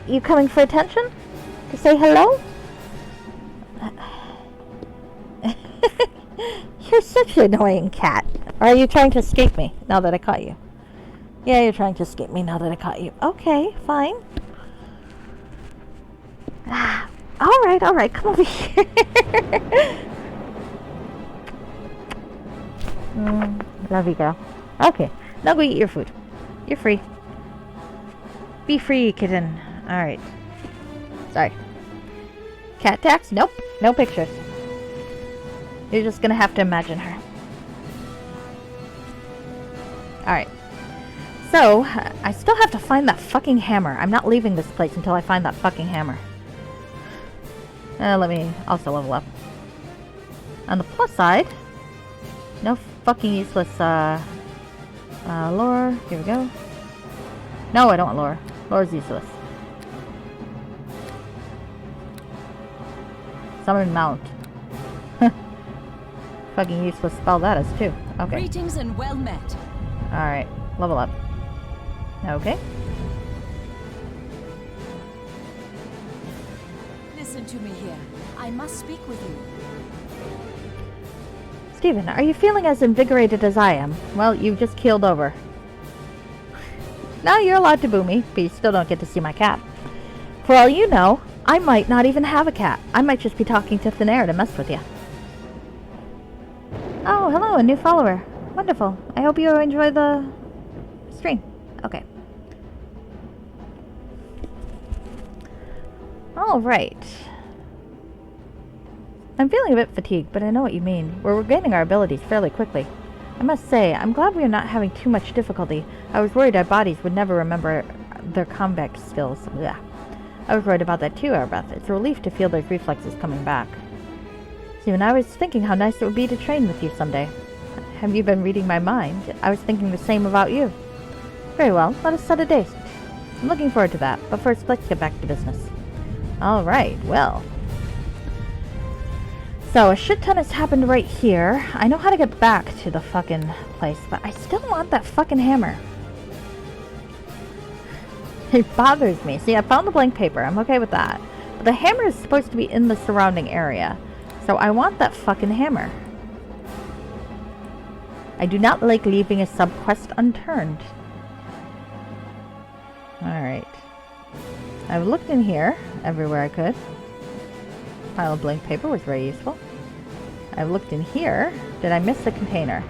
You coming for attention? To say hello? You're such an annoying cat. Or are you trying to escape me now that I caught you? Yeah, you're trying to escape me now that I caught you. Okay, fine. Alright, come over here. Love you, girl. Okay, now go eat your food. You're free. Be free, kitten. Alright. Sorry. Cat tax? Nope. No pictures. You're just gonna have to imagine her. Alright. So, I still have to find that fucking hammer. I'm not leaving this place until I find that fucking hammer. Let me also level up. On the plus side, no fucking useless, lore. Here we go. No, I don't want lore. Lore's useless. Summon mount. Fucking useless spell that is too. Okay. Greetings and well met. Alright, level up. Okay. Listen to me here. I must speak with you. Stephen, are you feeling as invigorated as I am? Well, you've just keeled over. Now you're allowed to boo me, but you still don't get to see my cat. For all you know, I might not even have a cat. I might just be talking to thin air to mess with you. Oh, hello, a new follower. Wonderful. I hope you enjoy the stream. Okay. Alright. I'm feeling a bit fatigued, but I know what you mean. We're regaining our abilities fairly quickly. I must say, I'm glad we are not having too much difficulty. I was worried our bodies would never remember their combat skills. Blech. I was worried about that too, Aribeth. It's a relief to feel those reflexes coming back. Stephen, I was thinking how nice it would be to train with you someday. Have you been reading my mind? I was thinking the same about you. Very well, let us set a date. I'm looking forward to that, but first let's get back to business. Alright, well. So, a shit ton has happened right here. I know how to get back to the fucking place, but I still want that fucking hammer. It bothers me. See, I found the blank paper. I'm okay with that. But the hammer is supposed to be in the surrounding area. So I want that fucking hammer. I do not like leaving a sub-quest unturned. Alright. I've looked in here, everywhere I could. Pile of blank paper was very useful. I've looked in here. Did I miss the container?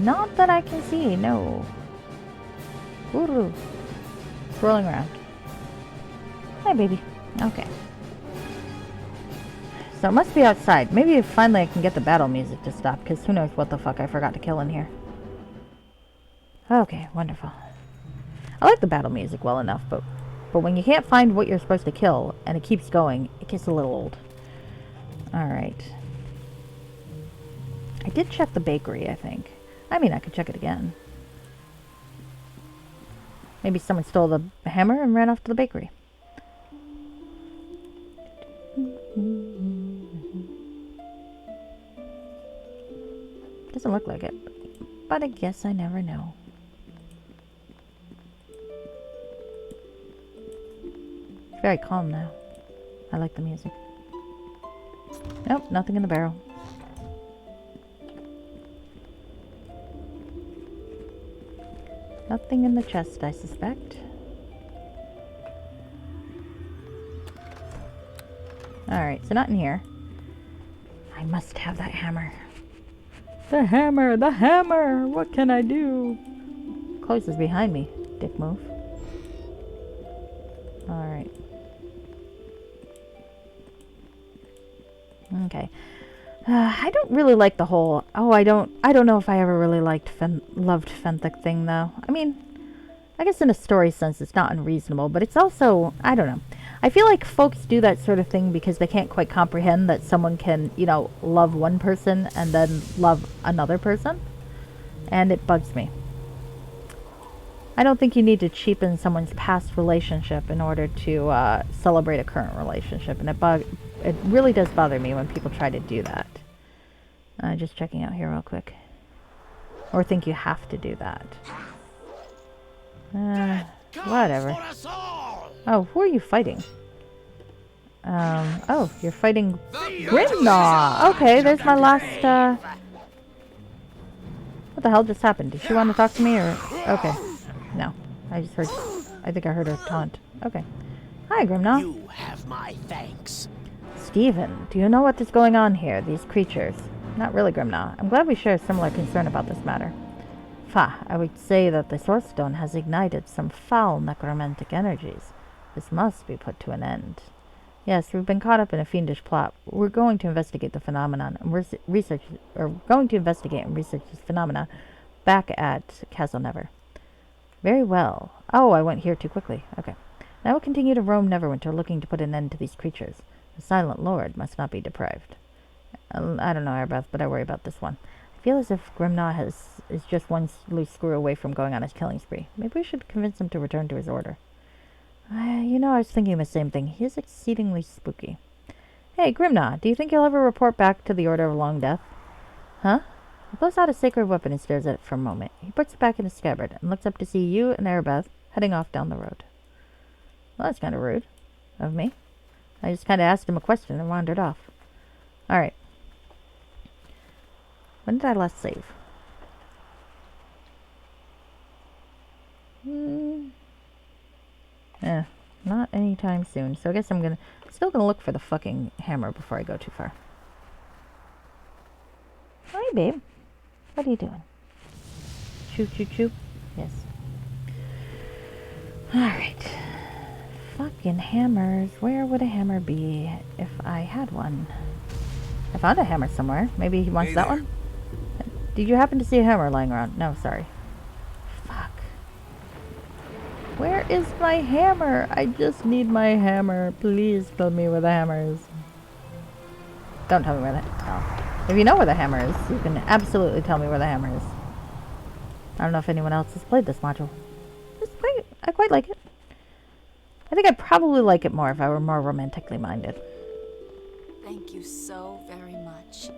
Not that I can see, no. Ooh. Swirling around. Hi, baby. Okay. So it must be outside. Maybe finally I can get the battle music to stop, because who knows what the fuck I forgot to kill in here. Okay, wonderful. I like the battle music well enough, but when you can't find what you're supposed to kill, and it keeps going, it gets a little old. Alright. I did check the bakery, I think. I mean, I could check it again. Maybe someone stole the hammer and ran off to the bakery. Doesn't look like it. But I guess I never know. It's very calm now. I like the music. Nope, nothing in the barrel. Nothing in the chest, I suspect. Alright, so not in here. I must have that hammer. The hammer! The hammer! What can I do? Closes behind me. Dick move. Alright. Okay. I don't really like the whole... Oh, I don't know if I ever really loved Fenthic thing, though. I mean, I guess in a story sense it's not unreasonable, but it's also... I don't know. I feel like folks do that sort of thing because they can't quite comprehend that someone can, you know, love one person and then love another person. And it bugs me. I don't think you need to cheapen someone's past relationship in order to celebrate a current relationship. And it really does bother me when people try to do that. Just checking out here real quick. Or think you have to do that. Whatever. Oh, who are you fighting? Oh, you're fighting Grimnaw! Okay, there's my last, What the hell just happened? Did she want to talk to me, or... Okay. No. I think I heard her taunt. Okay. Hi, Grimnaw. You have my thanks. Stephen, do you know what is going on here, these creatures? Not really, Grimnaw. I'm glad we share a similar concern about this matter. I would say that the Source Stone has ignited some foul necromantic energies. This must be put to an end. Yes, we've been caught up in a fiendish plot. We're going to investigate the phenomenon and research this phenomena back at Castle Never. Very well. Oh, I went here too quickly. Okay. Now we'll continue to roam Neverwinter, looking to put an end to these creatures. The Silent Lord must not be deprived. I don't know, Aribeth, but I worry about this one. I feel as if Grimnaw is just one loose screw away from going on his killing spree. Maybe we should convince him to return to his order. You know, I was thinking the same thing. He is exceedingly spooky. Hey, Grimnaw, do you think you'll ever report back to the Order of Long Death? Huh? He pulls out a sacred weapon and stares at it for a moment. He puts it back in his scabbard and looks up to see you and Aribeth heading off down the road. Well, that's kind of rude of me. I just kind of asked him a question and wandered off. Alright. When did I last save? Not anytime soon. So I guess I'm still gonna look for the fucking hammer before I go too far. Hi, babe. What are you doing? Choo choo choo. Yes. Alright. Fucking hammers. Where would a hammer be if I had one? I found a hammer somewhere. Maybe he wants that one? Did you happen to see a hammer lying around? No, sorry. Fuck. Where is my hammer? I just need my hammer. Please tell me where the hammer is. Don't tell me where If you know where the hammer is, you can absolutely tell me where the hammer is. I don't know if anyone else has played this module. I quite like it. I think I'd probably like it more if I were more romantically minded. Thank you so very much.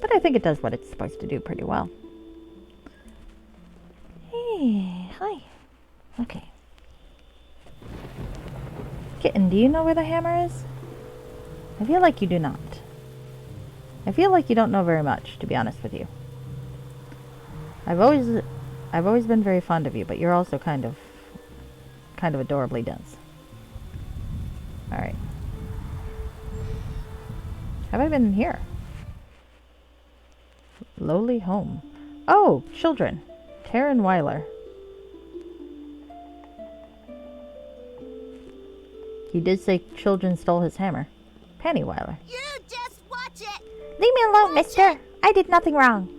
But I think it does what it's supposed to do pretty well. Hey, hi. Okay. Kitten, do you know where the hammer is? I feel like you do not. I feel like you don't know very much, to be honest with you. I've always been very fond of you, but you're also kind of adorably dense. Alright. Have I been in here? Lowly home. Oh, children. Taryn Weiler. He did say children stole his hammer. Penny Weiler. You just watch it! Leave me alone, mister! I did nothing wrong.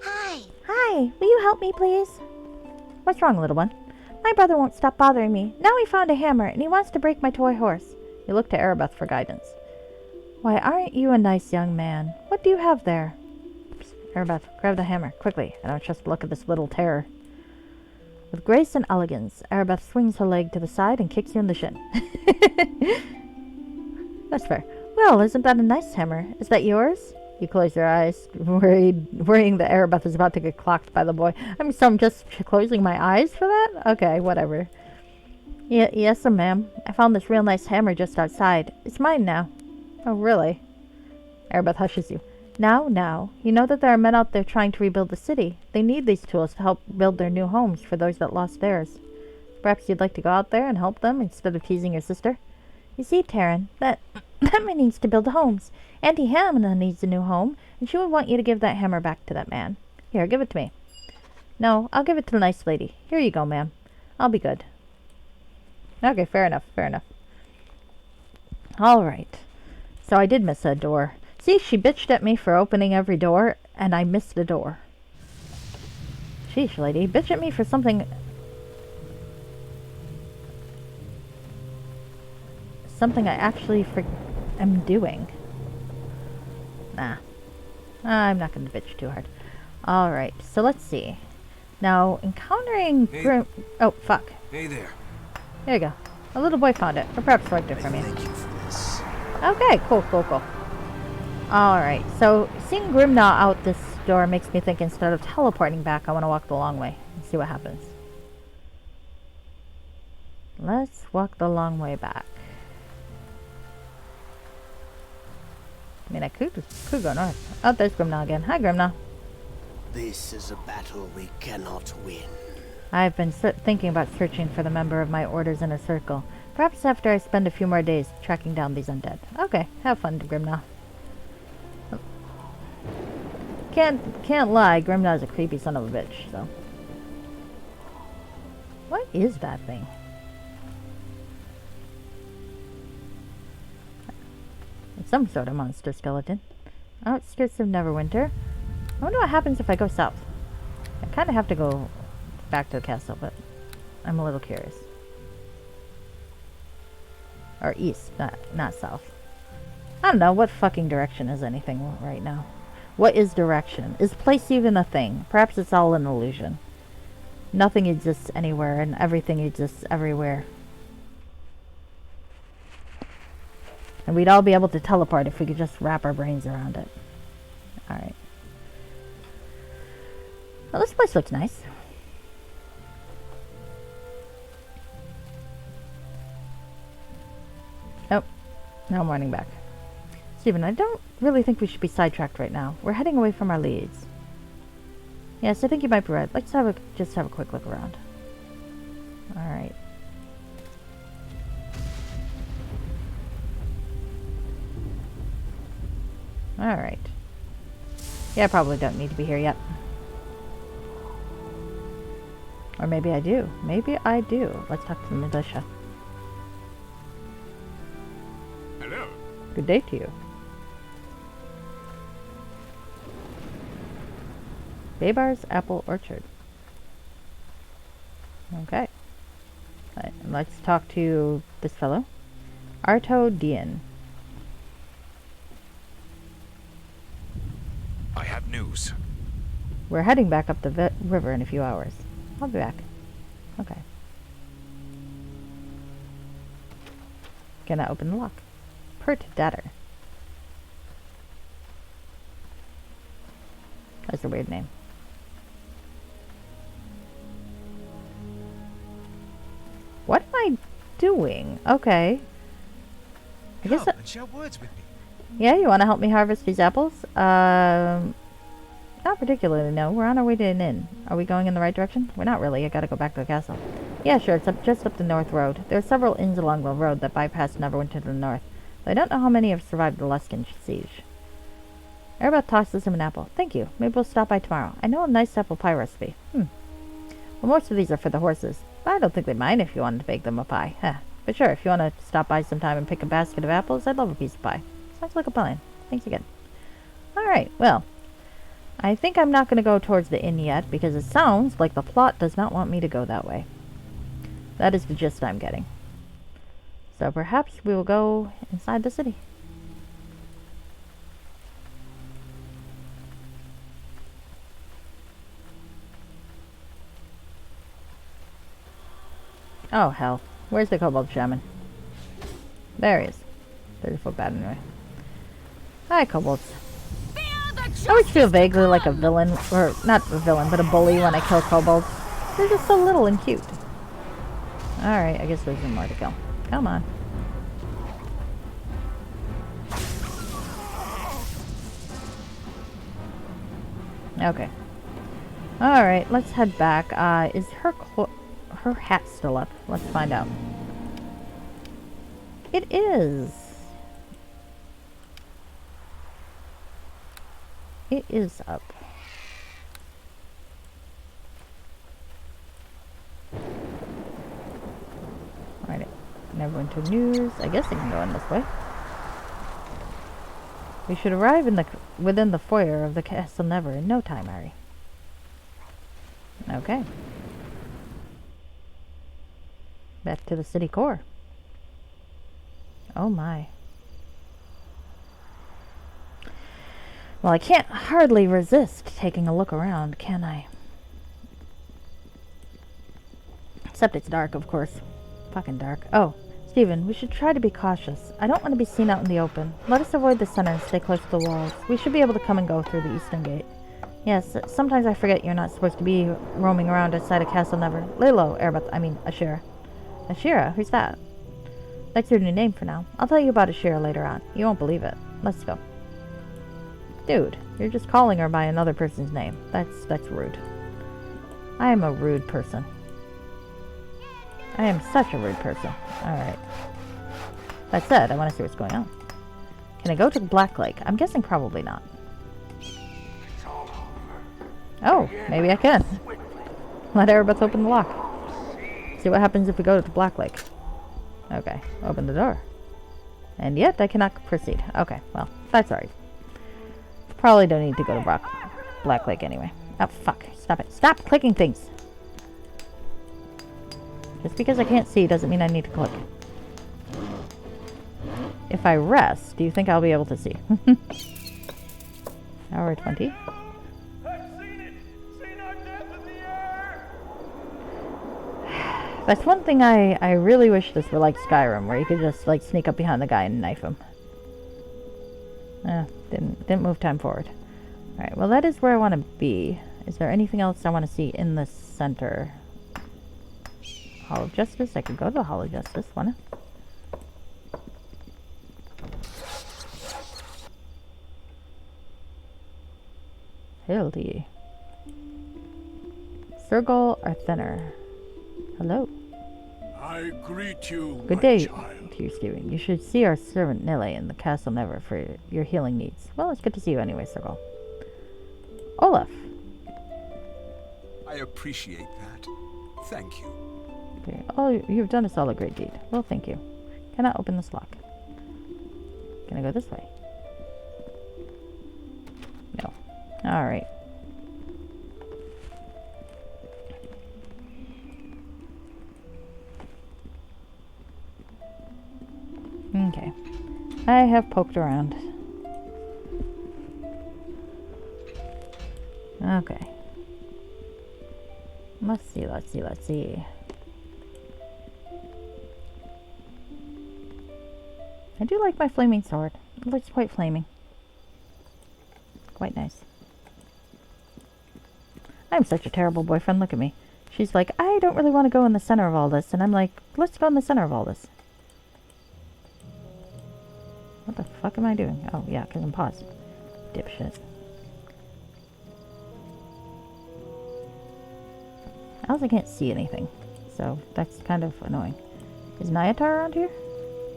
Hi. Hi, will you help me, please? What's wrong, little one? My brother won't stop bothering me. Now he found a hammer, and he wants to break my toy horse. He looked to Aribeth for guidance. Why, aren't you a nice young man? What do you have there? Psst, Aribeth, grab the hammer, quickly. I don't trust the look of this little terror. With grace and elegance, Aribeth swings her leg to the side and kicks you in the shin. That's fair. Well, isn't that a nice hammer? Is that yours? You close your eyes, worrying that Aribeth is about to get clocked by the boy. So I'm just closing my eyes for that? Okay, whatever. Yes, sir, ma'am. I found this real nice hammer just outside. It's mine now. Oh, really? Aribeth hushes you. Now. You know that there are men out there trying to rebuild the city. They need these tools to help build their new homes for those that lost theirs. Perhaps you'd like to go out there and help them instead of teasing your sister? You see, Taryn, that man needs to build homes. Auntie Hannah needs a new home, and she would want you to give that hammer back to that man. Here, give it to me. No, I'll give it to the nice lady. Here you go, ma'am. I'll be good. Okay, fair enough. All right. So I did miss a door. See, she bitched at me for opening every door, and I missed a door. Sheesh, lady. Bitch at me for something... Something I actually am doing. Nah. I'm not going to bitch too hard. Alright, so let's see. Now, encountering Grim... Oh, fuck. Hey there. There you go. A little boy found it. Or perhaps selected it for me. Thank you for this. Okay, cool. Alright, so seeing Grimnaw out this door makes me think instead of teleporting back, I want to walk the long way and see what happens. Let's walk the long way back. I mean, I could go north. Oh, there's Grimnaw again. Hi, Grimnaw. This is a battle we cannot win. I've been thinking about searching for the member of my order's inner circle. Perhaps after I spend a few more days tracking down these undead. Okay, have fun, Grimnaw. Can't lie, Grimnaw's a creepy son of a bitch, so. What is that thing? It's some sort of monster skeleton. Outskirts of Neverwinter. I wonder what happens if I go south. I kind of have to go back to the castle, but I'm a little curious. Or east, not south. I don't know, what fucking direction is anything right now? What is direction? Is place even a thing? Perhaps it's all an illusion. Nothing exists anywhere, and everything exists everywhere. And we'd all be able to teleport if we could just wrap our brains around it. Alright. Well, this place looks nice. Oh, no morning back. Stephen, I don't really think we should be sidetracked right now. We're heading away from our leads. Yes, I think you might be right. Let's just have a quick look around. Alright. Alright. Yeah, I probably don't need to be here yet. Or maybe I do. Maybe I do. Let's talk to the militia. Hello. Good day to you. Baybar's Apple Orchard. Okay. Let's talk to this fellow. Arto Dian. I have news. We're heading back up the river in a few hours. I'll be back. Okay. Can I open the lock? Pert Datter. That's a weird name. What am I doing? Okay. I guess Come and share words with me. yeah, you want to help me harvest these apples? Not particularly, no. We're on our way to an inn. Are we going in the right direction? We're not really. I gotta go back to the castle. Yeah, sure. It's just up the north road. There are several inns along the road that bypass Neverwinter to the north. But I don't know how many have survived the Luskin siege. Aribeth tosses him an apple. Thank you. Maybe we'll stop by tomorrow. I know a nice apple pie recipe. Well, most of these are for the horses. But I don't think they'd mind if you wanted to bake them a pie. But sure, if you want to stop by sometime and pick a basket of apples, I'd love a piece of pie. Sounds like a plan. Thanks again. Alright, well. I think I'm not going to go towards the inn yet, because it sounds like the plot does not want me to go that way. That is the gist I'm getting. So perhaps we will go inside the city. Oh, hell. Where's the kobold shaman? There he is. 30 foot bad anyway. Hi, kobolds. Feel I always feel vaguely like a villain, or not a villain, but a bully when I kill kobolds. They're just so little and cute. Alright, I guess there's more to kill. Come on. Okay. Alright, let's head back. Is her hat still up? Let's find out. It is. It is up. Alright, Neverwinter news. I guess I can go in this way. We should arrive within the foyer of the Castle Never in no time, Harry. Okay. Back to the city core. Oh my. Well, I can't hardly resist taking a look around, can I? Except it's dark, of course. Fucking dark. Oh, Stephen, we should try to be cautious. I don't want to be seen out in the open. Let us avoid the center and stay close to the walls. We should be able to come and go through the eastern gate. Yes, sometimes I forget you're not supposed to be roaming around outside of Castle Never. Lay low, Aribeth. I mean, Ashira. Ashira? Who's that? That's your new name for now. I'll tell you about Ashira later on. You won't believe it. Let's go. Dude, you're just calling her by another person's name. That's rude. I am a rude person. I am such a rude person. Alright. That said, I want to see what's going on. Can I go to Black Lake? I'm guessing probably not. Oh, maybe I can. Let Aribeth open the lock. See what happens if we go to Black Lake. Okay, open the door. And yet I cannot proceed. Okay, well, that's alright. Probably don't need to go to Black Lake anyway. Oh, fuck. Stop it. Stop clicking things! Just because I can't see doesn't mean I need to click. If I rest, do you think I'll be able to see? Hour 20. That's one thing I really wish this were like Skyrim, where you could just like sneak up behind the guy and knife him. Didn't move time forward. Alright, well that is where I want to be. Is there anything else I want to see in the center? Hall of Justice? I could go to the Hall of Justice, wanna? Hildy. Sergal Arthenor. Hello. I greet you, Good my day child. to you, Stephen. You should see our servant Nille in the Castle Never for your healing needs. Well, it's good to see you anyway, Sergal. Olaf. I appreciate that. Thank you. Okay. Oh, you've done us all a great deed. Well, thank you. Can I open this lock? Can I go this way? No. Alright. Okay. I have poked around. Okay. Let's see. I do like my flaming sword. It looks quite flaming. Quite nice. I'm such a terrible boyfriend. Look at me. She's like, I don't really want to go in the center of all this. And I'm like, let's go in the center of all this. What the fuck am I doing? Oh, yeah, because I'm paused. Dipshit. I also can't see anything. So, that's kind of annoying. Is Nyatar around here?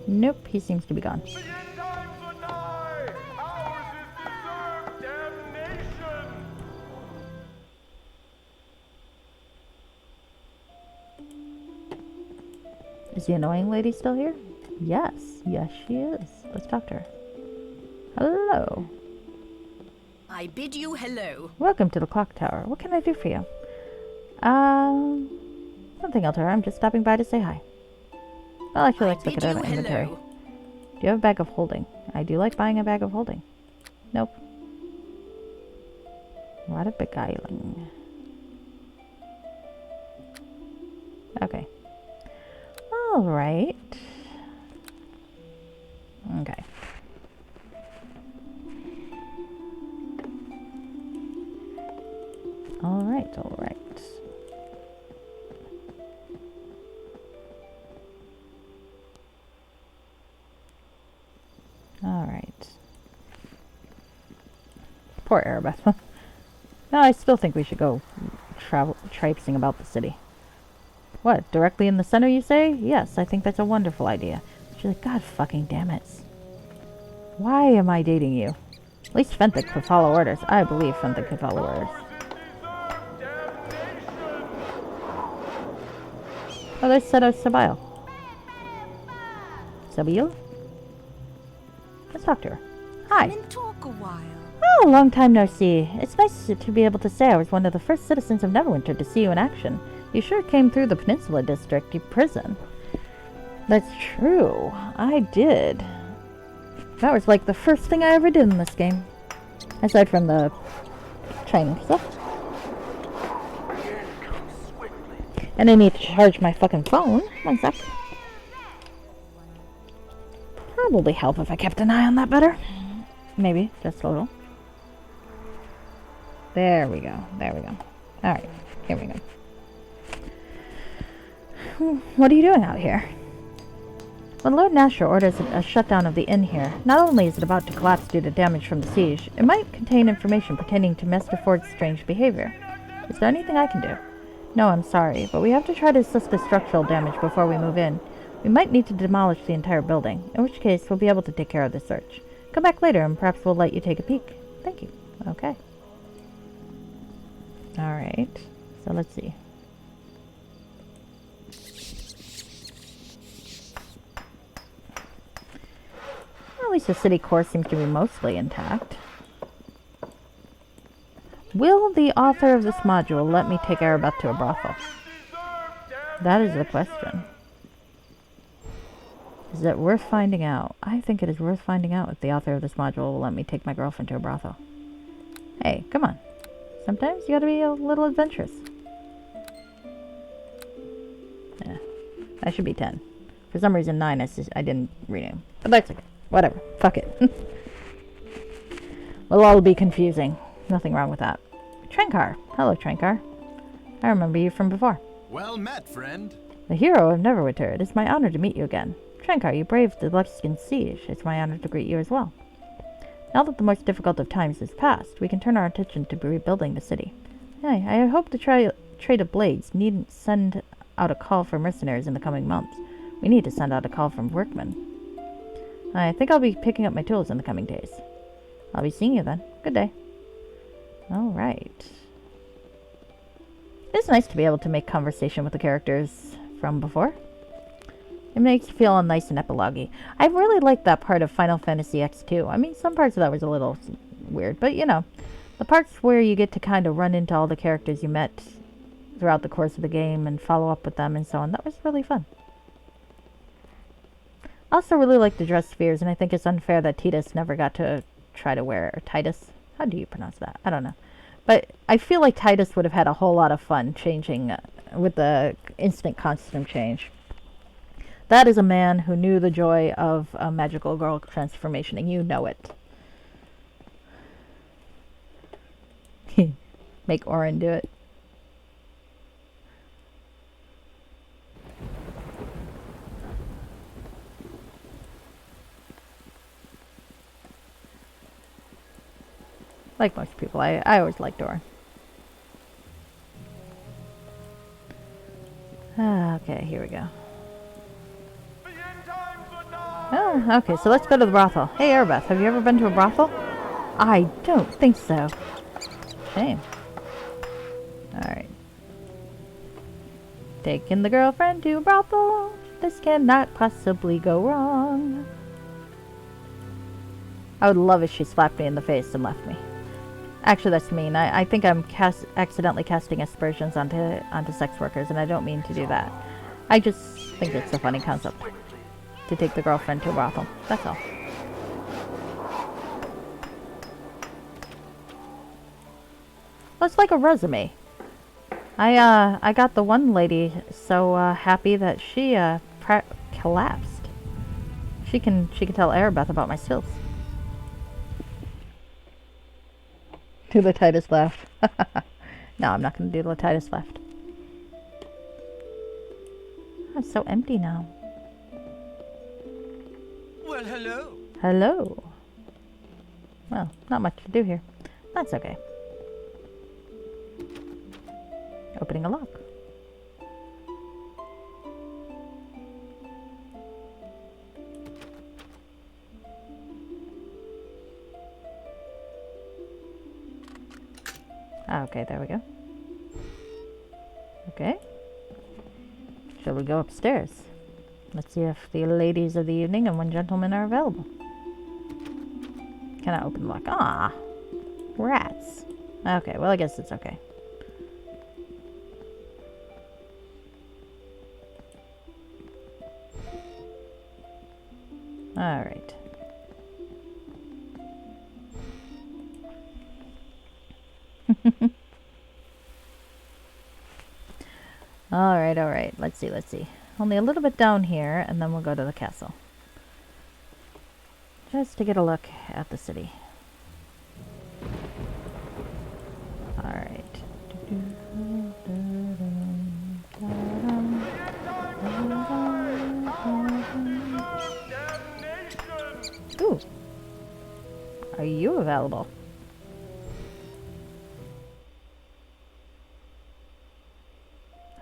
Nope, he seems to be gone. The end times are nigh! Ours is deserved damnation! Is the annoying lady still here? Yes. Yes, she is. Let's talk to her. Hello. I bid you hello. Welcome to the clock tower. What can I do for you? Nothing else, I'm just stopping by to say hi. Well, actually, let's look at our inventory. Do you have a bag of holding? I do like buying a bag of holding. Nope. What a beguiling. Okay. Alright. Okay. Alright, alright. Alright. Poor Aribeth. No, I still think we should go traipsing about the city. What, directly in the center, you say? Yes, I think that's a wonderful idea. She's like, God fucking damn it. Why am I dating you? At least Fenthic could follow orders. I believe Fenthic could follow orders. Oh, there's Seto Sabil. Sabil? Let's talk to her. Hi. Come and talk a while. Oh, long time no see. It's nice to be able to say I was one of the first citizens of Neverwinter to see you in action. You sure came through the Peninsula District prison. That's true. I did. That was like the first thing I ever did in this game. Aside from the training stuff. And I need to charge my fucking phone. 1 sec. Probably help if I kept an eye on that better. Maybe, just a little. There we go. There we go. Alright, here we go. What are you doing out here? When Lord Nasher orders a shutdown of the inn here, not only is it about to collapse due to damage from the siege, it might contain information pertaining to Master Ford's strange behavior. Is there anything I can do? No, I'm sorry, but we have to try to assess the structural damage before we move in. We might need to demolish the entire building, in which case we'll be able to take care of the search. Come back later and perhaps we'll let you take a peek. Thank you. Okay. Alright, so let's see. Well, at least the city core seems to be mostly intact. Will the author of this module let me take Aribeth to a brothel? That is the question. Is it worth finding out? I think it is worth finding out if the author of this module will let me take my girlfriend to a brothel. Hey, come on. Sometimes you gotta be a little adventurous. Yeah, I should be 10. For some reason 9 I didn't rename. But that's okay. Whatever. Fuck it. We'll all be confusing. Nothing wrong with that. Trenkar. Hello, Trenkar. I remember you from before. Well met, friend. The hero of Neverwinter. It is my honor to meet you again. Trenkar, you braved the Luxkin siege. It's my honor to greet you as well. Now that the most difficult of times has passed, we can turn our attention to rebuilding the city. Hey, I hope the trade of blades needn't send out a call for mercenaries in the coming months. We need to send out a call from workmen. I think I'll be picking up my tools in the coming days. I'll be seeing you then. Good day. Alright. It's nice to be able to make conversation with the characters from before. It makes you feel nice and epilogue-y. I really liked that part of Final Fantasy X too. I mean, some parts of that was a little weird, but you know, the parts where you get to kind of run into all the characters you met throughout the course of the game and follow up with them and so on, that was really fun. I also really like the dress spheres, and I think it's unfair that Titus never got to try to wear, or Titus? How do you pronounce that? I don't know. But I feel like Titus would have had a whole lot of fun changing with the instant costume change. That is a man who knew the joy of a magical girl transformation, and you know it. Make Orin do it. Like most people, I always liked Orin. Okay, here we go. Oh, okay, so let's go to the brothel. Hey, Aribeth, have you ever been to a brothel? I don't think so. Shame. Alright. Taking the girlfriend to a brothel. This cannot possibly go wrong. I would love if she slapped me in the face and left me. Actually, that's mean. I think I'm accidentally casting aspersions onto sex workers, and I don't mean to do that. I just think it's a funny concept. To take the girlfriend to a brothel. That's all. Well, it's like a resume. I got the one lady so happy that she collapsed. She can tell Aribeth about my skills. To the Titus laugh. No, I'm not going to do the Titus left. Oh, it's so empty now. Well, hello. Hello. Well, not much to do here. That's okay. Opening a lock. Okay, there we go. Okay. Shall we go upstairs? Let's see if the ladies of the evening and one gentleman are available. Can I open the lock? Ah, rats. Okay, well, I guess it's okay. All right. All right, all right. Let's see, let's see. Only a little bit down here, and then we'll go to the castle. Just to get a look at the city. All right. Ooh. Are you available?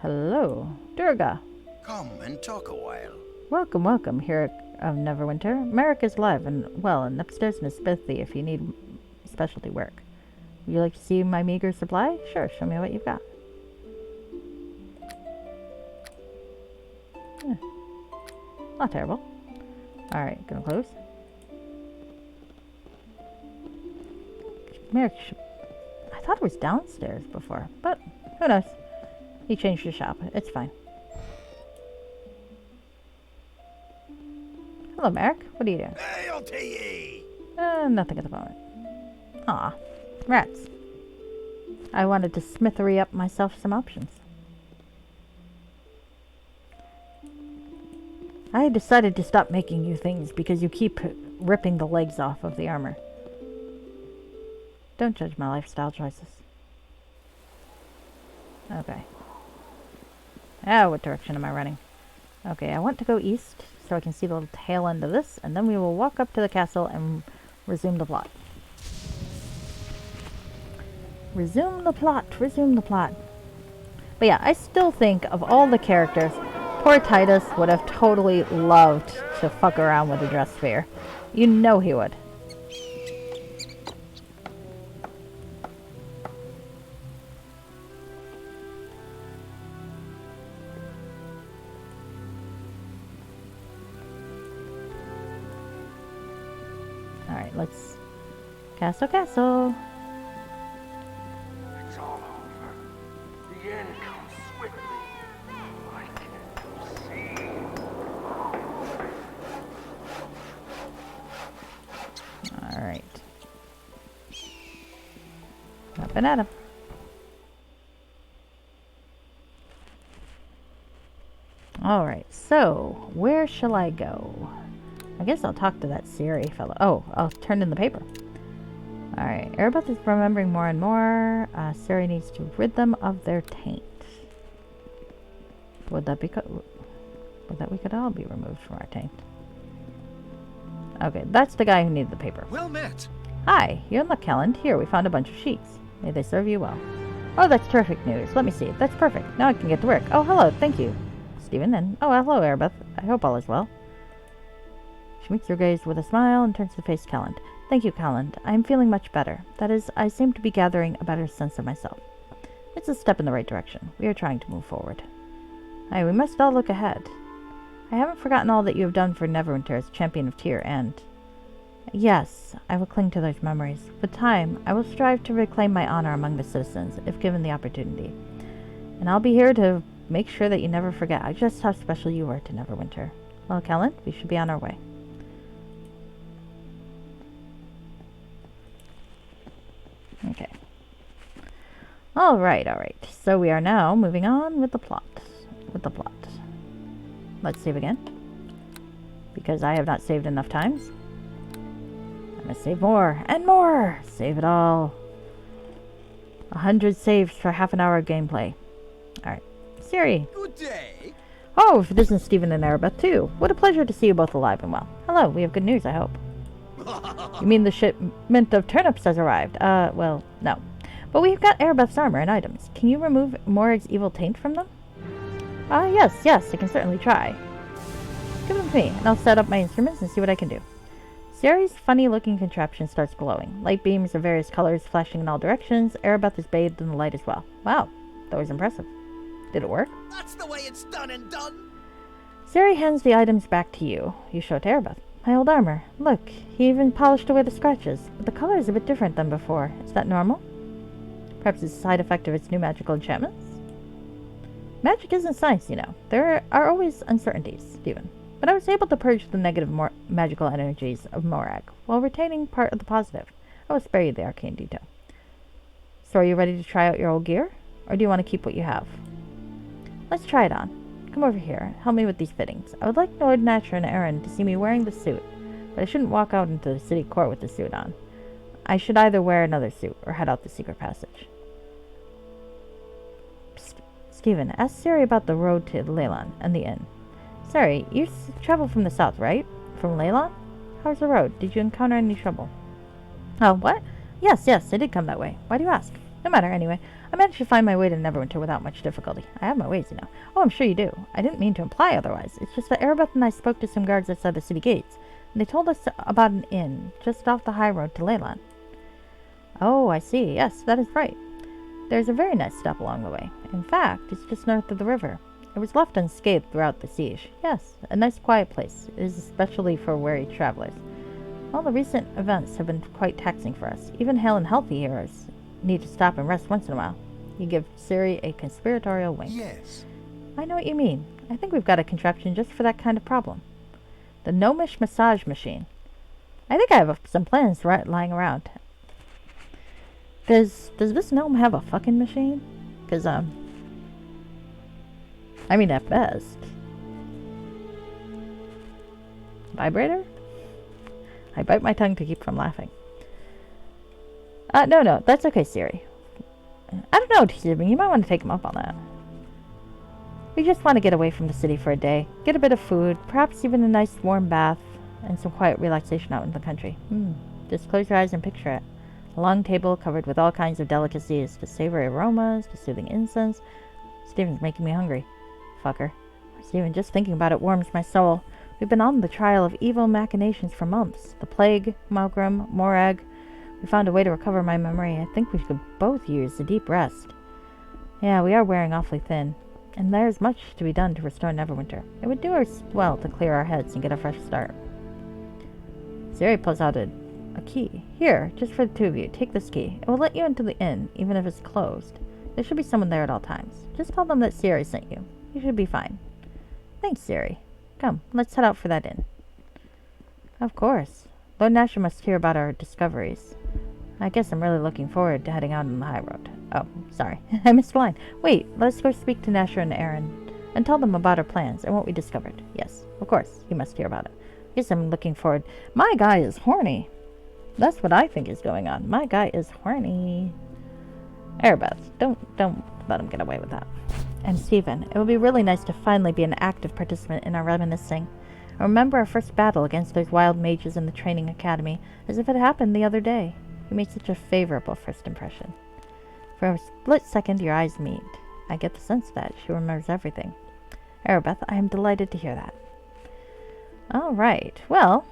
Hello, Durga. Come and talk a while. Welcome, welcome here of Neverwinter. Merrick is live and well, and upstairs in his smithy if you need specialty work. Would you like to see my meager supply? Sure, show me what you've got. Not terrible. Alright, gonna close. Merrick, I thought it was downstairs before, but who knows? He changed his shop. It's fine. Hello, Merrick. What are you doing? Hail to ye! Nothing at the moment. Aw, rats. I wanted to smithery up myself some options. I decided to stop making you things because you keep ripping the legs off of the armor. Don't judge my lifestyle choices. Okay. Ah, what direction am I running? Okay, I want to go east so I can see the tail end of this, and then we will walk up to the castle and resume the plot. Resume the plot, resume the plot. But yeah, I still think of all the characters, poor Titus would have totally loved to fuck around with a dress sphere. You know he would. Alright, let's... Castle, castle! It's all over. The end comes swiftly. I can see. Alright. Up and at him. Alright, so where shall I go? I guess I'll talk to that Siri fellow. Oh, I'll turn in the paper. Alright, Aribeth is remembering more and more. Siri needs to rid them of their taint. Would that we could all be removed from our taint? Okay, that's the guy who needed the paper. Well met. Hi, you're in luck, Calland. Here, we found a bunch of sheets. May they serve you well. Oh, that's terrific news. Let me see. That's perfect. Now I can get to work. Oh, hello. Thank you, Stephen. And oh, hello, Aribeth. I hope all is well. She meets your gaze with a smile and turns to face Calland. Thank you, Calland. I am feeling much better. That is, I seem to be gathering a better sense of myself. It's a step in the right direction. We are trying to move forward. Aye, we must all look ahead. I haven't forgotten all that you have done for Neverwinter as champion of Tyr, and... Yes, I will cling to those memories. With time, I will strive to reclaim my honor among the citizens, if given the opportunity. And I'll be here to make sure that you never forget just how special you were to Neverwinter. Well, Calland, we should be on our way. Okay. Alright, alright. So we are now moving on with the plot. Let's save again. Because I have not saved enough times. I'm gonna save more and more! Save it all. 100 saves for half an hour of gameplay. Alright. Siri. Good day. Oh, this is Stephen and Aribeth too. What a pleasure to see you both alive and well. Hello, we have good news, I hope. You mean the shipment of turnips has arrived? Well, no. But we've got Aribeth's armor and items. Can you remove Morag's evil taint from them? Yes, I can certainly try. Give them to me, and I'll set up my instruments and see what I can do. Sari's funny-looking contraption starts glowing. Light beams of various colors flashing in all directions. Aribeth is bathed in the light as well. Wow, that was impressive. Did it work? That's the way it's done and done. Sari hands the items back to you. You show it to Aribeth. My old armor. Look, he even polished away the scratches. But the color is a bit different than before. Is that normal? Perhaps it's a side effect of its new magical enchantments? Magic isn't science, you know. There are always uncertainties, Stephen. But I was able to purge the negative magical energies of Morag, while retaining part of the positive. I will spare you the arcane detail. So are you ready to try out your old gear? Or do you want to keep what you have? Let's try it on. Come over here. Help me with these fittings. I would like Lord Natcher and Aaron to see me wearing the suit, but I shouldn't walk out into the city court with the suit on. I should either wear another suit or head out the secret passage. Psst. Stephen, ask Sari about the road to Leyland and the inn. Sari, you travel from the south, right? From Leyland? How's the road? Did you encounter any trouble? Oh, what? Yes, I did come that way. Why do you ask? No matter, anyway. I managed to find my way to Neverwinter without much difficulty. I have my ways, you know. Oh, I'm sure you do. I didn't mean to imply otherwise. It's just that Aribeth and I spoke to some guards outside the city gates, and they told us about an inn just off the high road to Leyland. Oh, I see. Yes, that is right. There's a very nice stop along the way. In fact, it's just north of the river. It was left unscathed throughout the siege. Yes, a nice quiet place. It is especially for weary travelers. All the recent events have been quite taxing for us. Even hale and healthy heroes need to stop and rest once in a while. You give Siri a conspiratorial wink. Yes. I know what you mean. I think we've got a contraption just for that kind of problem. The gnomish massage machine. I think I have some plans lying around. Does this gnome have a fucking machine? Because, I mean, at best. Vibrator? I bite my tongue to keep from laughing. No, that's okay, Siri. I don't know, Stephen, you might want to take him up on that. We just want to get away from the city for a day, get a bit of food, perhaps even a nice warm bath, and some quiet relaxation out in the country. Just close your eyes and picture it. A long table covered with all kinds of delicacies, to savory aromas, to soothing incense. Stephen's making me hungry. Fucker. Stephen, just thinking about it warms my soul. We've been on the trial of evil machinations for months. The plague, Malgrim, Morag. We found a way to recover my memory. I think we could both use a deep rest. Yeah, we are wearing awfully thin. And there's much to be done to restore Neverwinter. It would do us well to clear our heads and get a fresh start. Siri pulls out a key. Here, just for the two of you. Take this key. It will let you into the inn, even if it's closed. There should be someone there at all times. Just tell them that Siri sent you. You should be fine. Thanks, Siri. Come, let's head out for that inn. Of course. Lord Nasher must hear about our discoveries. I guess I'm really looking forward to heading out on the high road. Oh, sorry. I missed a line. Wait, let's go speak to Nasher and Aaron and tell them about our plans and what we discovered. Yes, of course. He must hear about it. Yes, I'm looking forward. My guy is horny. That's what I think is going on. My guy is horny. Aribeth, don't let him get away with that. And Stephen, it would be really nice to finally be an active participant in our reminiscing. I remember our first battle against those wild mages in the training academy as if it happened the other day. You made such a favorable first impression. For a split second, your eyes meet. I get the sense that she remembers everything. Aribeth, I am delighted to hear that. All right, well,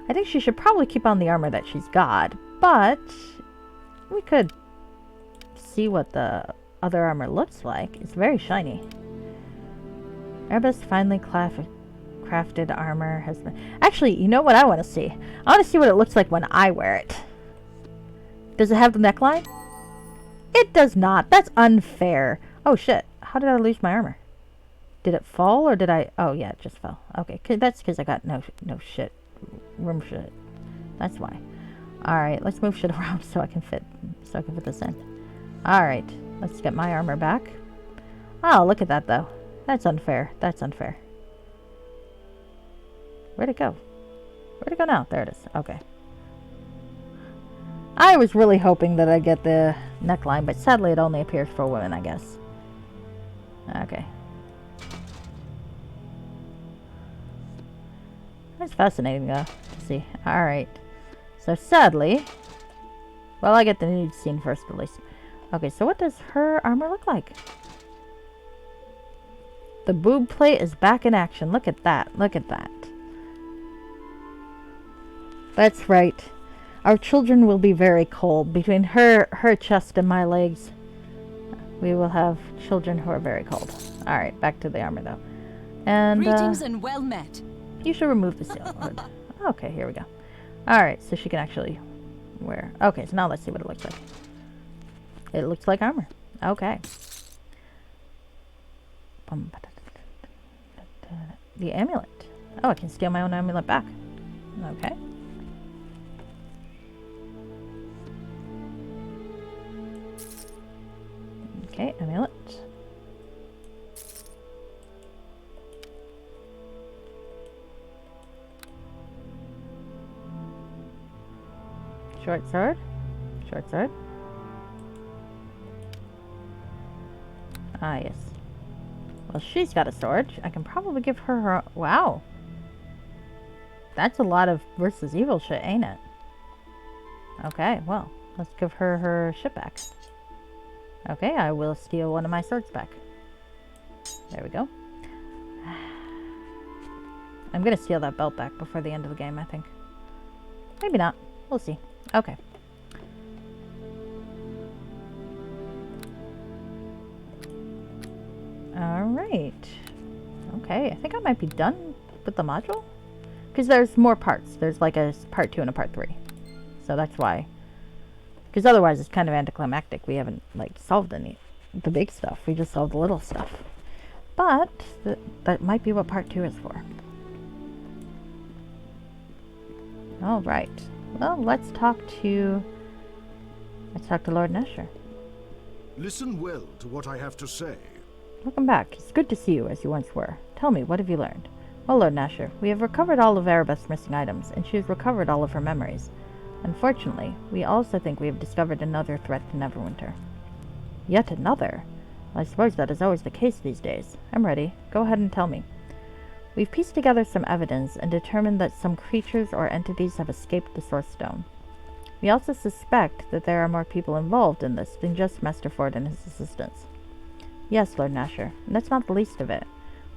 I think she should probably keep on the armor that she's got, but we could see what the other armor looks like. It's very shiny. Aribeth's finely crafted armor has been... Actually, you know what I want to see? I want to see what it looks like when I wear it. Does it have the neckline? It does not. That's unfair. Oh, shit. How did I lose my armor? Did it fall or did I... Oh, yeah, it just fell. Okay, that's because I got no shit. Room shit. That's why. Alright, let's move shit around so I can fit this in. Alright, let's get my armor back. Oh, look at that, though. That's unfair. That's unfair. Where'd it go? Where'd it go now? There it is. Okay. I was really hoping that I'd get the neckline, but sadly it only appears for women, I guess. Okay. That's fascinating, though, to see. Alright. So, sadly... Well, I get the nude scene first, at least. Okay, so what does her armor look like? The boob plate is back in action. Look at that. Look at that. That's right. Our children will be very cold. Between her chest and my legs, we will have children who are very cold. Alright, back to the armor, though. And, Greetings and well met. You should remove the seal hood. Okay, here we go. Alright, so she can actually wear... Okay, so now let's see what it looks like. It looks like armor. Okay. The amulet. Oh, I can steal my own amulet back. Okay. Okay, amulet. Short sword. Short sword. Ah, yes. Well, she's got a sword. I can probably give her her... Wow. That's a lot of versus evil shit, ain't it? Okay, well, let's give her her shit back. Okay, I will steal one of my swords back. There we go. I'm gonna steal that belt back before the end of the game, I think. Maybe not. We'll see. Okay. Alright. Okay, I think I might be done with the module. Because there's more parts. There's like a part 2 and a part 3. So that's why. Because otherwise it's kind of anticlimactic. We haven't like solved any the big stuff. We just solved the little stuff. But that might be what part 2 is for. Alright. Well, let's talk to Lord Nesher. Listen well to what I have to say. Welcome back. It's good to see you as you once were. Tell me, what have you learned? Well, Lord Nasher, we have recovered all of Aribeth's missing items, and she has recovered all of her memories. Unfortunately, we also think we have discovered another threat to Neverwinter. Yet another? Well, I suppose that is always the case these days. I'm ready. Go ahead and tell me. We've pieced together some evidence and determined that some creatures or entities have escaped the Source Stone. We also suspect that there are more people involved in this than just Master Ford and his assistants. Yes, Lord Nasher, and that's not the least of it.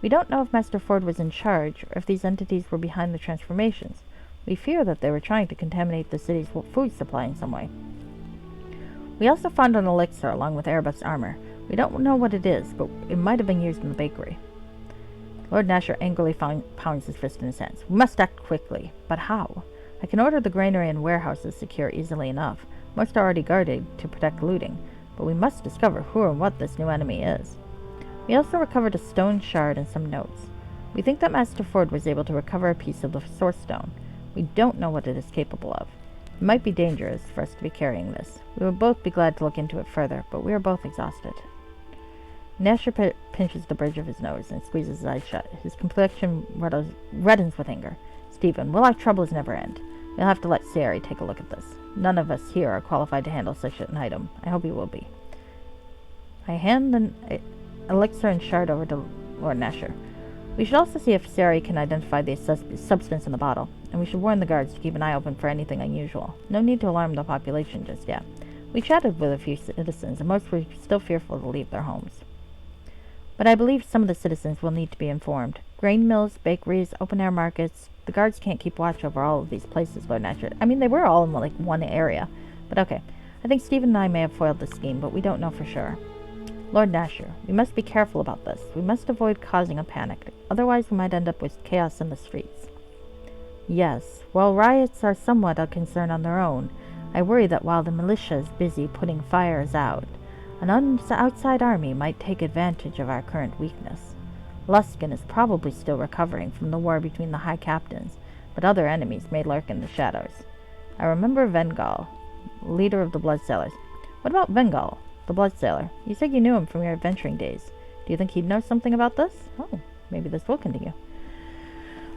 We don't know if Master Ford was in charge, or if these entities were behind the transformations. We fear that they were trying to contaminate the city's food supply in some way. We also found an elixir along with Aribeth's armor. We don't know what it is, but it might have been used in the bakery. Lord Nasher angrily pounds his fist in his hands. We must act quickly. But how? I can order the granary and warehouses secure easily enough. Most are already guarded to protect looting. But we must discover who or what this new enemy is. We also recovered a stone shard and some notes. We think that Master Ford was able to recover a piece of the Source Stone. We don't know what it is capable of. It might be dangerous for us to be carrying this. We would both be glad to look into it further, but we are both exhausted. Nasher pinches the bridge of his nose and squeezes his eyes shut. His complexion reddens with anger. Stephen, will our troubles never end? We'll have to let Sari take a look at this. None of us here are qualified to handle such an item. I hope you will be. I hand the elixir and shard over to Lord Nasher. We should also see if Sari can identify the substance in the bottle, and we should warn the guards to keep an eye open for anything unusual. No need to alarm the population just yet. We chatted with a few citizens, and most were still fearful to leave their homes. But I believe some of the citizens will need to be informed. Grain mills, bakeries, open-air markets. The guards can't keep watch over all of these places, Lord Nasher. I mean, they were all in, like, one area. But okay. I think Stephen and I may have foiled the scheme, but we don't know for sure. Lord Nasher, we must be careful about this. We must avoid causing a panic. Otherwise, we might end up with chaos in the streets. Yes, while riots are somewhat a concern on their own, I worry that while the militia is busy putting fires out, an outside army might take advantage of our current weakness. Luskin is probably still recovering from the war between the High Captains, but other enemies may lurk in the shadows. I remember Vengal, leader of the Bloodsailors. What about Vengal, the Bloodsailor? You said you knew him from your adventuring days. Do you think he'd know something about this? Oh, maybe this will continue.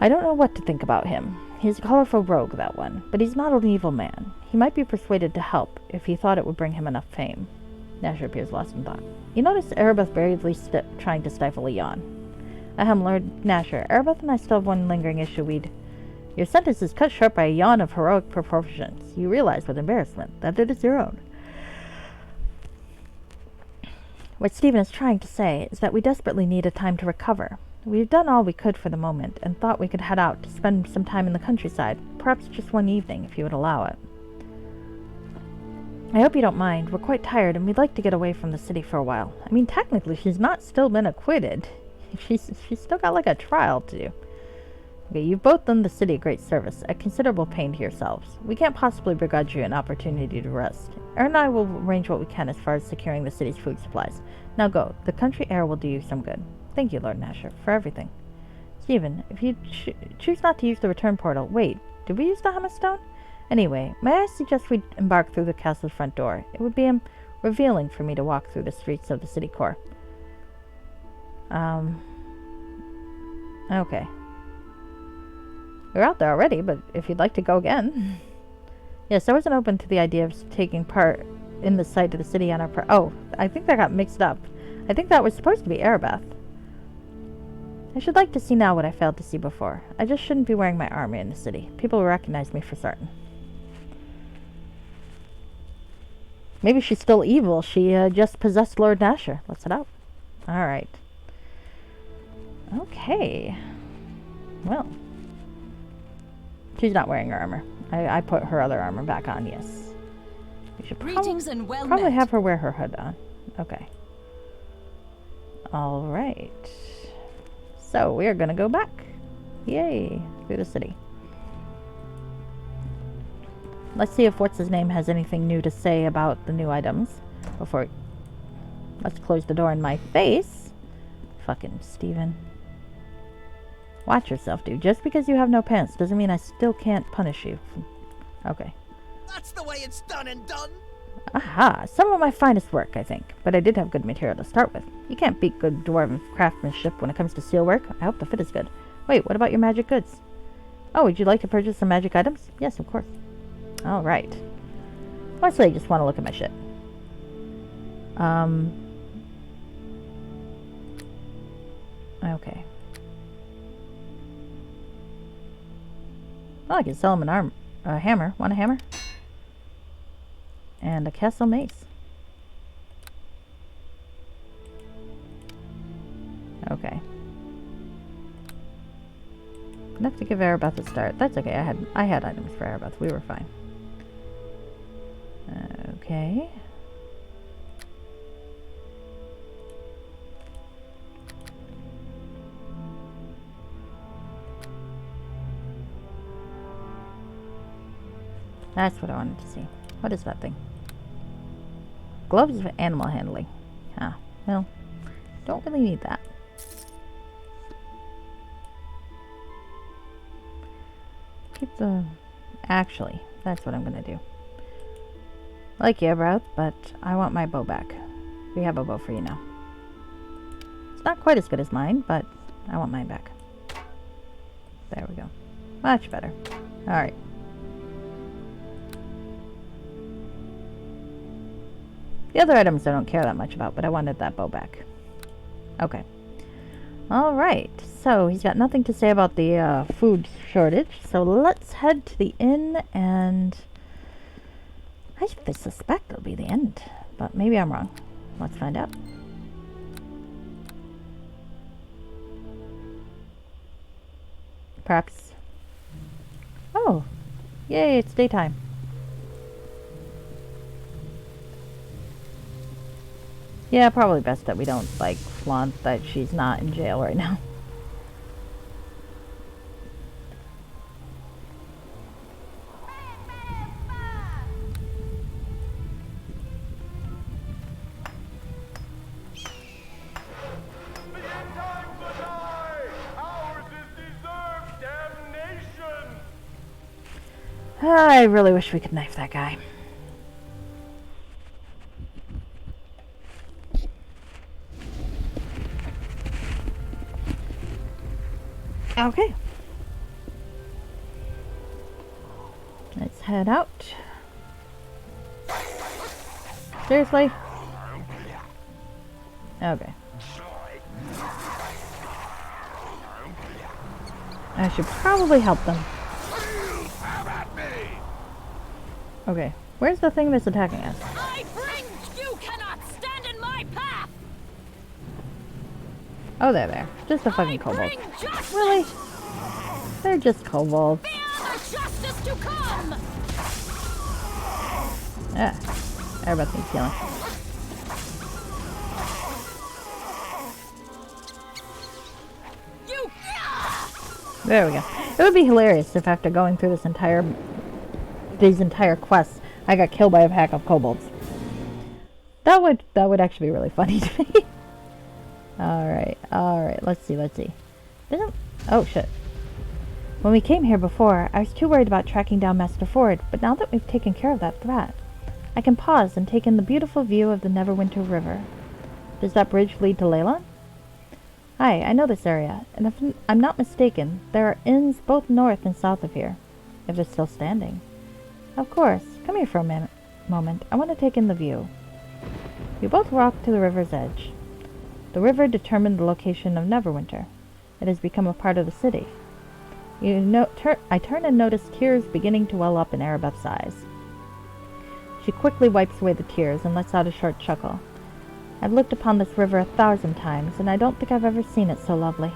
I don't know what to think about him. He's a colorful rogue, that one, but he's not an evil man. He might be persuaded to help if he thought it would bring him enough fame. Nasher appears lost in thought. You notice Aribeth bravely trying to stifle a yawn. Ahem, Lord Nasher, Aribeth and I still have one lingering issue. Your sentence is cut short by a yawn of heroic proportions. You realize with embarrassment that it is your own. What Stephen is trying to say is that we desperately need a time to recover. We've done all we could for the moment, and thought we could head out to spend some time in the countryside, perhaps just one evening, if you would allow it. I hope you don't mind. We're quite tired, and we'd like to get away from the city for a while. I mean, technically, she's not still been acquitted. She's still got, like, a trial to do. Okay, you've both done the city a great service, at considerable pain to yourselves. We can't possibly begrudge you an opportunity to rest. Erin and I will arrange what we can as far as securing the city's food supplies. Now go. The country air will do you some good. Thank you, Lord Nasher, for everything. Stephen, if you choose not to use the return portal... Wait, did we use the Hammerstone? Anyway, may I suggest we embark through the castle's front door? It would be revealing for me to walk through the streets of the city core. Okay. We're out there already, but if you'd like to go again... Yes, I wasn't open to the idea of taking part in the sight of the city on our... Oh, I think that got mixed up. I think that was supposed to be Aribeth. I should like to see now what I failed to see before. I just shouldn't be wearing my armor in the city. People will recognize me for certain. Maybe she's still evil. She just possessed Lord Nasher. Let's head out. Alright. Okay. Well. She's not wearing her armor. I put her other armor back on, yes. We should probably have her wear her hood on. Okay. Alright. So, we are going to go back. Yay. Through the city. Let's see if what's-his-name has anything new to say about the new items. Before... Let's close the door in my face. Fucking Steven. Watch yourself, dude. Just because you have no pants doesn't mean I still can't punish you. Okay. That's the way it's done and done. Aha! Some of my finest work, I think. But I did have good material to start with. You can't beat good dwarven craftsmanship when it comes to steel work. I hope the fit is good. Wait, what about your magic goods? Oh, would you like to purchase some magic items? Yes, of course. Alright. Mostly I just want to look at my shit. Okay. Well, I can sell him a hammer. Want a hammer? And a castle mace. Okay. Enough to give Aribeth a start. That's okay. I had items for Aribeth. We were fine. Okay. That's what I wanted to see. What is that thing? Gloves of animal handling. Ah, well, don't really need that. Keep the... Actually, that's what I'm gonna do. Like you, Aribeth, but I want my bow back. We have a bow for you now. It's not quite as good as mine, but I want mine back. There we go. Much better. Alright. The other items I don't care that much about, but I wanted that bow back. Okay. Alright, so he's got nothing to say about the food shortage, so let's head to the inn, and I suspect it'll be the end, but maybe I'm wrong. Let's find out. Perhaps. Oh, yay, it's daytime. Yeah, probably best that we don't, like, flaunt that she's not in jail right now. The end times are nigh! Ours is deserved damnation! I really wish we could knife that guy. Okay. head out. Seriously? Okay. I should probably help them. Okay. Where's the thing that's attacking us? I bring! You cannot stand in my path! Oh, there. Just a fucking kobold. Really? They're just kobolds. Fear the justice to come! Yeah. Aribeth needs healing. You... There we go. It would be hilarious if after going through these entire quests, I got killed by a pack of kobolds. That would actually be really funny to me. Alright, let's see. Oh shit. When we came here before, I was too worried about tracking down Master Ford, but now that we've taken care of that threat, I can pause and take in the beautiful view of the Neverwinter River. Does that bridge lead to Leyland? Hi, I know this area, and if I'm not mistaken, there are inns both north and south of here, if they're still standing. Of course. Come here for a moment. I want to take in the view. We both walked to the river's edge. The river determined the location of Neverwinter. It has become a part of the city. I turn and notice tears beginning to well up in Aribeth's eyes. She quickly wipes away the tears and lets out a short chuckle. I've looked upon this river 1,000 times, and I don't think I've ever seen it so lovely.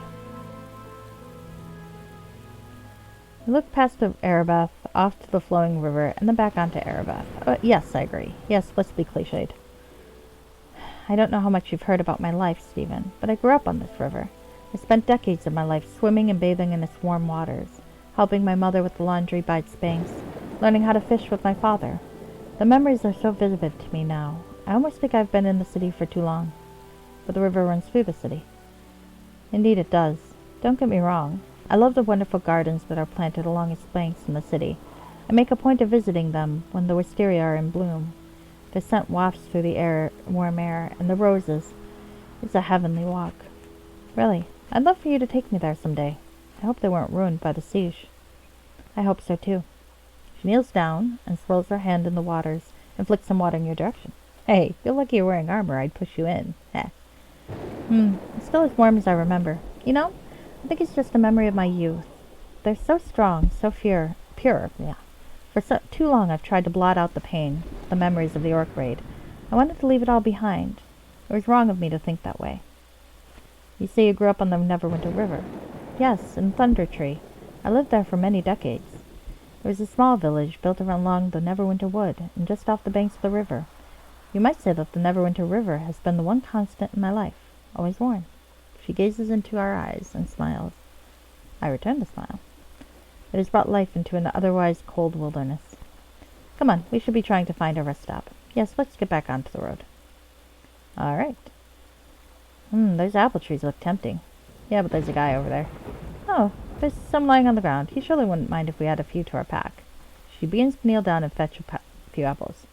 I look past Aribeth, off to the flowing river, and then back onto Aribeth. Yes, I agree. Yes, let's be cliched. I don't know how much you've heard about my life, Stephen, but I grew up on this river. I spent decades of my life swimming and bathing in its warm waters, helping my mother with the laundry by its banks, learning how to fish with my father. The memories are so vivid to me now. I almost think I've been in the city for too long. But the river runs through the city. Indeed it does. Don't get me wrong. I love the wonderful gardens that are planted along its banks in the city. I make a point of visiting them when the wisteria are in bloom. The scent wafts through the warm air, and the roses. It's a heavenly walk. Really, I'd love for you to take me there someday. I hope they weren't ruined by the siege. I hope so too. She kneels down and swirls her hand in the waters and flicks some water in your direction. Hey, you're lucky you're wearing armor. I'd push you in. Heh. It's still as warm as I remember. You know, I think it's just a memory of my youth. They're so strong, so pure, yeah. For too long I've tried to blot out the pain, the memories of the orc raid. I wanted to leave it all behind. It was wrong of me to think that way. You say you grew up on the Neverwinter River. Yes, in Thunder Tree. I lived there for many decades. It was a small village built along the Neverwinter Wood and just off the banks of the river. You might say that the Neverwinter River has been the one constant in my life, always warm. She gazes into our eyes and smiles. I return the smile. It has brought life into an otherwise cold wilderness. Come on, we should be trying to find a rest stop. Yes, let's get back onto the road. All right. Those apple trees look tempting. Yeah, but there's a guy over there. Oh, there's some lying on the ground. He surely wouldn't mind if we had a few to our pack. She begins to kneel down and fetch a few apples.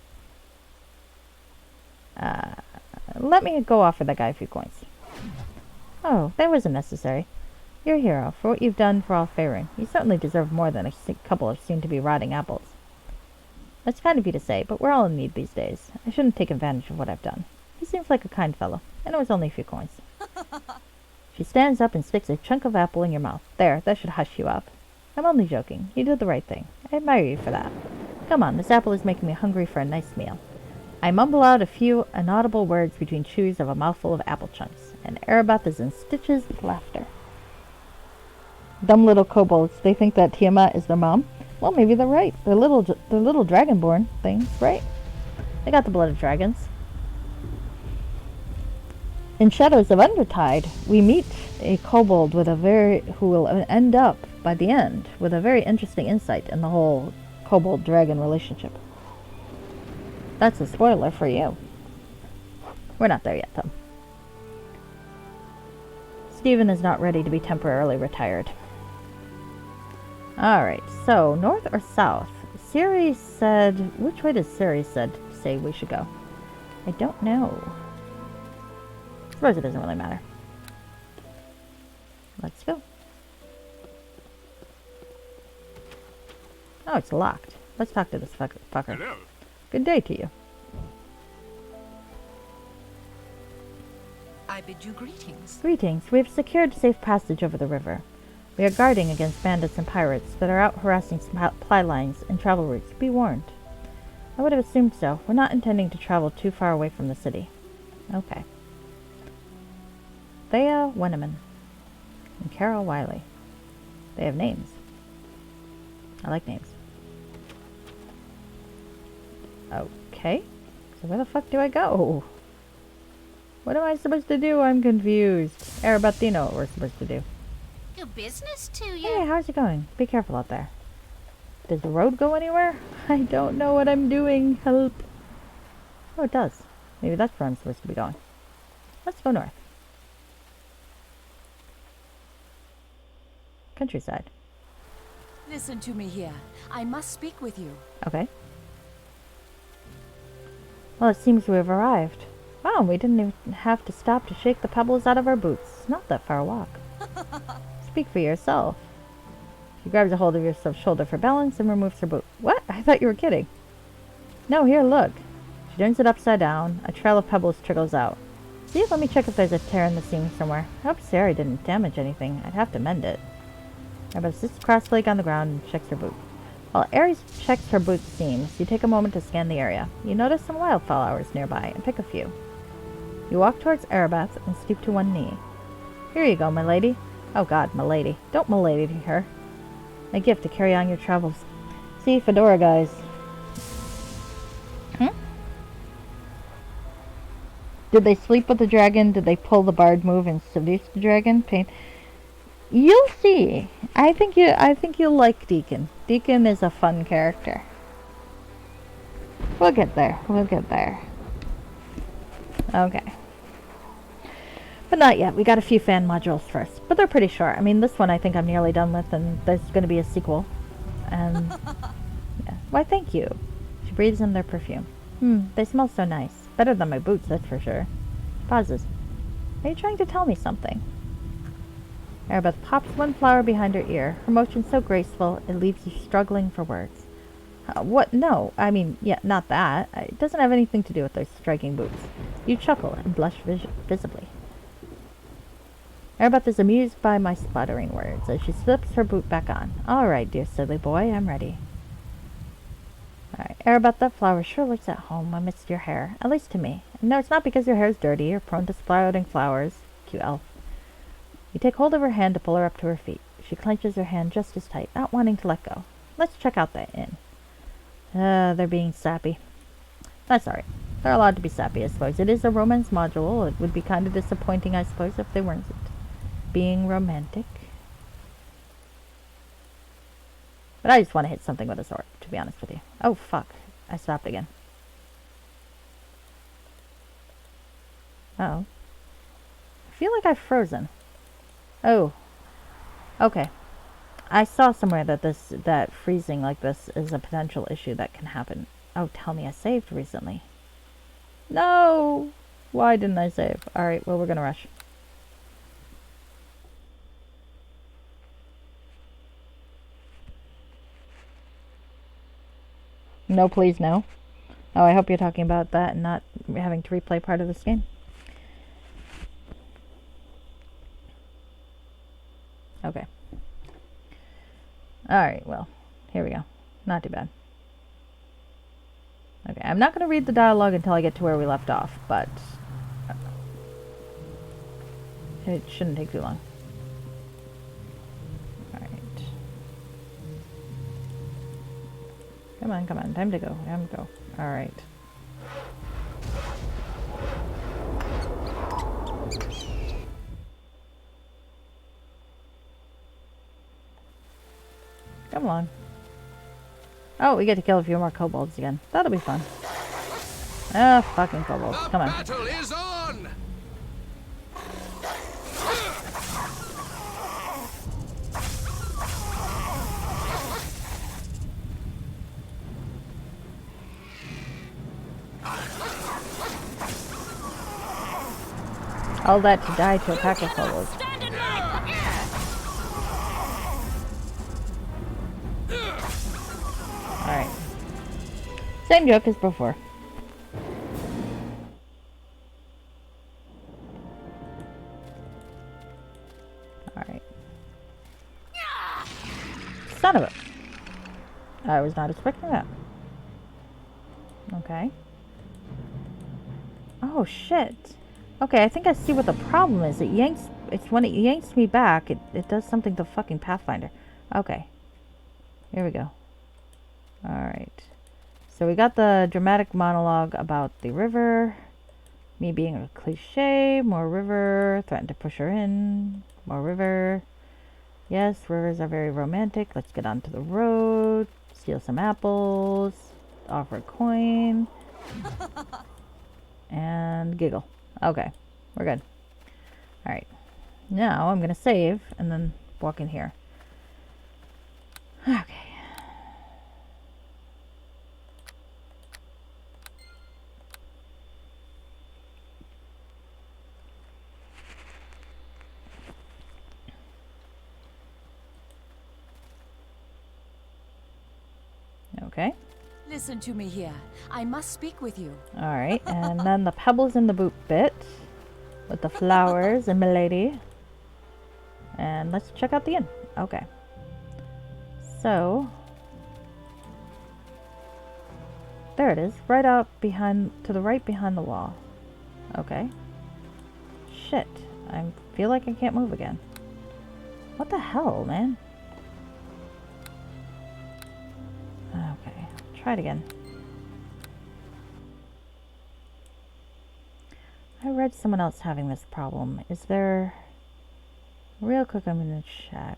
Let me go offer that guy a few coins. Oh, that wasn't necessary. You're a hero. For what you've done for all Faerun, you certainly deserve more than a couple of soon-to-be rotting apples. That's kind of you to say, but we're all in need these days. I shouldn't take advantage of what I've done. He seems like a kind fellow, and it was only a few coins. She stands up and sticks a chunk of apple in your mouth. There, that should hush you up. I'm only joking. You did the right thing. I admire you for that. Come on, this apple is making me hungry for a nice meal. I mumble out a few inaudible words between chews of a mouthful of apple chunks, and Aribeth is in stitches of laughter. Dumb little kobolds. They think that Tiamat is their mom? Well, maybe they're right. They're little dragonborn things, right? They got the blood of dragons. In Shadows of Undertide, we meet a kobold who will end up, by the end, with a very interesting insight in the whole kobold-dragon relationship. That's a spoiler for you. We're not there yet, though. Stephen is not ready to be temporarily retired. Alright, so, north or south? Siri said... Which way does Siri say we should go? I don't know. I suppose it doesn't really matter. Let's go. Oh, it's locked. Let's talk to this fucker. Hello. Good day to you. I bid you greetings. Greetings. We have secured safe passage over the river. We are guarding against bandits and pirates that are out harassing supply lines and travel routes. Be warned. I would have assumed so. We're not intending to travel too far away from the city. Okay. Thea Wenneman and Carol Wiley. They have names. I like names. Okay. So where the fuck do I go? What am I supposed to do? I'm confused. Aribeth, you know what we're supposed to do. Good business to you. Hey, how's it going? Be careful out there. Does the road go anywhere? I don't know what I'm doing. Help. Oh, it does. Maybe that's where I'm supposed to be going. Let's go north. Countryside. Listen to me here. I must speak with you. Okay. Well, it seems we have arrived. Wow, we didn't even have to stop to shake the pebbles out of our boots. It's not that far a walk. Speak for yourself. She grabs a hold of your shoulder for balance and removes her boot. What? I thought you were kidding. No, here, look. She turns it upside down. A trail of pebbles trickles out. See, let me check if there's a tear in the seam somewhere. I hope Sarah didn't damage anything. I'd have to mend it. Aribeth sits cross-legged on the ground and checks her boot. While Aries checks her boot seams, you take a moment to scan the area. You notice some wildflowers nearby and pick a few. You walk towards Aribeth and stoop to one knee. Here you go, my lady. Oh god, my lady. Don't milady her. A gift to carry on your travels. See, fedora guys. Did they sleep with the dragon? Did they pull the bard move and seduce the dragon? Pain. You'll see. I think you'll like Deacon. Deacon is a fun character. We'll get there. We'll get there. Okay. But not yet. We got a few fan modules first. But they're pretty short. I mean, this one I think I'm nearly done with, and there's going to be a sequel. And yeah. Why, thank you. She breathes in their perfume. They smell so nice. Better than my boots, that's for sure. She pauses. Are you trying to tell me something? Aribeth pops one flower behind her ear, her motion so graceful it leaves you struggling for words. What? No. I mean, yeah, not that. It doesn't have anything to do with those striking boots. You chuckle and blush visibly. Aribeth is amused by my sputtering words as she slips her boot back on. All right, dear silly boy, I'm ready. All right, Aribeth, that flower sure looks at home amidst your hair, at least to me. No, it's not because your hair is dirty or prone to sprouting flowers. Cute elf. You take hold of her hand to pull her up to her feet. She clenches her hand just as tight, not wanting to let go. Let's check out that inn. They're being sappy. That's alright. They're allowed to be sappy, I suppose. It is a romance module. It would be kind of disappointing, I suppose, if they weren't being romantic. But I just want to hit something with a sword, to be honest with you. Oh, fuck. I stopped again. Uh-oh. I feel like I've frozen. Oh. Okay. I saw somewhere that freezing like this is a potential issue that can happen. Oh, tell me I saved recently. No! Why didn't I save? Alright, well, we're gonna rush. No, please, no. Oh, I hope you're talking about that and not having to replay part of this game. Okay. Alright, well, here we go. Not too bad. Okay, I'm not going to read the dialogue until I get to where we left off, but it shouldn't take too long. Alright. Come on, come on. Time to go. Time to go. Alright. Come on. Oh, we get to kill a few more kobolds again. That'll be fun. Ah, fucking kobolds. Come on. Battle is on! All that to die to attack a kobold. Alright. Same joke as before. Alright. Son of a... I was not expecting that. Okay. Oh, shit. Okay, I think I see what the problem is. It's when it yanks me back, it does something to fucking Pathfinder. Okay. Here we go. Alright. So we got the dramatic monologue about the river. Me being a cliche. More river. Threatened to push her in. More river. Yes, rivers are very romantic. Let's get onto the road. Steal some apples. Offer a coin. And giggle. Okay. We're good. Alright. Now I'm going to save and then walk in here. Okay. Okay. Listen to me here. I must speak with you. Alright, and then the pebbles in the boot bit with the flowers and milady. And let's check out the inn. Okay. So, there it is, right out behind, to the right behind the wall. Okay. Shit, I feel like I can't move again. What the hell, man? Okay, try it again. I read someone else having this problem. Is there... Real quick, I'm gonna check.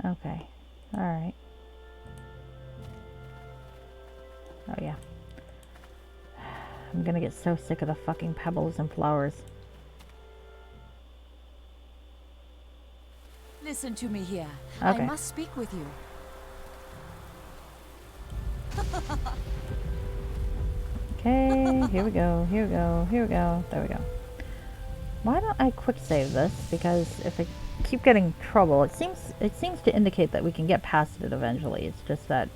Okay, alright. Oh yeah. I'm gonna get so sick of the fucking pebbles and flowers. Listen to me here. Okay. I must speak with you. Okay, here we go, here we go, here we go, there we go. Why don't I quick save this? Because if I keep getting trouble, it seems to indicate that we can get past it eventually. It's just that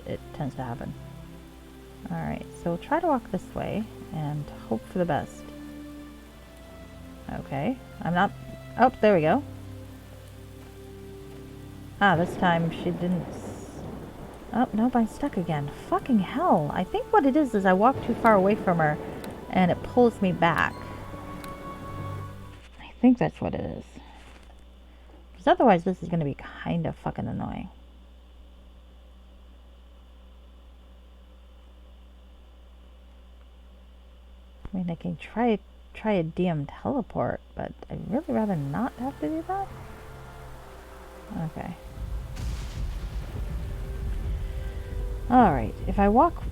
it tends to happen. Alright, so we'll try to walk this way and hope for the best. Okay, I'm not... Oh, there we go. Ah, this time she didn't... Oh, nope, I'm stuck again. Fucking hell. I think what it is I walk too far away from her and it pulls me back. I think that's what it is. Because otherwise this is going to be kind of fucking annoying. I mean, I can try a DM teleport, but I'd really rather not have to do that. Okay. Alright, if I walk...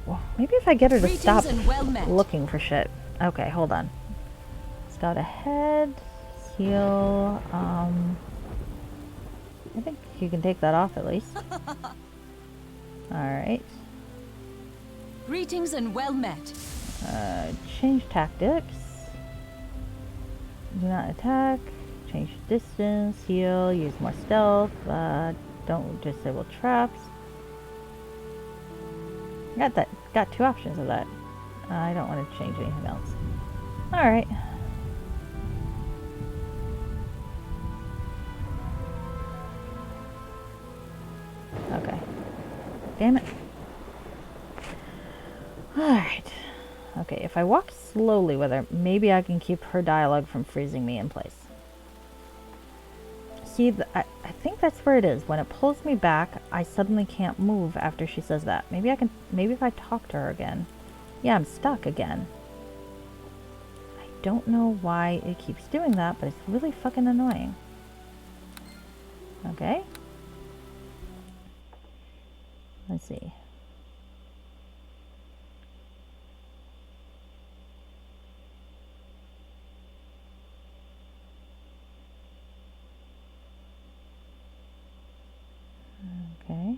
Well, maybe if I get her to stop looking for shit. Okay, hold on. Scout ahead. Heal. I think you can take that off at least. Alright. Greetings and well met. Change tactics. Do not attack. Change distance. Heal. Use more stealth. Don't disable traps. Got two options of that. I don't want to change anything else. Alright. Okay. Damn it. Alright. Okay, if I walk slowly with her, maybe I can keep her dialogue from freezing me in place. See, I think that's where it is. When it pulls me back, I suddenly can't move after she says that. Maybe if I talk to her again. Yeah, I'm stuck again. I don't know why it keeps doing that, but it's really fucking annoying. Okay. Let's see. Okay.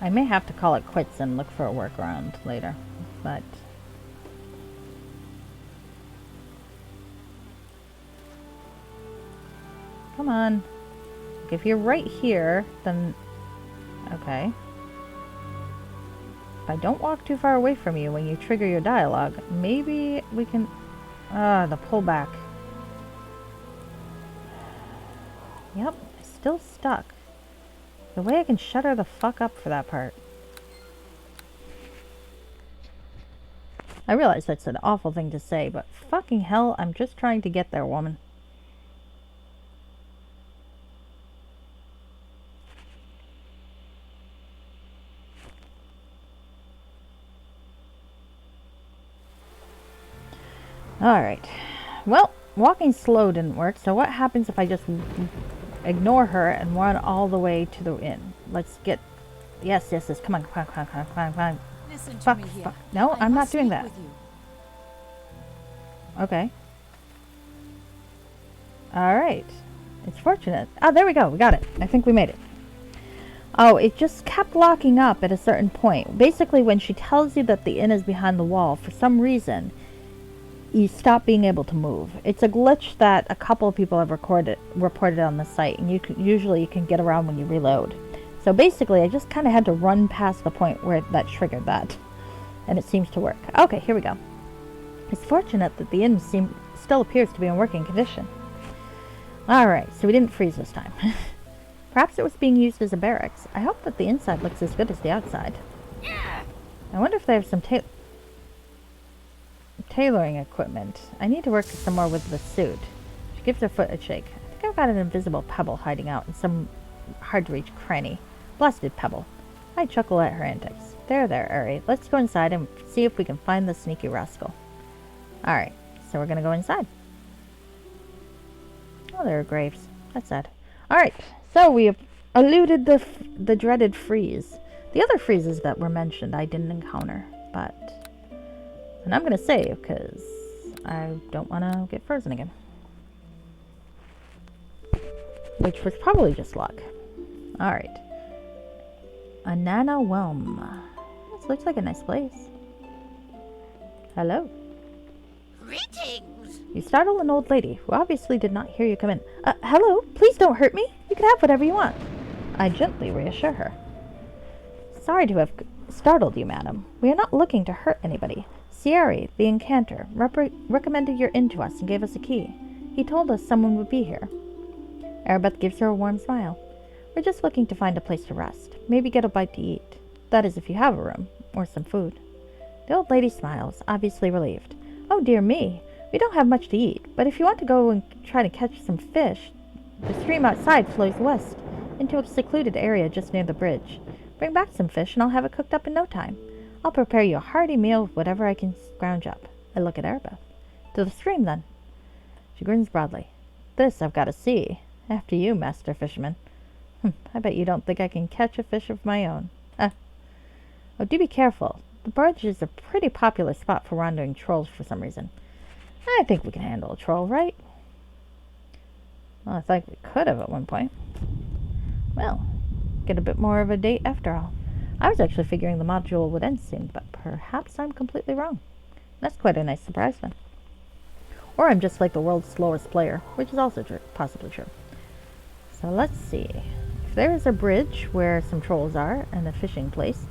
I may have to call it quits and look for a workaround later, but... Come on. If you're right here, then... Okay. If I don't walk too far away from you when you trigger your dialogue, maybe we can... the pullback. Yep, still stuck. The way I can shut her the fuck up for that part. I realize that's an awful thing to say, but fucking hell, I'm just trying to get there, woman. Alright. Well, walking slow didn't work, so what happens if I just ignore her and run all the way to the inn? Let's get... Yes. Come on. Listen to Fuck. me here. No, I'm not must doing speak that. with you. Okay. Alright. It's fortunate. Oh, there we go. We got it. I think we made it. Oh, it just kept locking up at a certain point. Basically, when she tells you that the inn is behind the wall, for some reason, you stop being able to move. It's a glitch that a couple of people have reported on the site, and usually you can get around when you reload. So basically, I just kind of had to run past the point where that triggered that, and it seems to work. Okay, here we go. It's fortunate that the inn still appears to be in working condition. Alright, so we didn't freeze this time. Perhaps it was being used as a barracks. I hope that the inside looks as good as the outside. I wonder if they have some tailoring equipment. I need to work some more with the suit. She gives her foot a shake. I think I've got an invisible pebble hiding out in some hard-to-reach cranny. Blasted pebble. I chuckle at her antics. There, Ari. Let's go inside and see if we can find the sneaky rascal. Alright, so we're gonna go inside. Oh, there are graves. That's sad. Alright, so we have eluded the dreaded freeze. The other freezes that were mentioned I didn't encounter, but... And I'm gonna save, because I don't want to get frozen again. Which was probably just luck. Alright. Anana Whelm. This looks like a nice place. Hello. Greetings! You startled an old lady, who obviously did not hear you come in. Hello? Please don't hurt me. You can have whatever you want. I gently reassure her. Sorry to have startled you, madam. We are not looking to hurt anybody. Sierra, the incanter, recommended your inn to us and gave us a key. He told us someone would be here. Aribeth gives her a warm smile. We're just looking to find a place to rest. Maybe get a bite to eat. That is, if you have a room. Or some food. The old lady smiles, obviously relieved. Oh, dear me. We don't have much to eat, but if you want to go and try to catch some fish, the stream outside flows west, into a secluded area just near the bridge. Bring back some fish and I'll have it cooked up in no time. I'll prepare you a hearty meal with whatever I can scrounge up. I look at Aribeth. To the stream, then. She grins broadly. This I've got to see. After you, master fisherman. I bet you don't think I can catch a fish of my own. Oh, do be careful. The bridge is a pretty popular spot for wandering trolls for some reason. I think we can handle a troll, right? Well, I think we could have at one point. Well, get a bit more of a date after all. I was actually figuring the module would end soon, but perhaps I'm completely wrong. That's quite a nice surprise then. Or I'm just like the world's slowest player, which is also possibly true. So let's see. If there is a bridge where some trolls are, and a fishing place,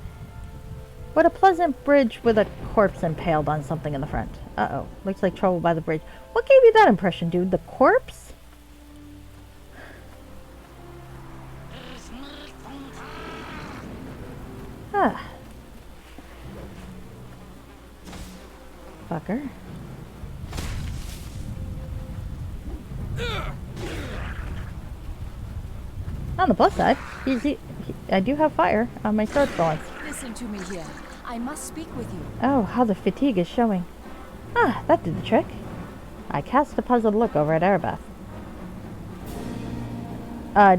what a pleasant bridge with a corpse impaled on something in the front. Uh-oh. Looks like trouble by the bridge. What gave you that impression, dude? The corpse? Fucker. On the plus side, I do have fire on my sword for once. Listen to me here. I must speak with you. Oh, how the fatigue is showing. That did the trick. I cast a puzzled look over at Aribeth.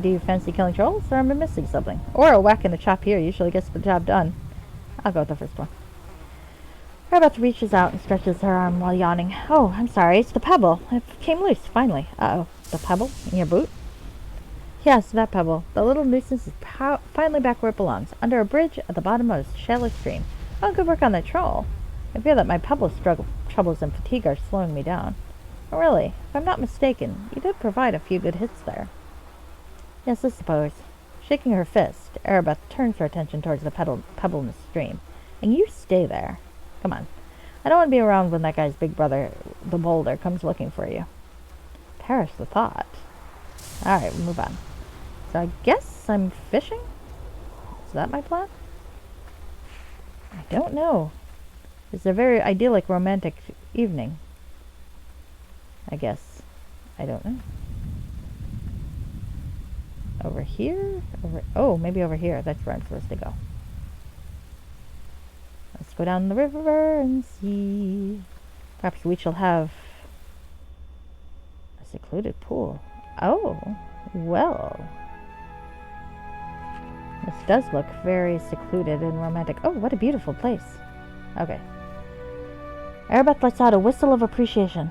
Do you fancy killing trolls, or am I missing something? Or a whack in the chop here usually gets the job done. I'll go with the first one. Aribeth reaches out and stretches her arm while yawning. Oh, I'm sorry, it's the pebble. It came loose, finally. Uh-oh. The pebble in your boot? Yes, that pebble. The little nuisance is finally back where it belongs, under a bridge at the bottom of a shallow stream. Oh, good work on that troll. I fear that my pebble troubles and fatigue are slowing me down. But really, if I'm not mistaken, you did provide a few good hits there. Yes, I suppose. Shaking her fist, Aribeth turns her attention towards the pebble in the stream. And you stay there. Come on. I don't want to be around when that guy's big brother, the boulder, comes looking for you. Perish the thought. Alright, we'll move on. So I guess I'm fishing? Is that my plan? I don't know. It's a very idyllic, romantic evening. I guess. I don't know. Over here? Oh, maybe over here. That's where I'm supposed to go. Let's go down the river and see. Perhaps we shall have a secluded pool. Oh, well. This does look very secluded and romantic. Oh, what a beautiful place. Okay. Aribeth lets out a whistle of appreciation.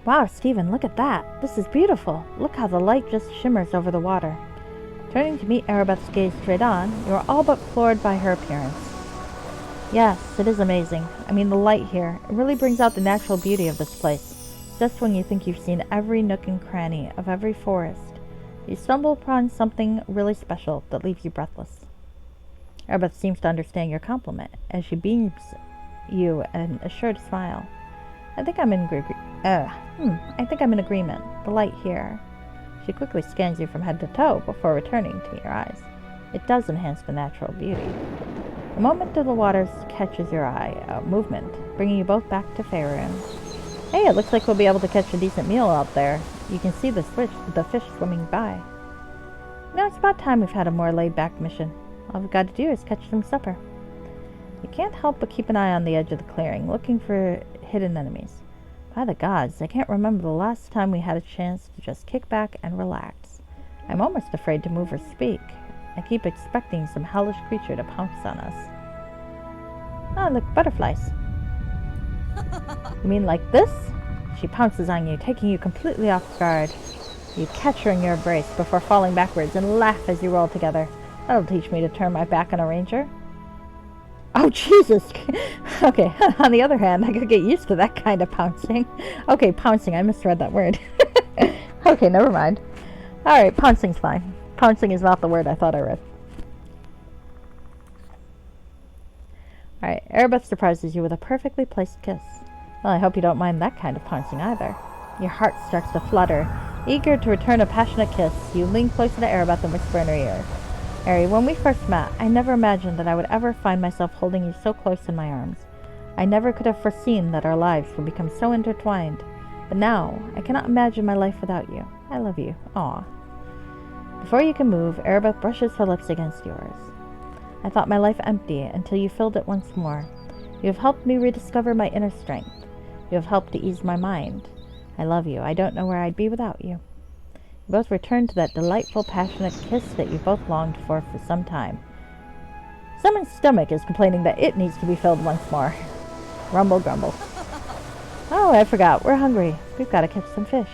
Wow, Stephen, look at that. This is beautiful. Look how the light just shimmers over the water. Turning to meet Aribeth's gaze straight on, you are all but floored by her appearance. Yes, it is amazing. I mean, the light here. It really brings out the natural beauty of this place. Just when you think you've seen every nook and cranny of every forest, you stumble upon something really special that leaves you breathless. Aribeth seems to understand your compliment as she beams you an assured smile. I think I'm in agreement. The light here. She quickly scans you from head to toe before returning to meet your eyes. It does enhance the natural beauty. The moment of the waters catches your eye, movement, bringing you both back to Faerun. Hey, it looks like we'll be able to catch a decent meal out there. You can see the fish swimming by. Now it's about time we've had a more laid-back mission. All we've got to do is catch some supper. You can't help but keep an eye on the edge of the clearing, looking for hidden enemies. By the gods, I can't remember the last time we had a chance to just kick back and relax. I'm almost afraid to move or speak. I keep expecting some hellish creature to pounce on us. Oh, look, butterflies. You mean like this? She pounces on you, taking you completely off guard. You catch her in your embrace before falling backwards and laugh as you roll together. That'll teach me to turn my back on a ranger. Oh, Jesus! Okay, on the other hand, I could get used to that kind of pouncing. Okay, pouncing, I misread that word. Okay, never mind. Alright, pouncing's fine. Pouncing is not the word I thought I read. Alright, Aribeth surprises you with a perfectly placed kiss. Well, I hope you don't mind that kind of pouncing either. Your heart starts to flutter. Eager to return a passionate kiss, you lean closer to Aribeth and whisper in her ear. Ari, when we first met, I never imagined that I would ever find myself holding you so close in my arms. I never could have foreseen that our lives would become so intertwined. But now, I cannot imagine my life without you. I love you. Aw. Before you can move, Aribeth brushes her lips against yours. I thought my life empty until you filled it once more. You have helped me rediscover my inner strength. You have helped to ease my mind. I love you. I don't know where I'd be without you. You both return to that delightful, passionate kiss that you both longed for some time. Someone's stomach is complaining that it needs to be filled once more. Rumble, grumble. Oh, I forgot. We're hungry. We've got to catch some fish.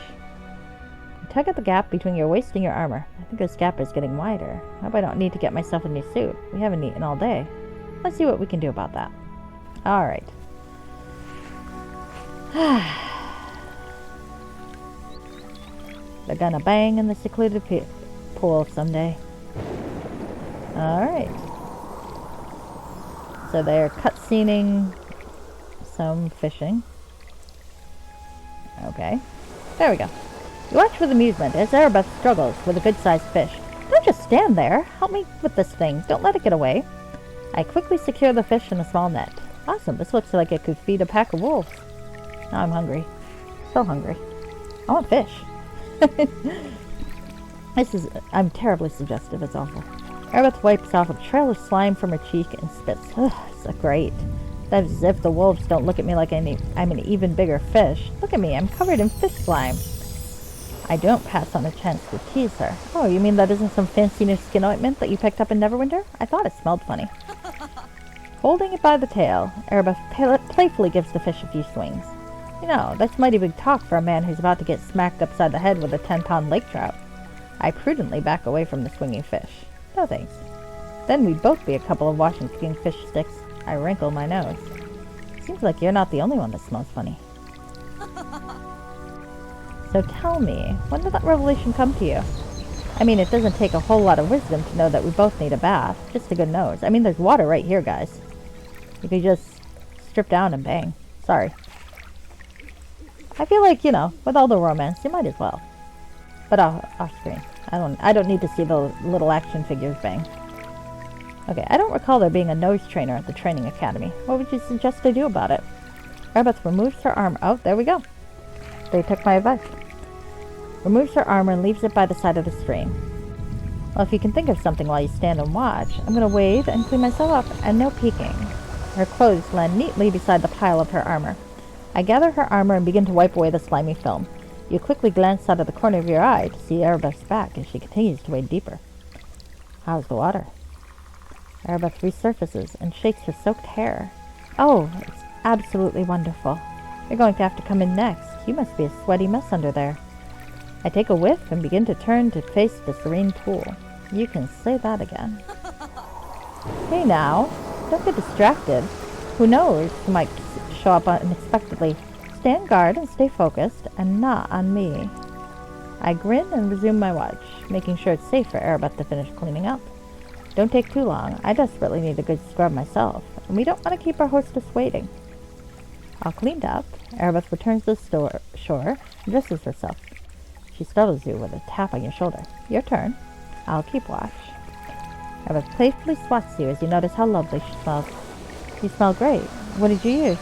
You tug at the gap between your waist and your armor. I think this gap is getting wider. I hope I don't need to get myself a new suit. We haven't eaten all day. Let's see what we can do about that. Alright. They're gonna bang in the secluded pool someday. Alright. So they're cutscening some fishing. Okay. There we go. You watch with amusement as Aribeth struggles with a good-sized fish. Don't just stand there. Help me with this thing. Don't let it get away. I quickly secure the fish in a small net. Awesome. This looks like it could feed a pack of wolves. Now I'm hungry. So hungry. I want fish. I'm terribly suggestive. It's awful. Aribeth wipes off a trail of slime from her cheek and spits. Ugh, so great. That is as if the wolves don't look at me like I'm an even bigger fish. Look at me, I'm covered in fish slime. I don't pass on a chance to tease her. Oh, you mean that isn't some fancy new skin ointment that you picked up in Neverwinter? I thought it smelled funny. Holding it by the tail, Aribeth playfully gives the fish a few swings. You know, that's mighty big talk for a man who's about to get smacked upside the head with a 10-pound lake trout. I prudently back away from the swinging fish. No thanks. Then we'd both be a couple of Washington fish sticks. I wrinkle my nose. Seems like you're not the only one that smells funny. So tell me, when did that revelation come to you? I mean, it doesn't take a whole lot of wisdom to know that we both need a bath. Just a good nose. I mean, there's water right here, guys. You could just strip down and bang. Sorry. I feel like, you know, with all the romance, you might as well. But off screen. I don't need to see the little action figures bang. Okay, I don't recall there being a nose trainer at the training academy. What would you suggest I do about it? Aribeth removes her arm. Oh, there we go. They took my advice. Removes her armor and leaves it by the side of the stream. Well, if you can think of something while you stand and watch, I'm going to wave and clean myself up, and no peeking. Her clothes land neatly beside the pile of her armor. I gather her armor and begin to wipe away the slimy film. You quickly glance out of the corner of your eye to see Aribeth's back as she continues to wade deeper. How's the water? Aribeth resurfaces and shakes her soaked hair. Oh, it's absolutely wonderful. You're going to have to come in next. You must be a sweaty mess under there. I take a whiff and begin to turn to face the serene pool. You can say that again. Hey now, don't get distracted. Who knows who might show up unexpectedly. Stand guard and stay focused, and not on me. I grin and resume my watch, making sure it's safe for Aribeth to finish cleaning up. Don't take too long. I desperately need a good scrub myself, and we don't want to keep our hostess waiting. All cleaned up, Aribeth returns to the shore and dresses herself. She startles you with a tap on your shoulder. Your turn. I'll keep watch. Aribeth playfully swats you as you notice how lovely she smells. You smell great. What did you use?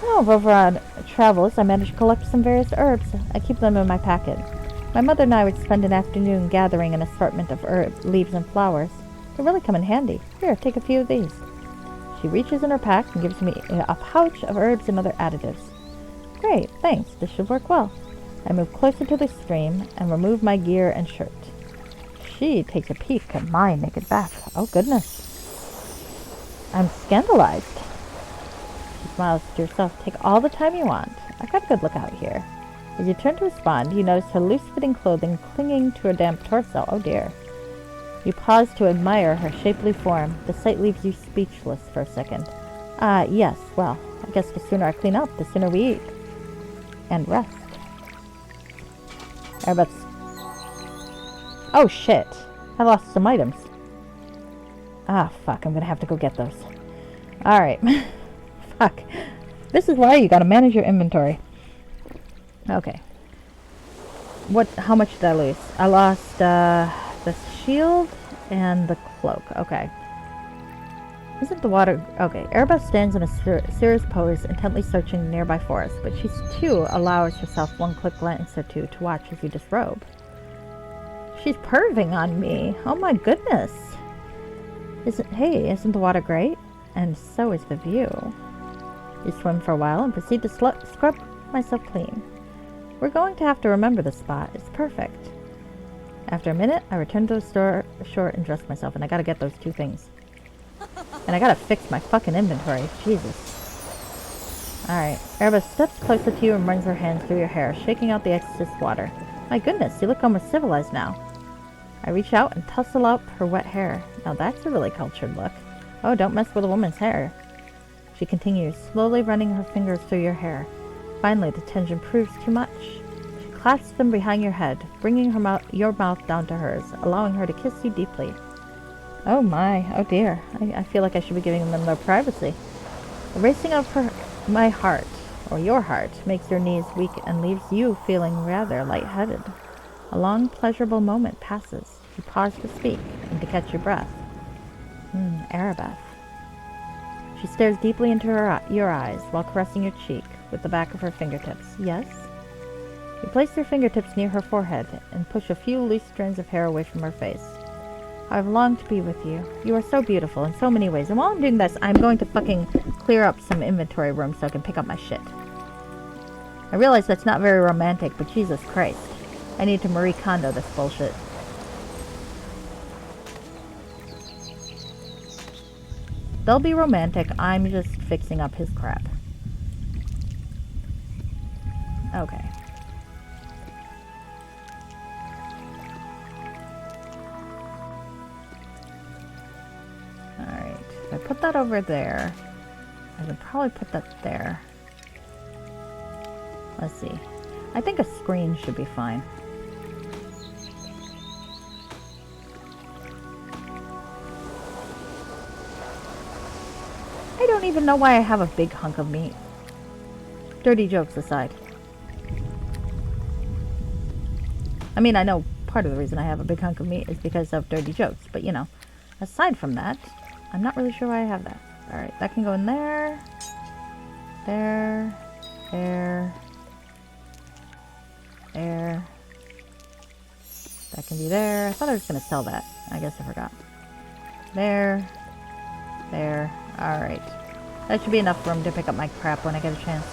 Oh, over on travels, I managed to collect some various herbs. I keep them in my packet. My mother and I would spend an afternoon gathering an assortment of herbs, leaves, and flowers. They really come in handy. Here, take a few of these. She reaches in her pack and gives me a pouch of herbs and other additives. Great, thanks. This should work well. I move closer to the stream and remove my gear and shirt. She takes a peek at my naked back. Oh, goodness. I'm scandalized. She smiles to herself. Take all the time you want. I got a good look out here. As you turn to respond, you notice her loose-fitting clothing clinging to her damp torso. Oh, dear. You pause to admire her shapely form. The sight leaves you speechless for a second. Yes, well, I guess the sooner I clean up, the sooner we eat. And rest. Aribeth's... Oh, shit. I lost some items. Ah, fuck. I'm gonna have to go get those. Alright. Fuck. This is why you gotta manage your inventory. Okay. How much did I lose? I lost, the shield and the cloak. Okay. Isn't the water... Okay. Aribeth stands in a serious pose, intently searching the nearby forest, but she too allows herself one quick glance or two to watch as you disrobe. She's perving on me. Oh my goodness. Isn't the water great? And so is the view. You swim for a while and proceed to scrub myself clean. We're going to have to remember this spot. It's perfect. After a minute, I return to the shore and dress myself, and I gotta get those two things. And I gotta fix my fucking inventory. Jesus. Alright. Aribeth steps closer to you and runs her hands through your hair, shaking out the excess water. My goodness, you look almost civilized now. I reach out and tussle up her wet hair. Now that's a really cultured look. Oh, don't mess with a woman's hair. She continues, slowly running her fingers through your hair. Finally, the tension proves too much. She clasps them behind your head, bringing your mouth down to hers, allowing her to kiss you deeply. Oh my, oh dear. I feel like I should be giving them their privacy. The racing of my heart, or your heart, makes your knees weak and leaves you feeling rather lightheaded. A long, pleasurable moment passes. You pause to speak and to catch your breath. Aribeth. She stares deeply into your eyes while caressing your cheek with the back of her fingertips. Yes? You place your fingertips near her forehead and push a few loose strands of hair away from her face. I've longed to be with you. You are so beautiful in so many ways. And while I'm doing this, I'm going to fucking clear up some inventory room so I can pick up my shit. I realize that's not very romantic, but Jesus Christ. I need to Marie Kondo this bullshit. They'll be romantic. I'm just fixing up his crap. Okay. put that over there. I could probably put that there. Let's see. I think a screen should be fine. I don't even know why I have a big hunk of meat. Dirty jokes aside. I mean, I know part of the reason I have a big hunk of meat is because of dirty jokes, but you know, aside from that, I'm not really sure why I have that. Alright, that can go in there. There. There. There. That can be there. I thought I was going to sell that. I guess I forgot. There. There. Alright. That should be enough room to pick up my crap when I get a chance.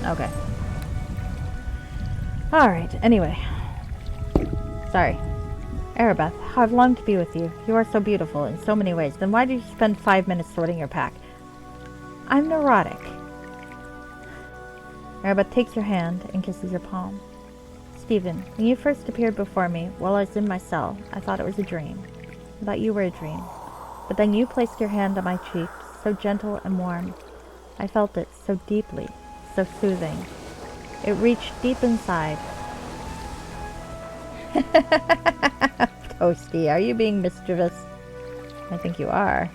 Okay. Alright, anyway. Sorry. Aribeth, how I've longed to be with you. You are so beautiful in so many ways. Then why did you spend 5 minutes sorting your pack? I'm neurotic. Aribeth takes your hand and kisses your palm. Stephen, when you first appeared before me while I was in my cell, I thought it was a dream. I thought you were a dream. But then you placed your hand on my cheek, so gentle and warm. I felt it so deeply, so soothing. It reached deep inside. Toasty, are you being mischievous? I think you are.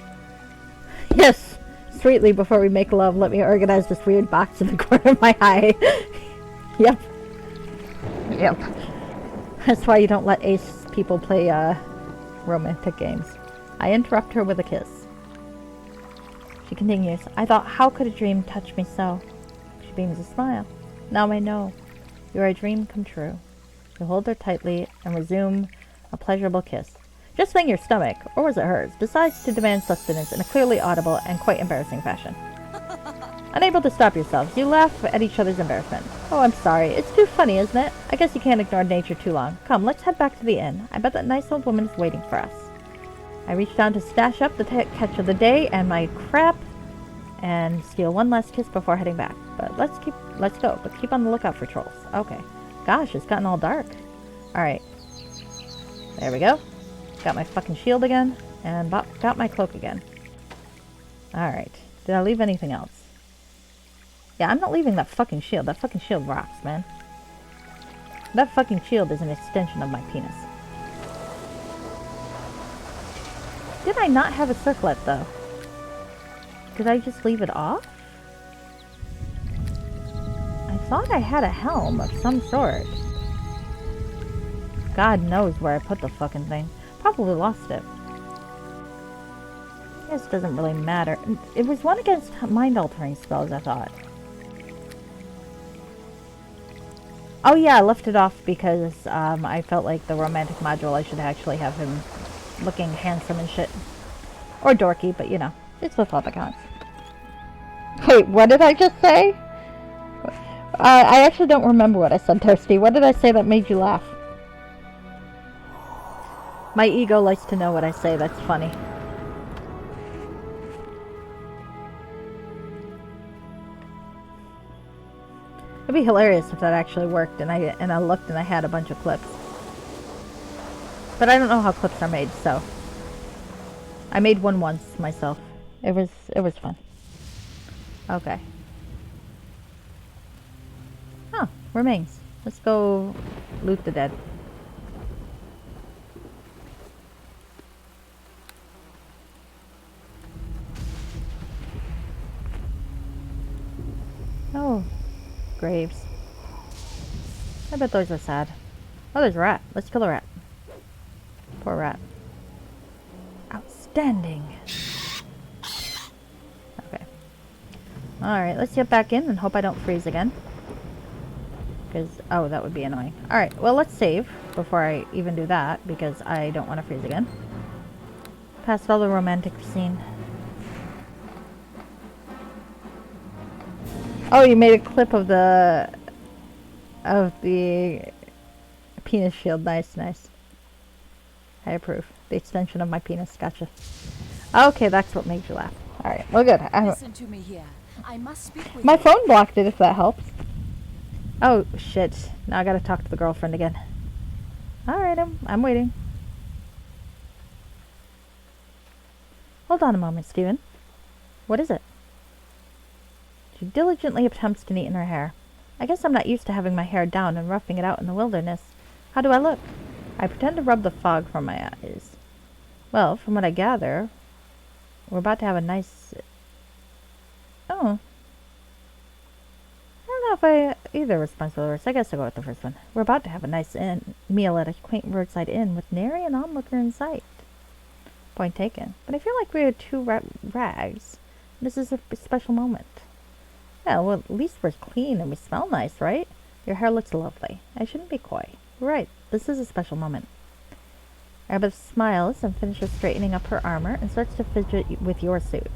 Yes! Sweetly, before we make love, let me organize this weird box in the corner of my eye. Yep. Yep. That's why you don't let ace people play, romantic games. I interrupt her with a kiss. She continues, I thought, how could a dream touch me so? She beams a smile. Now I know. You are a dream come true. You hold her tightly and resume a pleasurable kiss. Just swing your stomach, or was it hers, decides to demand sustenance in a clearly audible and quite embarrassing fashion. Unable to stop yourselves, you laugh at each other's embarrassment. Oh, I'm sorry. It's too funny, isn't it? I guess you can't ignore nature too long. Come, let's head back to the inn. I bet that nice old woman is waiting for us. I reach down to stash up the catch of the day and my crap and steal one last kiss before heading back. But let's go. But keep on the lookout for trolls. Okay. Gosh, it's gotten all dark. Alright. There we go. Got my fucking shield again. And got my cloak again. Alright. Did I leave anything else? Yeah, I'm not leaving that fucking shield. That fucking shield rocks, man. That fucking shield is an extension of my penis. Did I not have a circlet, though? Did I just leave it off? I thought I had a helm of some sort. God knows where I put the fucking thing. Probably lost it. I guess it doesn't really matter. It was one against mind-altering spells, I thought. Oh yeah, I left it off because I felt like the romantic module, I should actually have him looking handsome and shit. Or dorky, but you know, it's with all the cons. Wait, what did I just say? I actually don't remember what I said, Toasty. What did I say that made you laugh? My ego likes to know what I say. That's funny. It'd be hilarious if that actually worked and I looked and I had a bunch of clips. But I don't know how clips are made, so I made one once myself. It was fun. Okay. Oh, remains. Let's go loot the dead. Oh, graves. I bet those are sad. Oh, there's a rat. Let's kill a rat. Poor rat. Outstanding. Okay. Alright, let's get back in and hope I don't freeze again. Because, oh, that would be annoying. Alright, well, let's save before I even do that, because I don't want to freeze again. Past all the romantic scene. Oh, you made a clip of the penis shield. Nice, nice. I approve. The extension of my penis. Gotcha. Okay, that's what made you laugh. Alright, well good. Listen to me here. I must speak with my you. phone blocked it, if that helps. Oh, shit. Now I gotta talk to the girlfriend again. Alright, I'm waiting. Hold on a moment, Stephen. What is it? She diligently attempts to neaten her hair. I guess I'm not used to having my hair down and roughing it out in the wilderness. How do I look? I pretend to rub the fog from my eyes. Well, from what I gather, we're about to have a nice... Oh. I don't know if either response was worse. I guess I'll go with the first one. We're about to have a nice meal at a quaint roadside inn with nary an onlooker in sight. Point taken. But I feel like we're two rags. This is a special moment. Yeah, well, at least we're clean and we smell nice, right? Your hair looks lovely. I shouldn't be coy. You're right. This is a special moment. Aribeth smiles and finishes straightening up her armor and starts to fidget with your suit.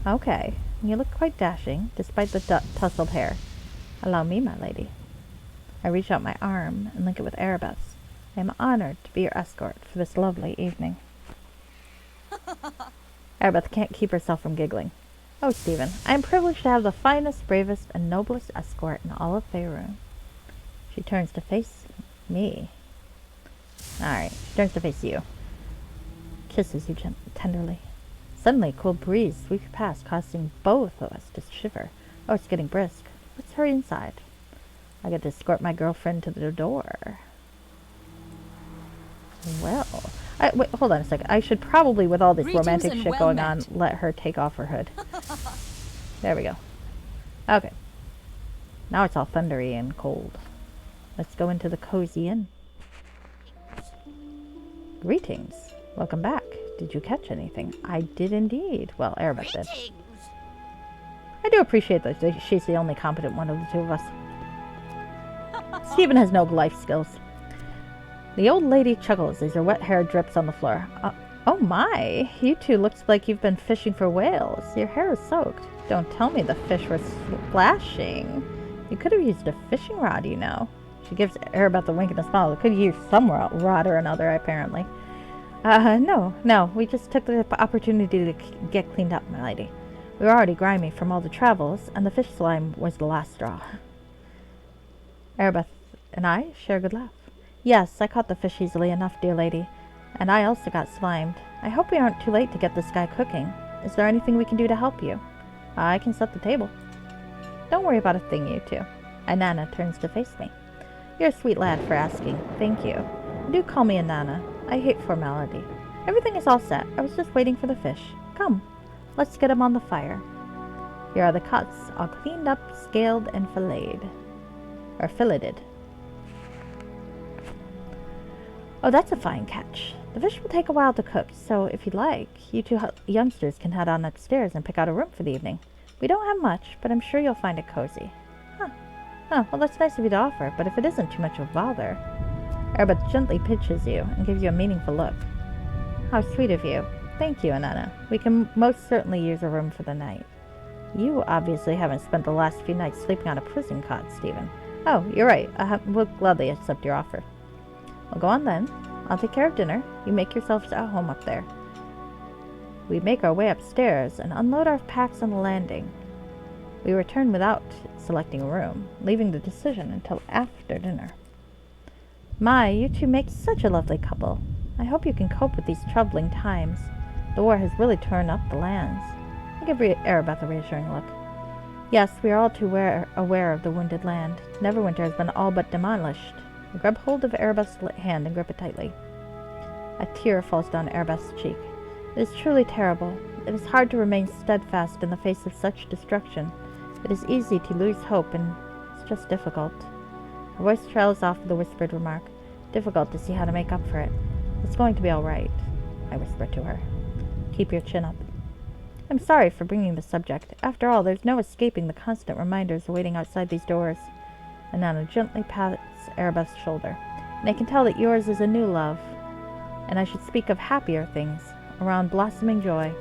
Okay. You look quite dashing, despite the tousled hair. Allow me, my lady. I reach out my arm and link it with Aribeth's. I am honored to be your escort for this lovely evening. Aribeth can't keep herself from giggling. Oh, Stephen, I am privileged to have the finest, bravest, and noblest escort in all of Faerun. She turns to face me. Alright, she turns to face you. Kisses you tenderly. Suddenly, a cool breeze sweeps past, causing both of us to shiver. Oh, it's getting brisk. Let's hurry inside. I get to escort my girlfriend to the door. Well, wait, hold on a second. I should probably, with all this romantic shit going on, let her take off her hood. There we go. Okay. Now it's all thundery and cold. Let's go into the cozy inn. Greetings. Welcome back. Did you catch anything? I did indeed. Well, Aribeth did. I do appreciate that she's the only competent one of the two of us. Stephen has no life skills. The old lady chuckles as her wet hair drips on the floor. Oh my, you two looks like you've been fishing for whales. Your hair is soaked. Don't tell me the fish were splashing. You could have used a fishing rod, you know. She gives Aribeth a wink and a smile. Could use some rod or another, apparently. No, we just took the opportunity to get cleaned up, my lady. We were already grimy from all the travels, and the fish slime was the last straw. Aribeth and I share a good laugh. Yes, I caught the fish easily enough, dear lady. And I also got slimed. I hope we aren't too late to get this guy cooking. Is there anything we can do to help you? I can set the table. Don't worry about a thing, you two. Anana turns to face me. You're a sweet lad for asking. Thank you. Do call me Anana. I hate formality. Everything is all set. I was just waiting for the fish. Come, let's get him on the fire. Here are the cuts, all cleaned up, scaled, and filleted. Or filleted. Oh, that's a fine catch. The fish will take a while to cook, so if you'd like, you two youngsters can head on upstairs and pick out a room for the evening. We don't have much, but I'm sure you'll find it cozy. Well, that's nice of you to offer, but if it isn't too much of a bother... Aribeth gently pinches you and gives you a meaningful look. How sweet of you. Thank you, Anana. We can most certainly use a room for the night. You obviously haven't spent the last few nights sleeping on a prison cot, Stephen. Oh, you're right. We'll gladly accept your offer. Well, go on then. I'll take care of dinner. You make yourselves at home up there. We make our way upstairs and unload our packs on the landing. We return without selecting a room, leaving the decision until after dinner. My, you two make such a lovely couple. I hope you can cope with these troubling times. The war has really torn up the lands. I give Aribeth a reassuring look. Yes, we are all too aware of the wounded land. Neverwinter has been all but demolished. I grab hold of Aribeth's hand and grip it tightly. A tear falls down Aribeth's cheek. It is truly terrible. It is hard to remain steadfast in the face of such destruction. It is easy to lose hope, and it's just difficult. Her voice trails off with a whispered remark. Difficult to see how to make up for it. It's going to be all right, I whisper to her. Keep your chin up. I'm sorry for bringing the subject. After all, there's no escaping the constant reminders awaiting outside these doors. Anana gently pats Aribeth's shoulder. And I can tell that yours is a new love. And I should speak of happier things, around blossoming joy.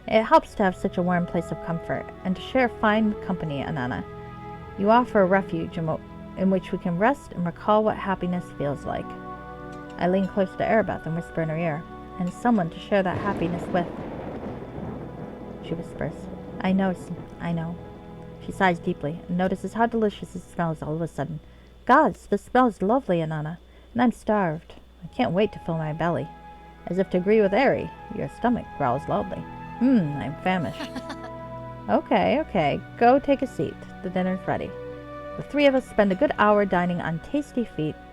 It helps to have such a warm place of comfort, and to share fine company, Anana. You offer a refuge in which we can rest and recall what happiness feels like. I lean close to Aribeth and whisper in her ear, and someone to share that happiness with. She whispers, I know. She sighs deeply and notices how delicious it smells all of a sudden. Gods, this smells lovely, Anana, and I'm starved. I can't wait to fill my belly. As if to agree with Ari, your stomach growls loudly. I'm famished. Okay. Go take a seat. The dinner's ready. The three of us spend a good hour dining on tasty tasty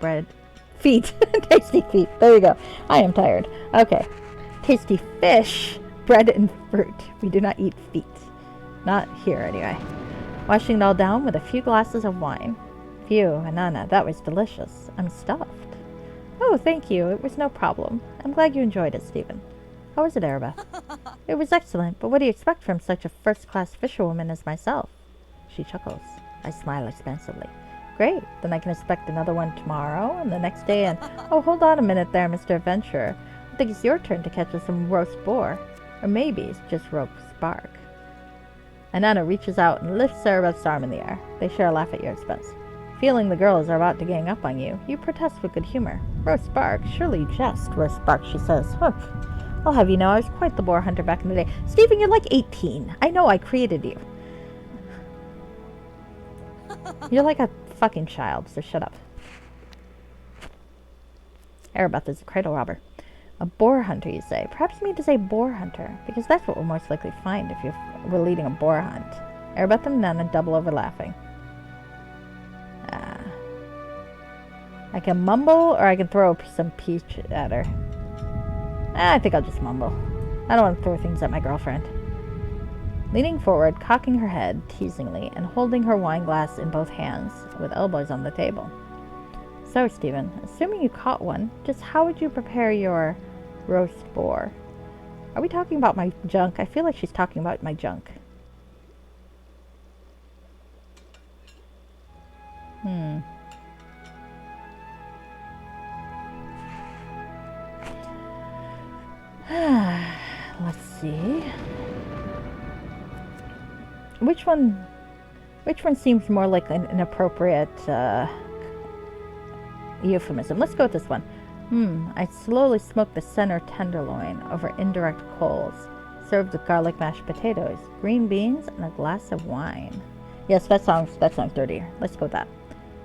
feet. There you go. I am tired. Okay. Tasty fish, bread, and fruit. We do not eat feet. Not here, anyway. Washing it all down with a few glasses of wine. Phew, Anana, that was delicious. I'm stuffed. Oh, thank you. It was no problem. I'm glad you enjoyed it, Stephen. How was it, Aribeth? It was excellent, but what do you expect from such a first-class fisherwoman as myself? She chuckles. I smile expansively. Great, then I can expect another one tomorrow and the next day and... Oh, hold on a minute there, Mr. Adventurer. I think it's your turn to catch us some roast boar. Or maybe it's just roast bark. Anana reaches out and lifts Aribeth's arm in the air. They share a laugh at your expense. Feeling the girls are about to gang up on you, you protest with good humor. Roast bark? Surely you jest, roast bark, she says. Humph. I'll have you know I was quite the boar hunter back in the day. Stephen, you're like 18. I know I created you. You're like a fucking child, so shut up. Aribeth is a cradle robber. A boar hunter, you say? Perhaps you mean to say boar hunter, because that's what we'll most likely find if we're leading a boar hunt. Aribeth and Nana double over laughing. I can mumble, or I can throw some peach at her. I think I'll just mumble. I don't want to throw things at my girlfriend. Leaning forward, cocking her head teasingly, and holding her wine glass in both hands, with elbows on the table. So, Stephen, assuming you caught one, just how would you prepare your roast boar? Are we talking about my junk? I feel like she's talking about my junk. Let's see. Which one seems more like an appropriate euphemism? Let's go with this one. I slowly smoked the center tenderloin over indirect coals, served with garlic mashed potatoes, green beans, and a glass of wine. Yes, that sounds dirtier. Let's go with that.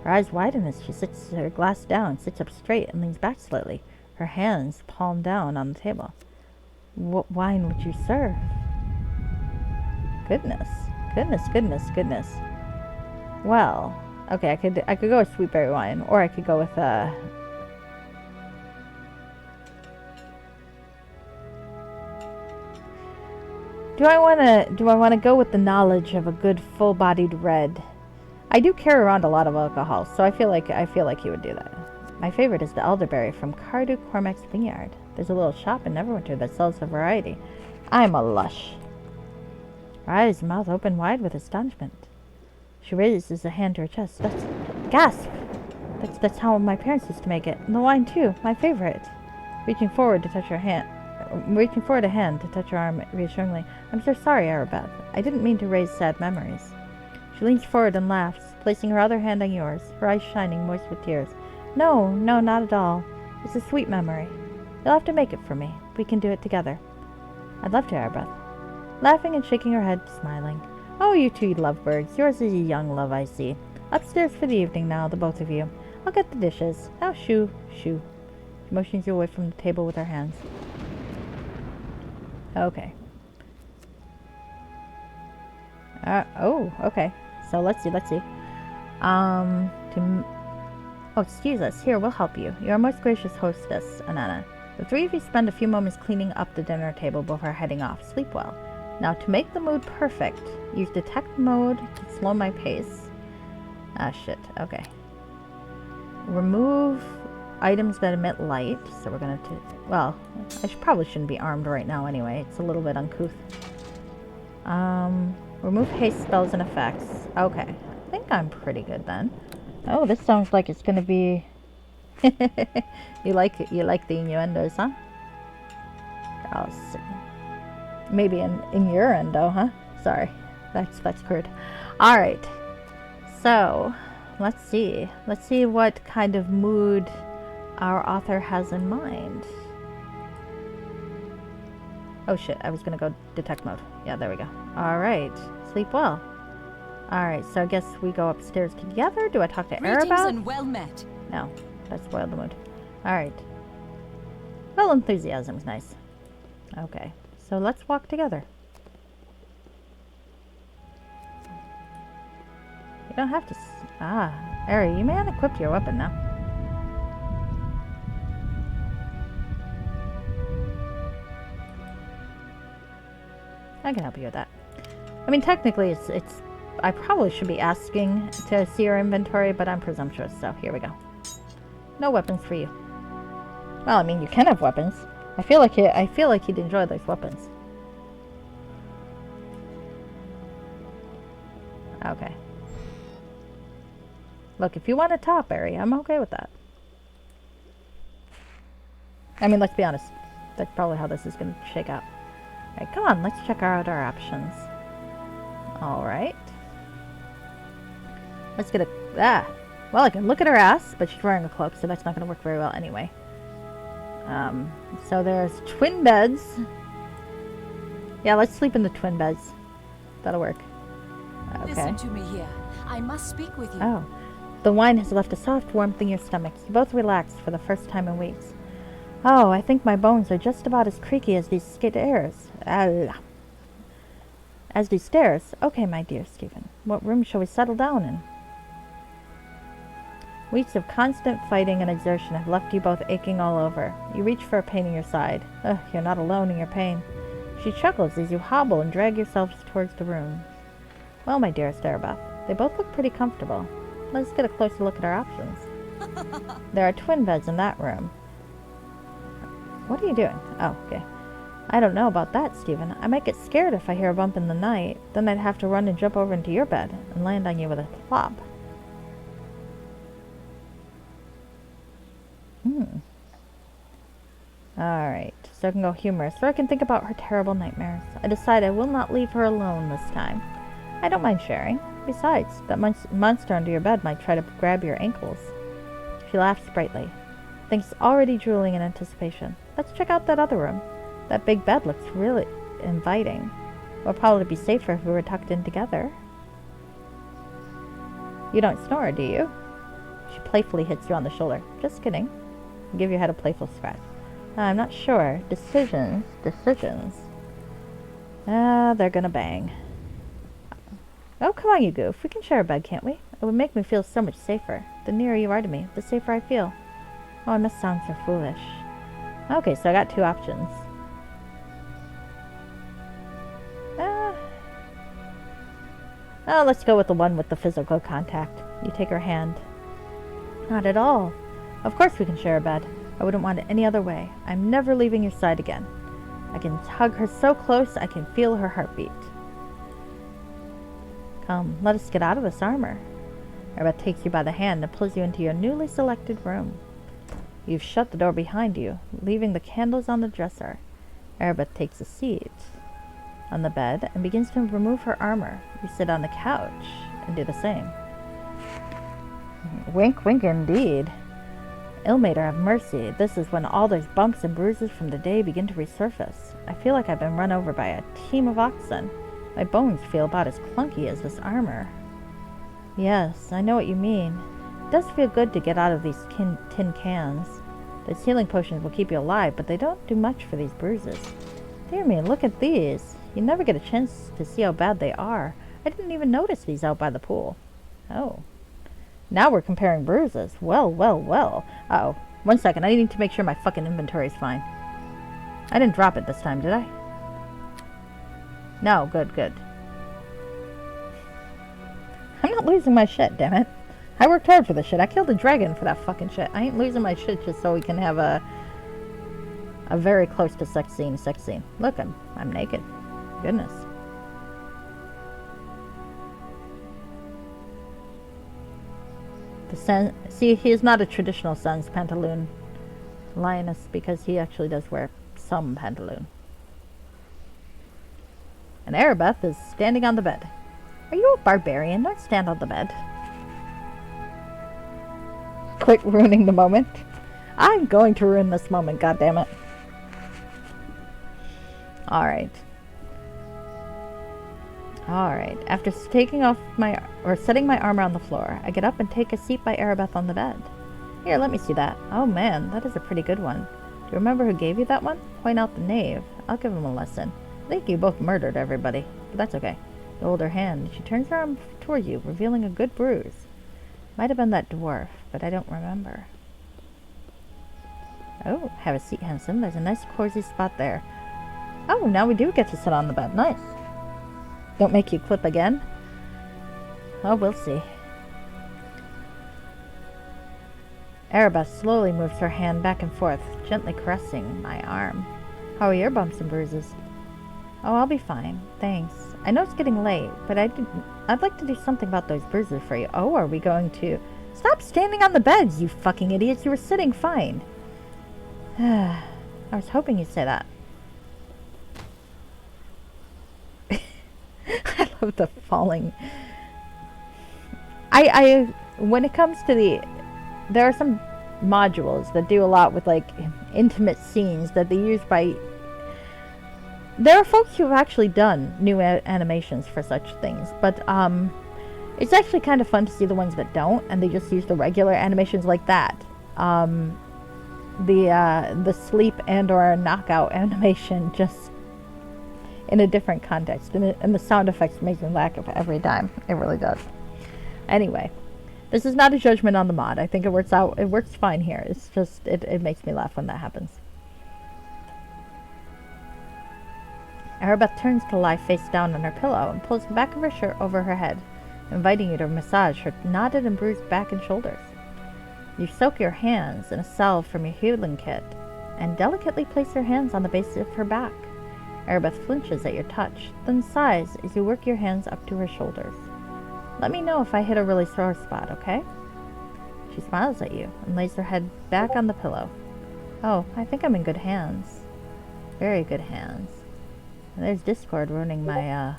Her eyes widen as she sits her glass down, sits up straight, and leans back slightly, her hands palm down on the table. What wine would you serve? Goodness. Well, okay, I could go with sweet berry wine, or I could go with Do I want to go with the knowledge of a good full-bodied red? I do carry around a lot of alcohol, so I feel like he would do that. My favorite is the elderberry from Cardew Cormac's vineyard. There's a little shop in Neverwinter that sells a variety. I'm a lush. Her eyes and mouth open wide with astonishment. She raises a hand to her chest. Gasp! That's how my parents used to make it. And the wine too, my favorite. Reaching forward a hand to touch her arm reassuringly. I'm so sorry, Aribeth. I didn't mean to raise sad memories. She leans forward and laughs, placing her other hand on yours, her eyes shining, moist with tears. No, not at all. It's a sweet memory. You'll have to make it for me. We can do it together. I'd love to, Aribeth. Laughing and shaking her head, smiling. Oh, you two lovebirds. Yours is a young love, I see. Upstairs for the evening now, the both of you. I'll get the dishes. Now shoo. She motions you away from the table with her hands. Okay. Okay. So let's see. Excuse us. Here, we'll help you. You're our most gracious hostess, Anana. The three of you spend a few moments cleaning up the dinner table before heading off. Sleep well. Now, to make the mood perfect, use detect mode to slow my pace. Shit. Okay. Remove items that emit light. So we're gonna well, I probably shouldn't be armed right now anyway. It's a little bit uncouth. Remove haste spells and effects. Okay. I think I'm pretty good then. Oh, this sounds like it's gonna be... You like the innuendos, huh? I'll see. Maybe in your endo, huh? Sorry. That's crude. Alright. So, let's see. Let's see what kind of mood our author has in mind. Oh shit, I was gonna go detect mode. Yeah, there we go. Alright. Sleep well. Alright, so I guess we go upstairs together. Do I talk to Aribeth? Greetings and well met. No, that spoiled the mood. Alright. Well, enthusiasm's nice. Okay, so let's walk together. You don't have to... Ari, you may unequip your weapon now. I can help you with that. I mean, technically, it's... I probably should be asking to see your inventory, but I'm presumptuous, so here we go. No weapons for you. Well, I mean, you can have weapons. I feel like he'd enjoy those weapons. Okay. Look, if you want a top, Barry, I'm okay with that. I mean, let's be honest. That's probably how this is going to shake out. Alright, come on, let's check out our options. Alright. Let's get a... Well, I can look at her ass, but she's wearing a cloak, so that's not going to work very well anyway. So there's twin beds. Yeah, let's sleep in the twin beds. That'll work. Okay. Listen to me here. I must speak with you. Oh. The wine has left a soft warmth in your stomachs. You both relaxed for the first time in weeks. Oh, I think my bones are just about as creaky as these stairs. As these stairs. Okay, my dear Stephen. What room shall we settle down in? Weeks of constant fighting and exertion have left you both aching all over. You reach for a pain in your side. Ugh, you're not alone in your pain. She chuckles as you hobble and drag yourselves towards the room. Well, my dearest Aribeth, they both look pretty comfortable. Let's get a closer look at our options. There are twin beds in that room. What are you doing? Oh, okay. I don't know about that, Stephen. I might get scared if I hear a bump in the night. Then I'd have to run and jump over into your bed and land on you with a plop. Alright, so I can go humorous, or I can think about her terrible nightmares. I decide I will not leave her alone this time. I don't mind sharing. Besides, that monster under your bed might try to grab your ankles. She laughs brightly. Thinks already drooling in anticipation. Let's check out that other room. That big bed looks really inviting. It would probably be safer if we were tucked in together. You don't snore, do you? She playfully hits you on the shoulder. Just kidding. Give your head a playful scratch. I'm not sure. Decisions. They're gonna bang. Oh, come on, you goof. We can share a bed, can't we? It would make me feel so much safer. The nearer you are to me, the safer I feel. Oh, I must sound so foolish. Okay, so I got two options. Oh, let's go with the one with the physical contact. You take her hand. Not at all. Of course we can share a bed. I wouldn't want it any other way. I'm never leaving your side again. I can hug her so close I can feel her heartbeat. Come, let us get out of this armor. Aribeth takes you by the hand and pulls you into your newly selected room. You've shut the door behind you, leaving the candles on the dresser. Aribeth takes a seat on the bed and begins to remove her armor. You sit on the couch and do the same. Wink, wink indeed. Ilmater have mercy. This is when all those bumps and bruises from the day begin to resurface. I feel like I've been run over by a team of oxen. My bones feel about as clunky as this armor. Yes, I know what you mean. It does feel good to get out of these tin cans. Those healing potions will keep you alive, but they don't do much for these bruises. Dear me, look at these. You never get a chance to see how bad they are. I didn't even notice these out by the pool. Oh. Now we're comparing bruises. Well, well, well. Uh-oh. 1 second. I need to make sure my fucking inventory's fine. I didn't drop it this time, did I? No. Good, good. I'm not losing my shit, damn it. I worked hard for this shit. I killed a dragon for that fucking shit. I ain't losing my shit just so we can have a very close to sex scene. Look, I'm naked. Goodness. See, he is not a traditional Sanspantalon Lyonesse because he actually does wear some pantaloon. And Aribeth is standing on the bed. Are you a barbarian? Don't stand on the bed. Quit ruining the moment. I'm going to ruin this moment, goddammit. Alright. Alright. After setting my armor on the floor, I get up and take a seat by Aribeth on the bed. Here, let me see that. Oh man, that is a pretty good one. you remember who gave you that one? Point out the knave. I'll give him a lesson. I think you both murdered everybody, but that's okay. You hold her hand. She turns her arm toward you, revealing a good bruise. Might have been that dwarf, but I don't remember. Oh, have a seat, handsome. There's a nice cozy spot there. Oh, now we do get to sit on the bed. Nice. Don't make you clip again. Oh, we'll see. Aribeth slowly moves her hand back and forth, gently caressing my arm. How are your bumps and bruises? Oh, I'll be fine. Thanks. I know it's getting late, but I'd like to do something about those bruises for you. Oh, are we going to... Stop standing on the beds, you fucking idiots. You were sitting fine. I was hoping you'd say that. I love the falling. When it comes to there are some modules that do a lot with like intimate scenes that they use by. There are folks who have actually done new animations for such things, but it's actually kind of fun to see the ones that don't, and they just use the regular animations like that. The sleep and/or knockout animation just in a different context, and the sound effects make me laugh every time. It really does. Anyway, this is not a judgment on the mod. I think it works out. It works fine here. It's just it makes me laugh when that happens. Aribeth turns to lie face down on her pillow and pulls the back of her shirt over her head, inviting you to massage her knotted and bruised back and shoulders. You soak your hands in a salve from your healing kit and delicately place your hands on the base of her back. Aribeth flinches at your touch, then sighs as you work your hands up to her shoulders. Let me know if I hit a really sore spot, okay? She smiles at you and lays her head back on the pillow. Oh, I think I'm in good hands. Very good hands. And there's Discord ruining my,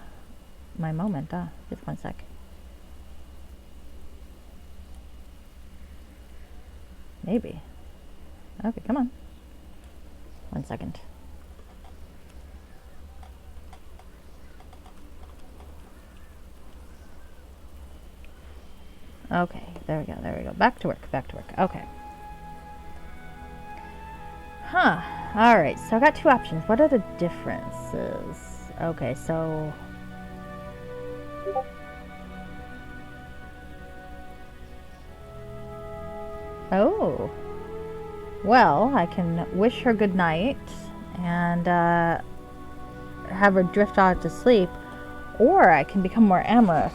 my moment. Just one sec. Maybe. Okay, come on. 1 second. Okay, there we go. Back to work. Okay. Huh. Alright, so I got two options. What are the differences? Okay, so... Oh. Well, I can wish her good night and have her drift off to sleep, or I can become more amorous.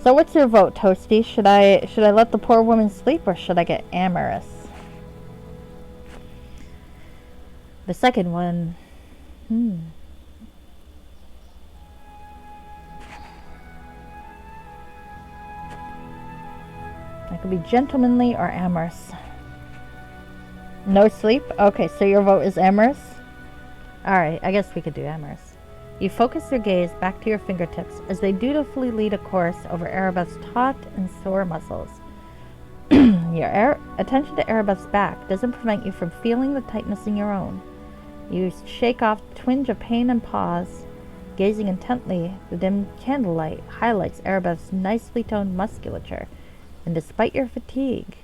So what's your vote, Toasty? Should I let the poor woman sleep, or should I get amorous? The second one, I could be gentlemanly or amorous. No sleep? Okay, so your vote is amorous? Alright, I guess we could do amorous. You focus your gaze back to your fingertips as they dutifully lead a course over Aribeth's taut and sore muscles. Your attention to Aribeth's back doesn't prevent you from feeling the tightness in your own. You shake off the twinge of pain and pause. Gazing intently, the dim candlelight highlights Aribeth's nicely toned musculature, and despite your fatigue,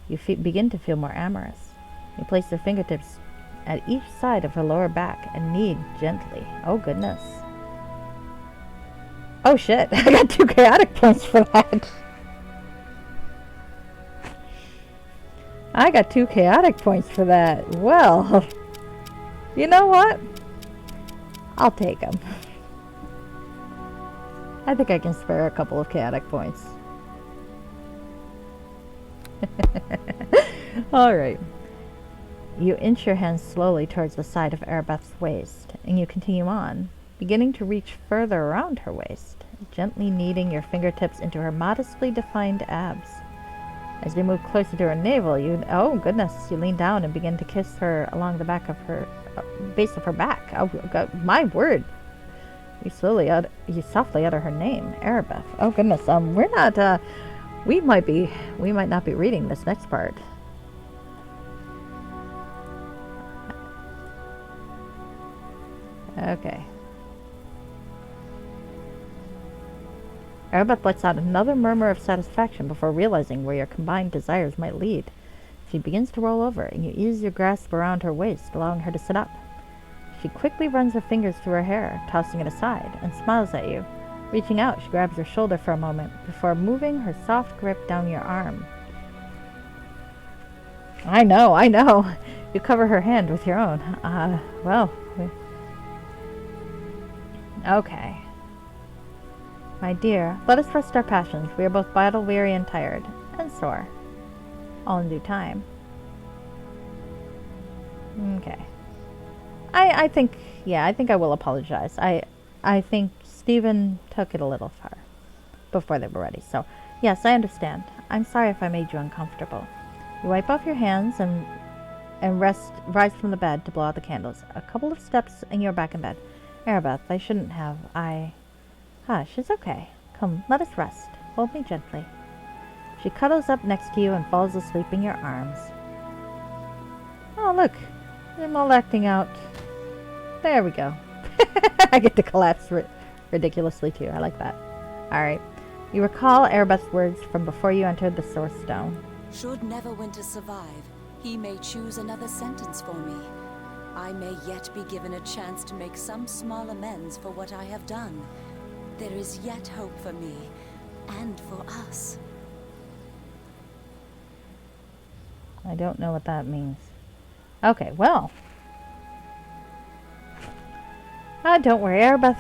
you begin to feel more amorous. You place your fingertips at each side of her lower back and knead gently. Oh goodness. Oh shit, I got 2 chaotic points for that. I got 2 chaotic points for that. Well, you know what? I'll take them. I think I can spare a couple of chaotic points. Alright. You inch your hands slowly towards the side of Aribeth's waist, and you continue on, beginning to reach further around her waist, gently kneading your fingertips into her modestly defined abs. As you move closer to her navel, you lean down and begin to kiss her along the back of her base of her back. Oh God, my word! You softly utter her name, Aribeth. Oh goodness, we're not. We might not be reading this next part. Okay. Aribeth lets out another murmur of satisfaction before realizing where your combined desires might lead. She begins to roll over, and you ease your grasp around her waist, allowing her to sit up. She quickly runs her fingers through her hair, tossing it aside, and smiles at you. Reaching out, she grabs your shoulder for a moment, before moving her soft grip down your arm. I know. You cover her hand with your own. Okay. My dear, let us rest our passions. We are both battle weary and tired, and sore. All in due time. Okay. I think I will apologize. I think Stephen took it a little far before they were ready. So, yes, I understand. I'm sorry if I made you uncomfortable. You wipe off your hands and rise from the bed to blow out the candles. A couple of steps and you're back in bed. Aribeth, I shouldn't have. Hush, it's okay. Come, let us rest. Hold me gently. She cuddles up next to you and falls asleep in your arms. Oh, look. I'm all acting out. There we go. I get to collapse ridiculously, too. I like that. Alright. You recall Aribeth's words from before you entered the Source Stone. Should Neverwinter survive, he may choose another sentence for me. I may yet be given a chance to make some small amends for what I have done. There is yet hope for me, and for us. I don't know what that means. Okay, well. Don't worry, Aribeth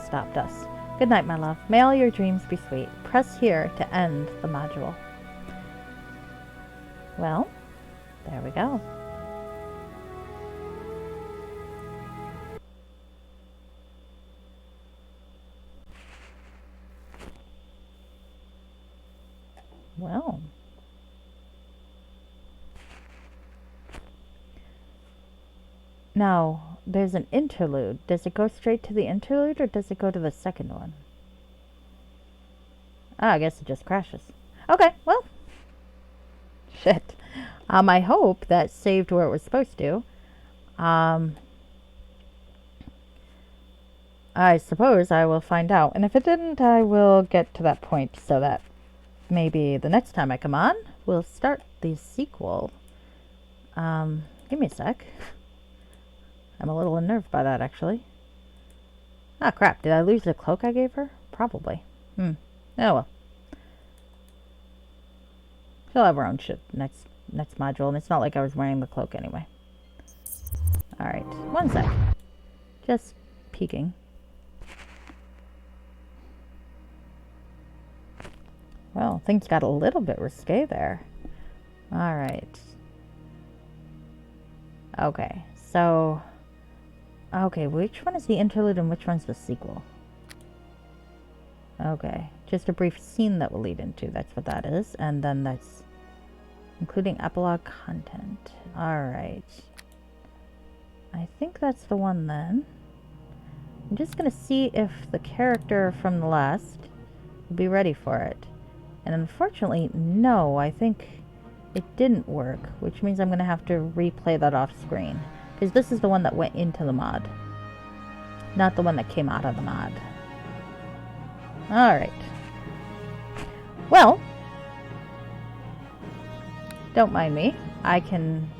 stopped us. Good night, my love. May all your dreams be sweet. Press here to end the module. Well, there we go. Well. Now, there's an interlude. Does it go straight to the interlude, or does it go to the second one? I guess it just crashes. Okay, well. Shit. I hope that saved where it was supposed to. I suppose I will find out. And if it didn't, I will get to that point so that maybe the next time I come on, we'll start the sequel. Give me a sec. I'm a little unnerved by that, actually. Ah, crap. Did I lose the cloak I gave her? Probably. Oh, well. She'll have her own shit next module, and it's not like I was wearing the cloak anyway. Alright. One sec. Just peeking. Well, things got a little bit risque there. Alright. Okay, so... Okay, which one is the interlude and which one's the sequel? Okay, just a brief scene that will lead into, that's what that is. And then that's including epilogue content. Alright. I think that's the one then. I'm just going to see if the character from the last will be ready for it. And unfortunately, no, I think it didn't work, which means I'm going to have to replay that off screen. Because this is the one that went into the mod, not the one that came out of the mod. Alright. Well, don't mind me. I can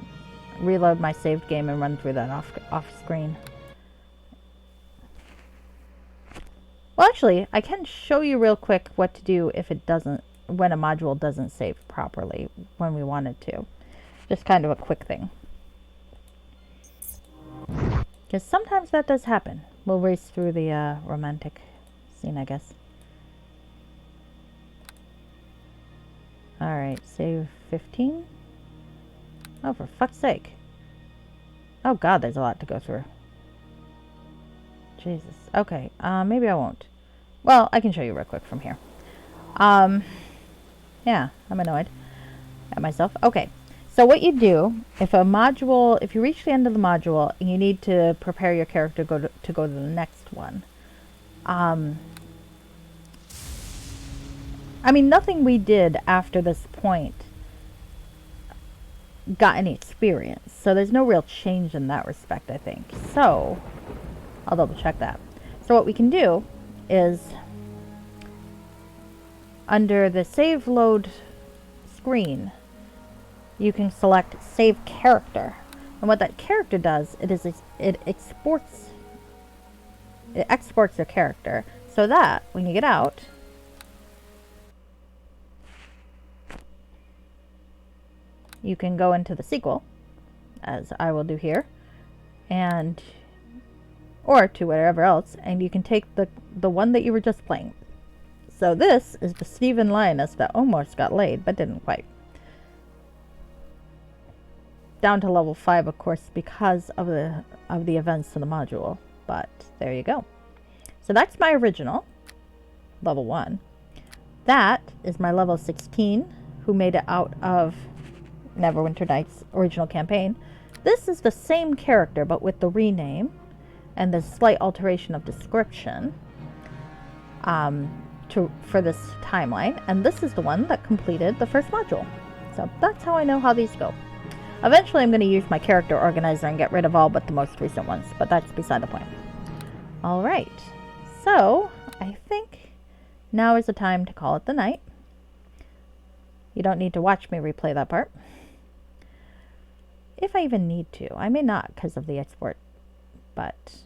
reload my saved game and run through that off screen. Well, actually, I can show you real quick what to do if it doesn't, when a module doesn't save properly when we want it to. Just kind of a quick thing. Because sometimes that does happen. We'll race through the romantic scene, I guess. Alright, save 15. Oh, for fuck's sake. Oh god, there's a lot to go through. Jesus. Okay, maybe I won't. Well, I can show you real quick from here. Yeah, I'm annoyed at myself. Okay. So what you do, if you reach the end of the module and you need to prepare your character to go to the next one. I mean, nothing we did after this point got any experience. So there's no real change in that respect, I think. So, I'll double check that. So what we can do is, under the save load screen, you can select Save Character. And what that character does, it exports your character so that when you get out, you can go into the sequel, as I will do here, and or to whatever else, and you can take the one that you were just playing. So this is the Sanspantalon Lyonesse that almost got laid, but didn't quite. Down to level 5, of course, because of the events of the module. But there you go. So that's my original, level 1. That is my level 16, who made it out of Neverwinter Nights' original campaign. This is the same character, but with the rename and the slight alteration of description for this timeline. And this is the one that completed the first module. So that's how I know how these go. Eventually I'm going to use my character organizer and get rid of all but the most recent ones, but that's beside the point. Alright, so I think now is the time to call it the night. You don't need to watch me replay that part. If I even need to. I may not because of the export, but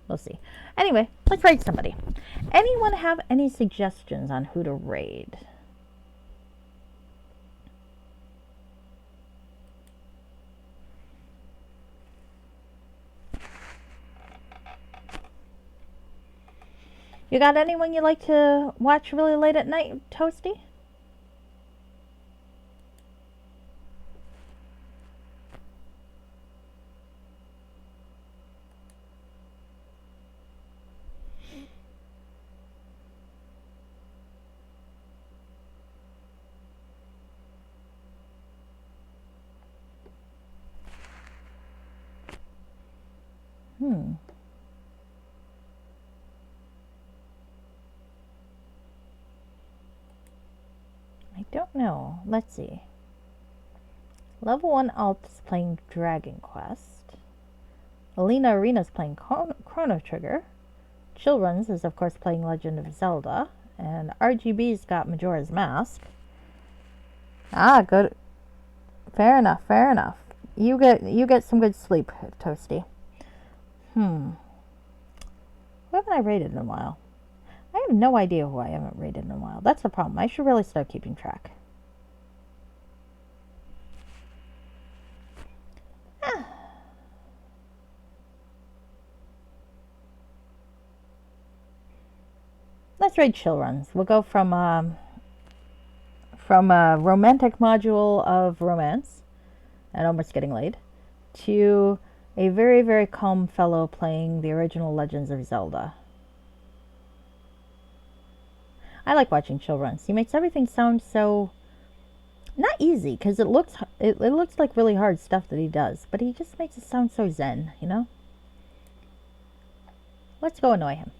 we'll see. Anyway, let's raid somebody. Anyone have any suggestions on who to raid? You got anyone you like to watch really late at night, Toasty? I don't know. Let's see. Level 1 Alt is playing Dragon Quest. Alina Arena's playing Chrono Trigger. Chillruns is of course playing Legend of Zelda. And RGB's got Majora's Mask. Ah, good. Fair enough, fair enough. You get some good sleep, Toasty. Who haven't I rated in a while? I have no idea who I haven't rated in a while. That's the problem. I should really start keeping track. Let's raid Chillruns. We'll go from a romantic module of romance and almost getting laid to a very, very calm fellow playing the original Legends of Zelda. I like watching Chillruns. He makes everything sound so not easy, because it looks like really hard stuff that he does, but he just makes it sound so zen, you know? Let's go annoy him.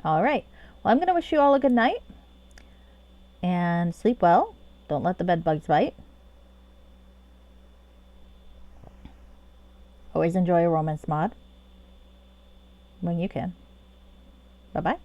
All right. Well, I'm going to wish you all a good night. And sleep well. Don't let the bed bugs bite. Always enjoy a romance mod when you can. Bye-bye.